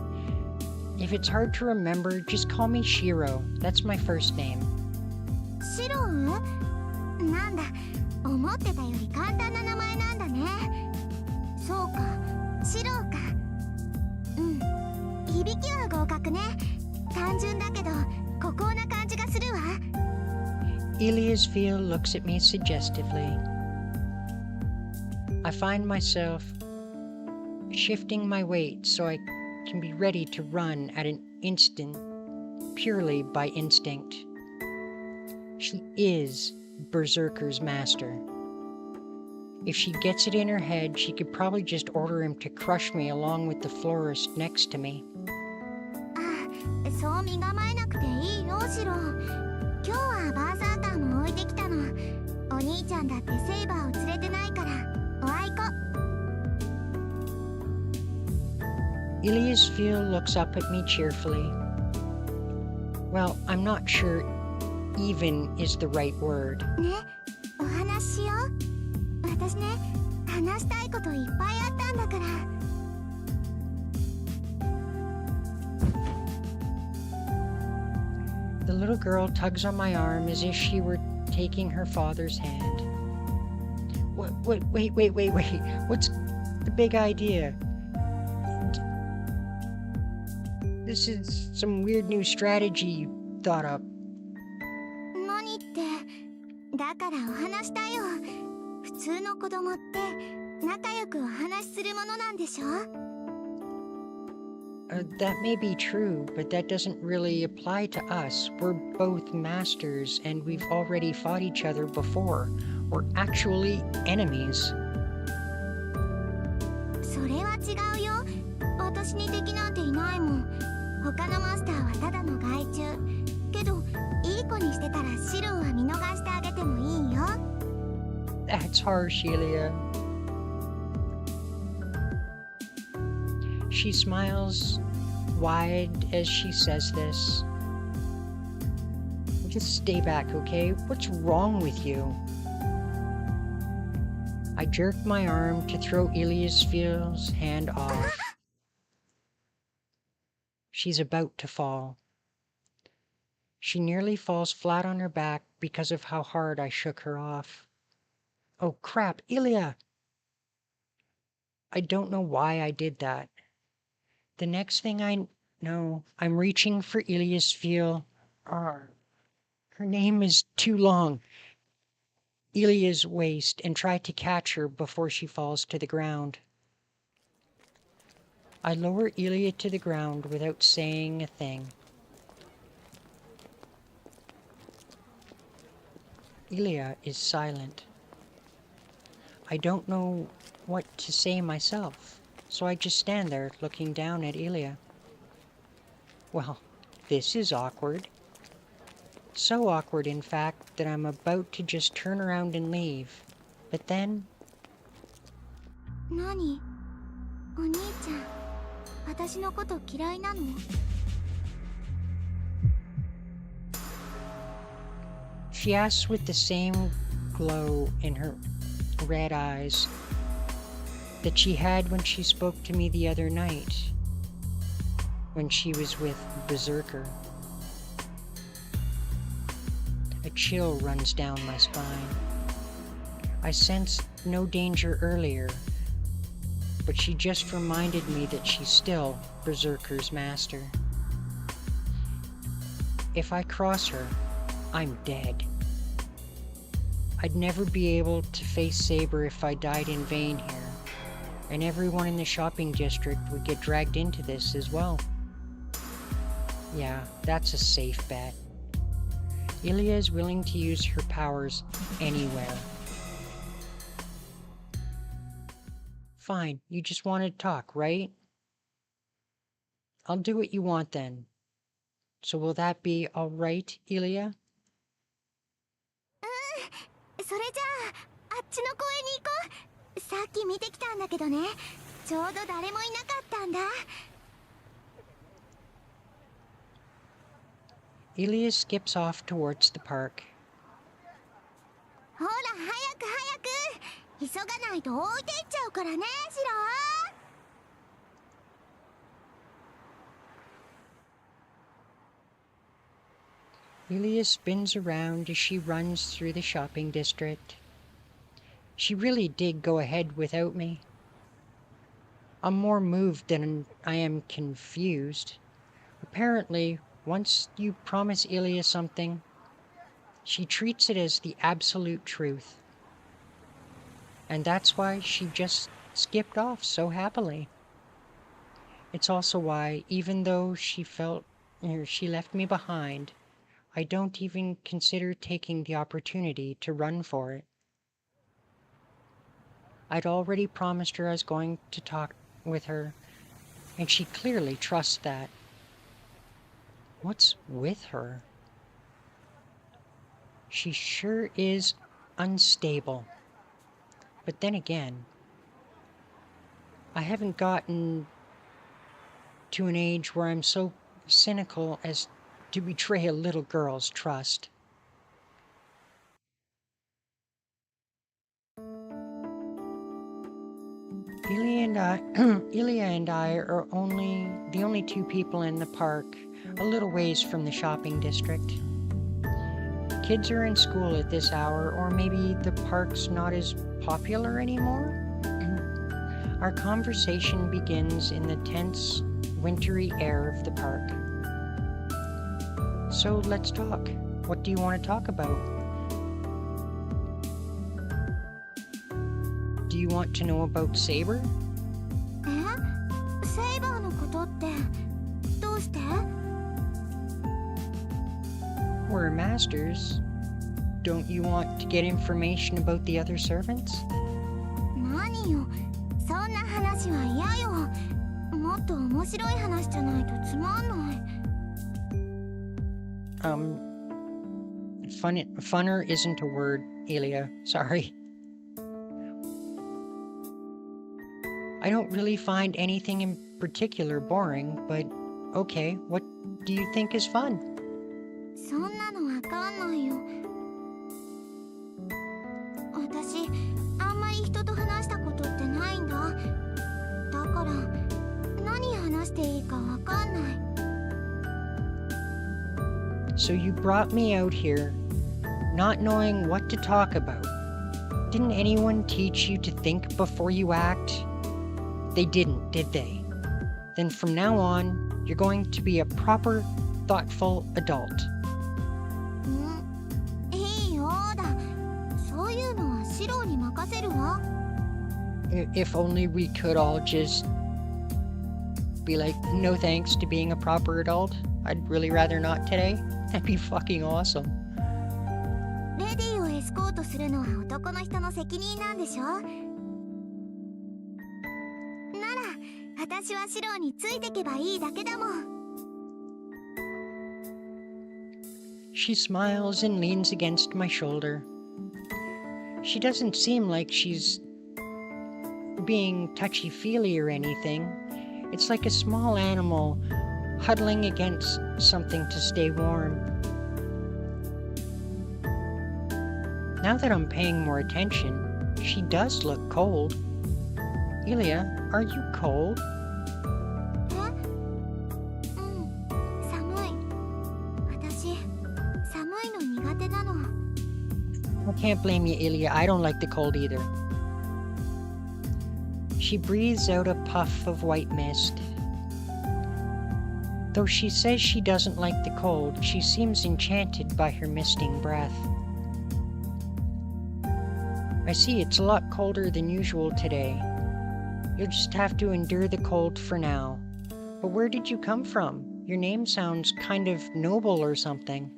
If it's hard to remember, just call me Shiro. That's my first name. シロウ？なんだ、思ってたより簡単な名前なんだね。そうか、シロウか。うん、響きは合格ね。単純だけど、孤高な感じがするわ。 Ilia's Veal looks at me suggestively. I find myself shifting my weight so I can be ready to run at an instant, purely by instinct. She is Berserker's master. If she gets it in her head, she could probably just order him to crush me along with the florist next to me. あ、そう身構えなくていいよ、シロ。今日はバーサーカーも置いてきたの。お兄ちゃんだってセイバーを連れてないから、おあいこ。 Ilia's Veal looks up at me cheerfully. Well, I'm not sure even is the right word. ね、お話ししよう。私ね、話したいこといっぱいあったんだから。 The little girl tugs on my arm as if she were taking her father's hand. Wait. What's the big idea? This is some weird new strategy you thought up. 何って、だからお話したよ。普通の子供って仲良くお話しするものなんでしょ？ That may be true, but that doesn't really apply to us. We're both masters, and we've already fought each other before. We're actually enemies. それは違うよ。私に敵なんていないもん。他のマスターはただの害虫。けどいい子にしてたらシロは見逃してあげてもいいよ。That's harsh, Ilya. She smiles wide as she says this. Just stay back, okay? What's wrong with you? I jerk my arm to throw Iliasfield's hand off. She's about to fall. She nearly falls flat on her back because of how hard I shook her off. Oh crap, Ilya! I don't know why I did that. The next thing I know, I'm reaching for Iliasfield. Her name is too long. Ilya's waist, and try to catch her before she falls to the ground. I lower Ilya to the ground without saying a thing. Ilya is silent. I don't know what to say myself, so I just stand there looking down at Ilya. Well, this is awkward. So awkward, in fact, that I'm about to just turn around and leave. But then... 何？お兄ちゃん、私のこと嫌いなの？ She asks with the same glow in her red eyes that she had when she spoke to me the other night, when she was with Berserker. A chill runs down my spine. I sensed no danger earlier, but she just reminded me that she's still Berserker's master. If I cross her, I'm dead. I'd never be able to face Saber if I died in vain here, and everyone in the shopping district would get dragged into this as well. Yeah, that's a safe bet. Ilya is willing to use her powers anywhere. Fine, you just want to talk, right? I'll do what you want then. So will that be all right, Ilya? それじゃあ、あっちの公園に行こう。さっき見てきたんだけどね。ちょうど誰もいなかったんだ。Ilya skips off towards the park. ほら、早く早く。急がないと置いていっちゃうからね、シロ。Ilya spins around as she runs through the shopping district. She really did go ahead without me. I'm more moved than I am confused. Apparently, once you promise Ilya something, she treats it as the absolute truth. And that's why she just skipped off so happily. It's also why, even though she left me behind, I don't even consider taking the opportunity to run for it. I'd already promised her I was going to talk with her, and she clearly trusts that. What's with her? She sure is unstable. But then again, I haven't gotten to an age where I'm so cynical as to betray a little girl's trust. Ilya and I are the only two people in the park, a little ways from the shopping district. Kids are in school at this hour, or maybe the park's not as popular anymore. Our conversation begins in the tense, wintry air of the park. So let's talk. What do you want to talk about? Do you want to know about Saber? え？セイバーのことってうして？ We're masters. Don't you want to get information about the other servants? 何よ、そんな話は嫌よ。もっと面白い話じゃないとつまんない。Funner isn't a word, Elia. Sorry. I don't really find anything in particular boring, but okay, what do you think is fun? そんなのわかんないよ。私、あんまり人と話したことってないんだ。だから、何話していいかわかんない。So you brought me out here, not knowing what to talk about. Didn't anyone teach you to think before you act? They didn't, did they? Then from now on, you're going to be a proper, thoughtful adult. いいよだ。そういうのはシローに任せるわ。If only we could all just be like, no thanks to being a proper adult. I'd really rather not today. That'd be fucking awesome. レディーをエスコートするのは男の人の責任なんでしょ？なら、私はシローについてけばいいだけだもん。She smiles and leans against my shoulder. She doesn't seem like she's being touchy-feely or anything. It's like a small animal huddling against something to stay warm. Now that I'm paying more attention, she does look cold. Elia, are you cold? 寒い。私、寒いの苦手なの。I can't blame you, Elia. I don't like the cold either. She breathes out a puff of white mist. Though she says she doesn't like the cold, she seems enchanted by her misting breath. I see it's a lot colder than usual today. You'll just have to endure the cold for now. But where did you come from? Your name sounds kind of noble or something.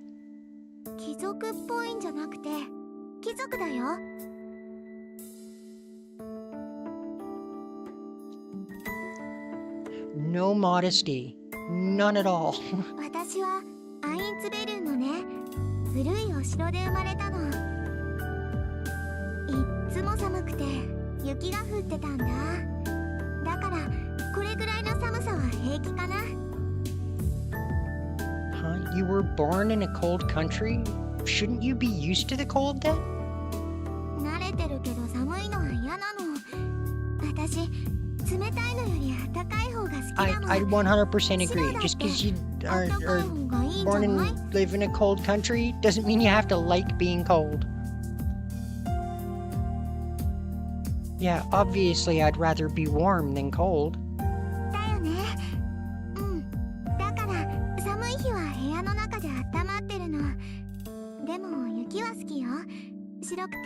貴族っぽいんじゃなくて、貴族だよ。No modesty. None at all. 私はアインツベルンのね、古いお城で生まれたの。いっつも寒くて雪が降ってたんだ。だからこれぐらいの寒さは平気かな。Huh? You were born in a cold country? Shouldn't you be used to the cold then? 慣れてるけど寒いのは嫌なの。私、冷たいのより暖かい方が好きだもん。I'd 100% agree. Just because you are born and live in a cold country doesn't mean you have to like being cold. Yeah, obviously I'd rather be warm than cold. だよね。だから寒い日は部屋の中で温まってるの。でも雪は好きよ。白くて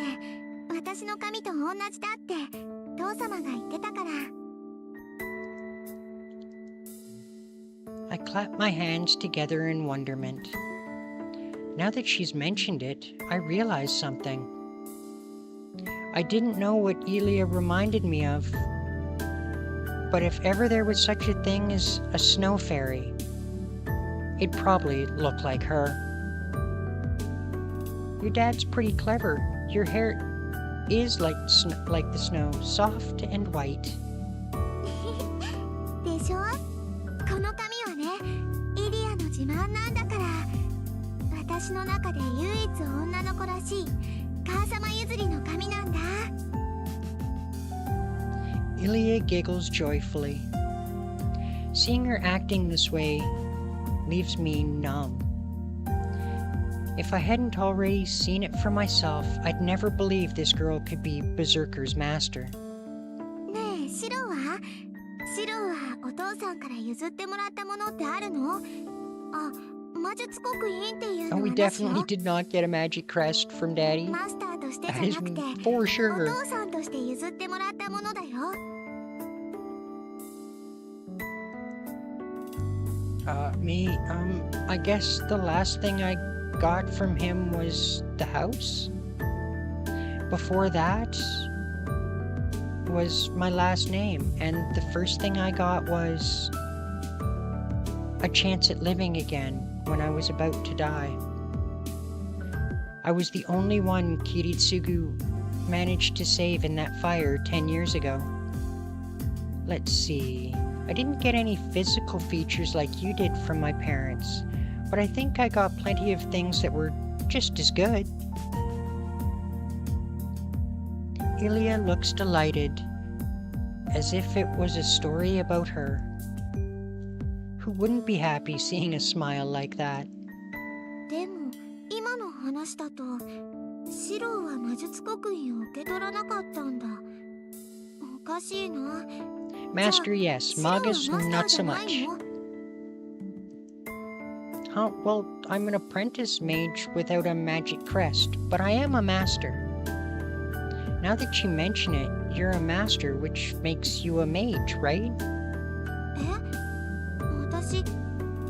私の髪と同じだって父様が言ってたから。I clap my hands together in wonderment. Now that she's mentioned it, I realize something. I didn't know what Elia reminded me of, but if ever there was such a thing as a snow fairy, it'd probably look like her. Your dad's pretty clever. Your hair is like the snow, soft and white. でしょ？この髪はね、イリアの自慢なんだから。私の中で唯一女の子らしい母様譲りの髪なんだ。Elia giggles joyfully. Seeing her acting this way leaves me numb. If I hadn't already seen it for myself, I'd never believe this girl could be Berserker's master. ねえ、シロは？シロはお父さんから譲ってもらったものってあるの？あ、魔術刻印っていうの And we 話よ。 definitely did not get a magic crest from Daddy. マスターとしてじゃ That is なくて、 for お sure. 父さんとして譲ってもらったものだよ。Me, I guess the last thing I got from him was the house. Before that was my last name, and the first thing I got was a chance at living again when I was about to die. I was the only one Kiritsugu managed to save in that fire 10 years ago. Let's see. I didn't get any physical features like you did from my parents, but I think I got plenty of things that were just as good. Ilya looks delighted, as if it was a story about her. Who wouldn't be happy seeing a smile like that? でも今の話だとシローは魔術刻印を受け取らなかったんだ。おかしいな。 Master, yes. Magus, not so much. Huh? Well, I'm an apprentice mage without a magic crest, but I am a master. Now that you mention it, you're a master, which makes you a mage, right? 私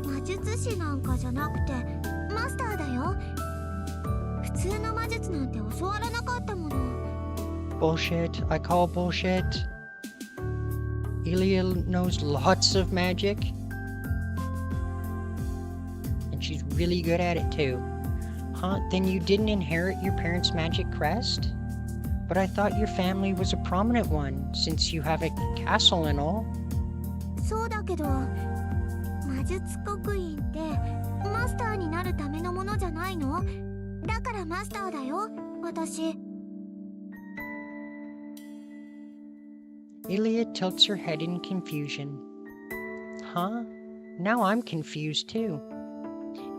魔術師なんかじゃなくてマスターだよ。普通の魔術なんて教わらなかったもの。 Bullshit. I call bullshit. Ilya knows lots of magic. And she's really good at it too. Huh? Then you didn't inherit your parents' magic crest? But I thought your family was a prominent one, since you have a castle and all. そうだけど魔術刻印ってマスターになるためのものじゃないの？だからマスターだよ、私。Ilya tilts her head in confusion. Huh? Now I'm confused too.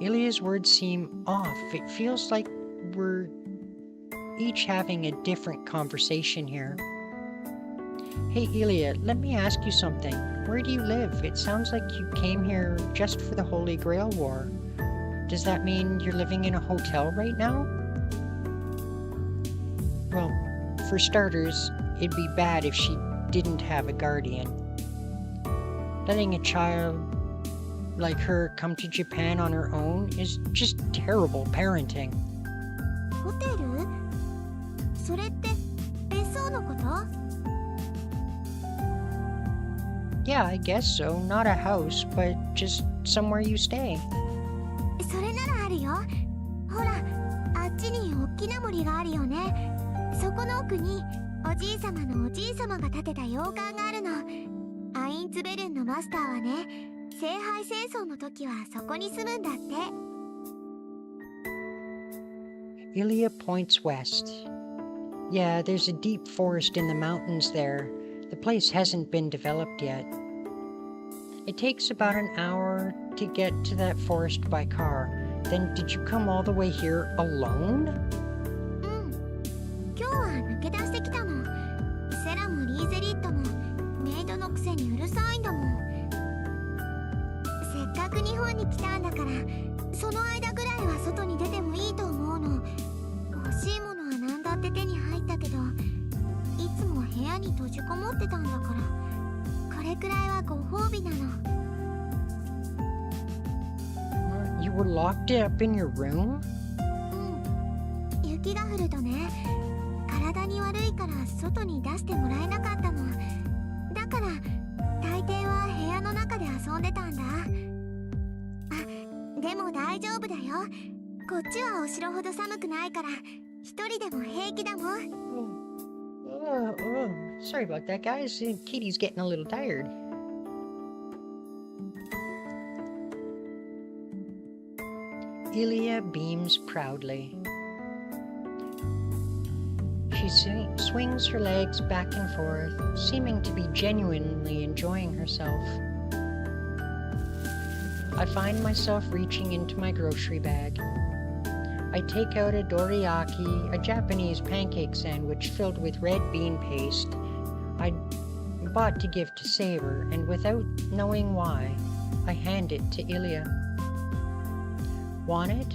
Ilya's words seem off. It feels like we're each having a different conversation here. Hey Ilya, let me ask you something. Where do you live? It sounds like you came here just for the Holy Grail War. Does that mean you're living in a hotel right now? Well, for starters, it'd be bad if she didn't have a guardian. Letting a child like her come to Japan on her own is just terrible parenting. ホテル？それって別荘のこと？ Yeah, I guess so. Not a house, but just somewhere you stay. それならあるよ。ほら、あっちに大きな森があるよね。そこの奥におじいさまのおじいさまが建てた洋館があるの。アインツベルンのマスターはね、聖杯戦争の時はそこに住むんだって。 Ilya points west. Yeah, there's a deep forest in the mountains there. The place hasn't been developed yet. It takes about an hour to get to that forest by car. Then did you come all the way here alone? 今日は抜け出してきたの。セラもリーゼリットもメイドのくせにうるさいんだもん。せっかく日本に来たんだから、その間ぐらいは外に出てもいいと思うの。欲しいものは何だって手に入ったけど、いつも部屋に閉じこもってたんだから、これくらいはご褒美なの。You were locked up in your room? 雪が降るとね、体に悪いから外に出してもらえなかったの。だから大抵は部屋の中で遊んでたんだ。あ、でも大丈夫だよ。こっちはお城ほど寒くないから一人でも平気だもん。Sorry about that, guys. Kitty's getting a little tired. Ilya beams proudly. She swings her legs back and forth, seeming to be genuinely enjoying herself. I find myself reaching into my grocery bag. I take out a dorayaki, a Japanese pancake sandwich filled with red bean paste I bought to give to Saber, and without knowing why, I hand it to Ilya. Want it?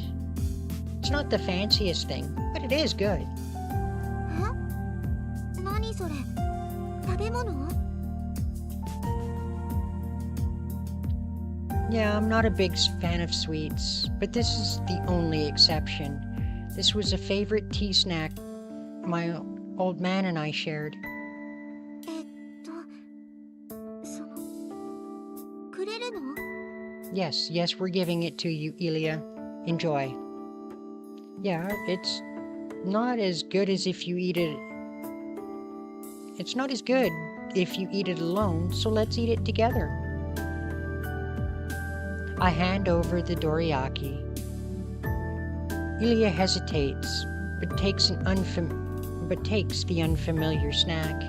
It's not the fanciest thing, but it is good. 何それ？食べ物？ Yeah, I'm not a big fan of sweets, but this is the only exception. This was a favorite tea snack my old man and I shared. そのくれるの？ Yes, yes, we're giving it to you, Ilya. Enjoy. Yeah, it's not as good as if you eat it. It's not as good if you eat it alone, so let's eat it together. I hand over the dorayaki. Ilya hesitates, but takes the unfamiliar snack.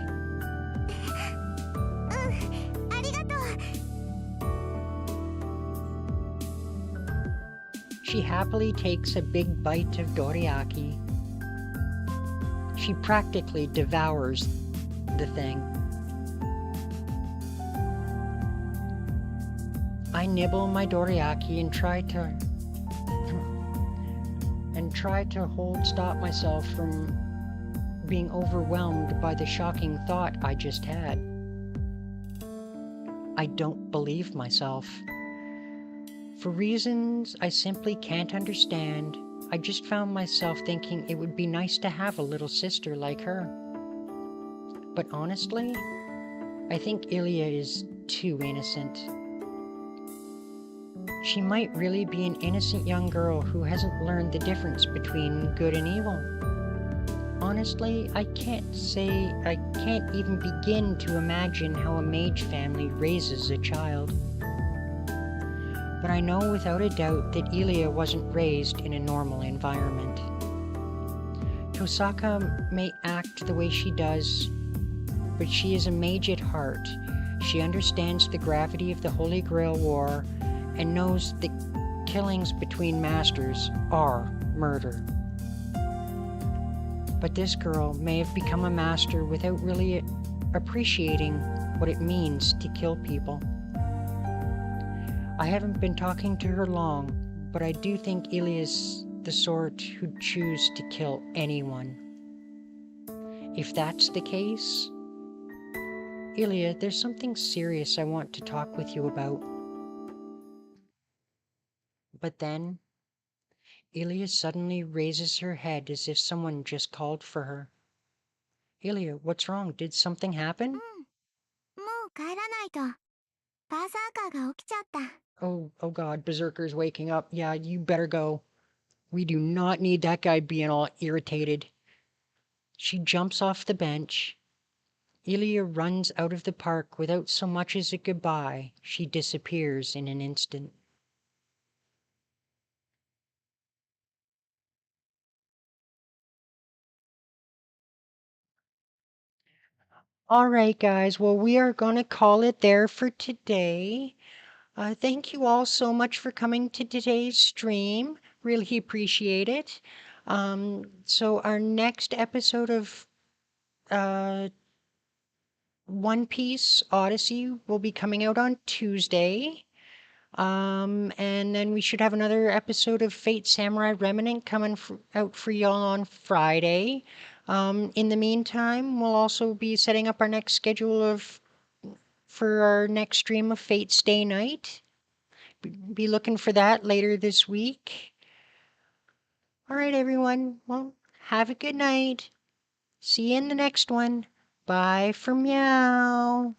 ありがとう。 She happily takes a big bite of dorayaki. She practically devours the thing. I nibble my dorayaki and try to stop myself from being overwhelmed by the shocking thought I just had. I don't believe myself. For reasons I simply can't understand, I just found myself thinking it would be nice to have a little sister like her. But honestly, I think Ilya is too innocent. She might really be an innocent young girl who hasn't learned the difference between good and evil. Honestly, I can't even begin to imagine how a mage family raises a child. But I know without a doubt that Ilya wasn't raised in a normal environment. Tosaka may act the way she does, but she is a mage at heart. She understands the gravity of the Holy Grail War and knows that killings between masters are murder. But this girl may have become a master without really appreciating what it means to kill people. I haven't been talking to her long, but I do think Ilya's the sort who'd choose to kill anyone. If that's the case, Ilya, there's something serious I want to talk with you about. But then, Ilya suddenly raises her head as if someone just called for her. Ilya, what's wrong? Did something happen? もう帰らないと。バーサーカーが起きちゃった。 Oh God, Berserker's waking up. Yeah, you better go. We do not need that guy being all irritated. She jumps off the bench. Ilya runs out of the park without so much as a goodbye. She disappears in an instant. All right, guys. Well, we are going to call it there for today. Thank you all so much for coming to today's stream. Really appreciate it. So our next episode of One Piece Odyssey will be coming out on Tuesday. And then we should have another episode of Fate Samurai Remnant coming out for y'all on Friday. In the meantime, we'll also be setting up our next schedule for our next stream of Fate Stay Night. Be looking for that later this week. All right, everyone. Well, have a good night. See you in the next one. Bye for meow.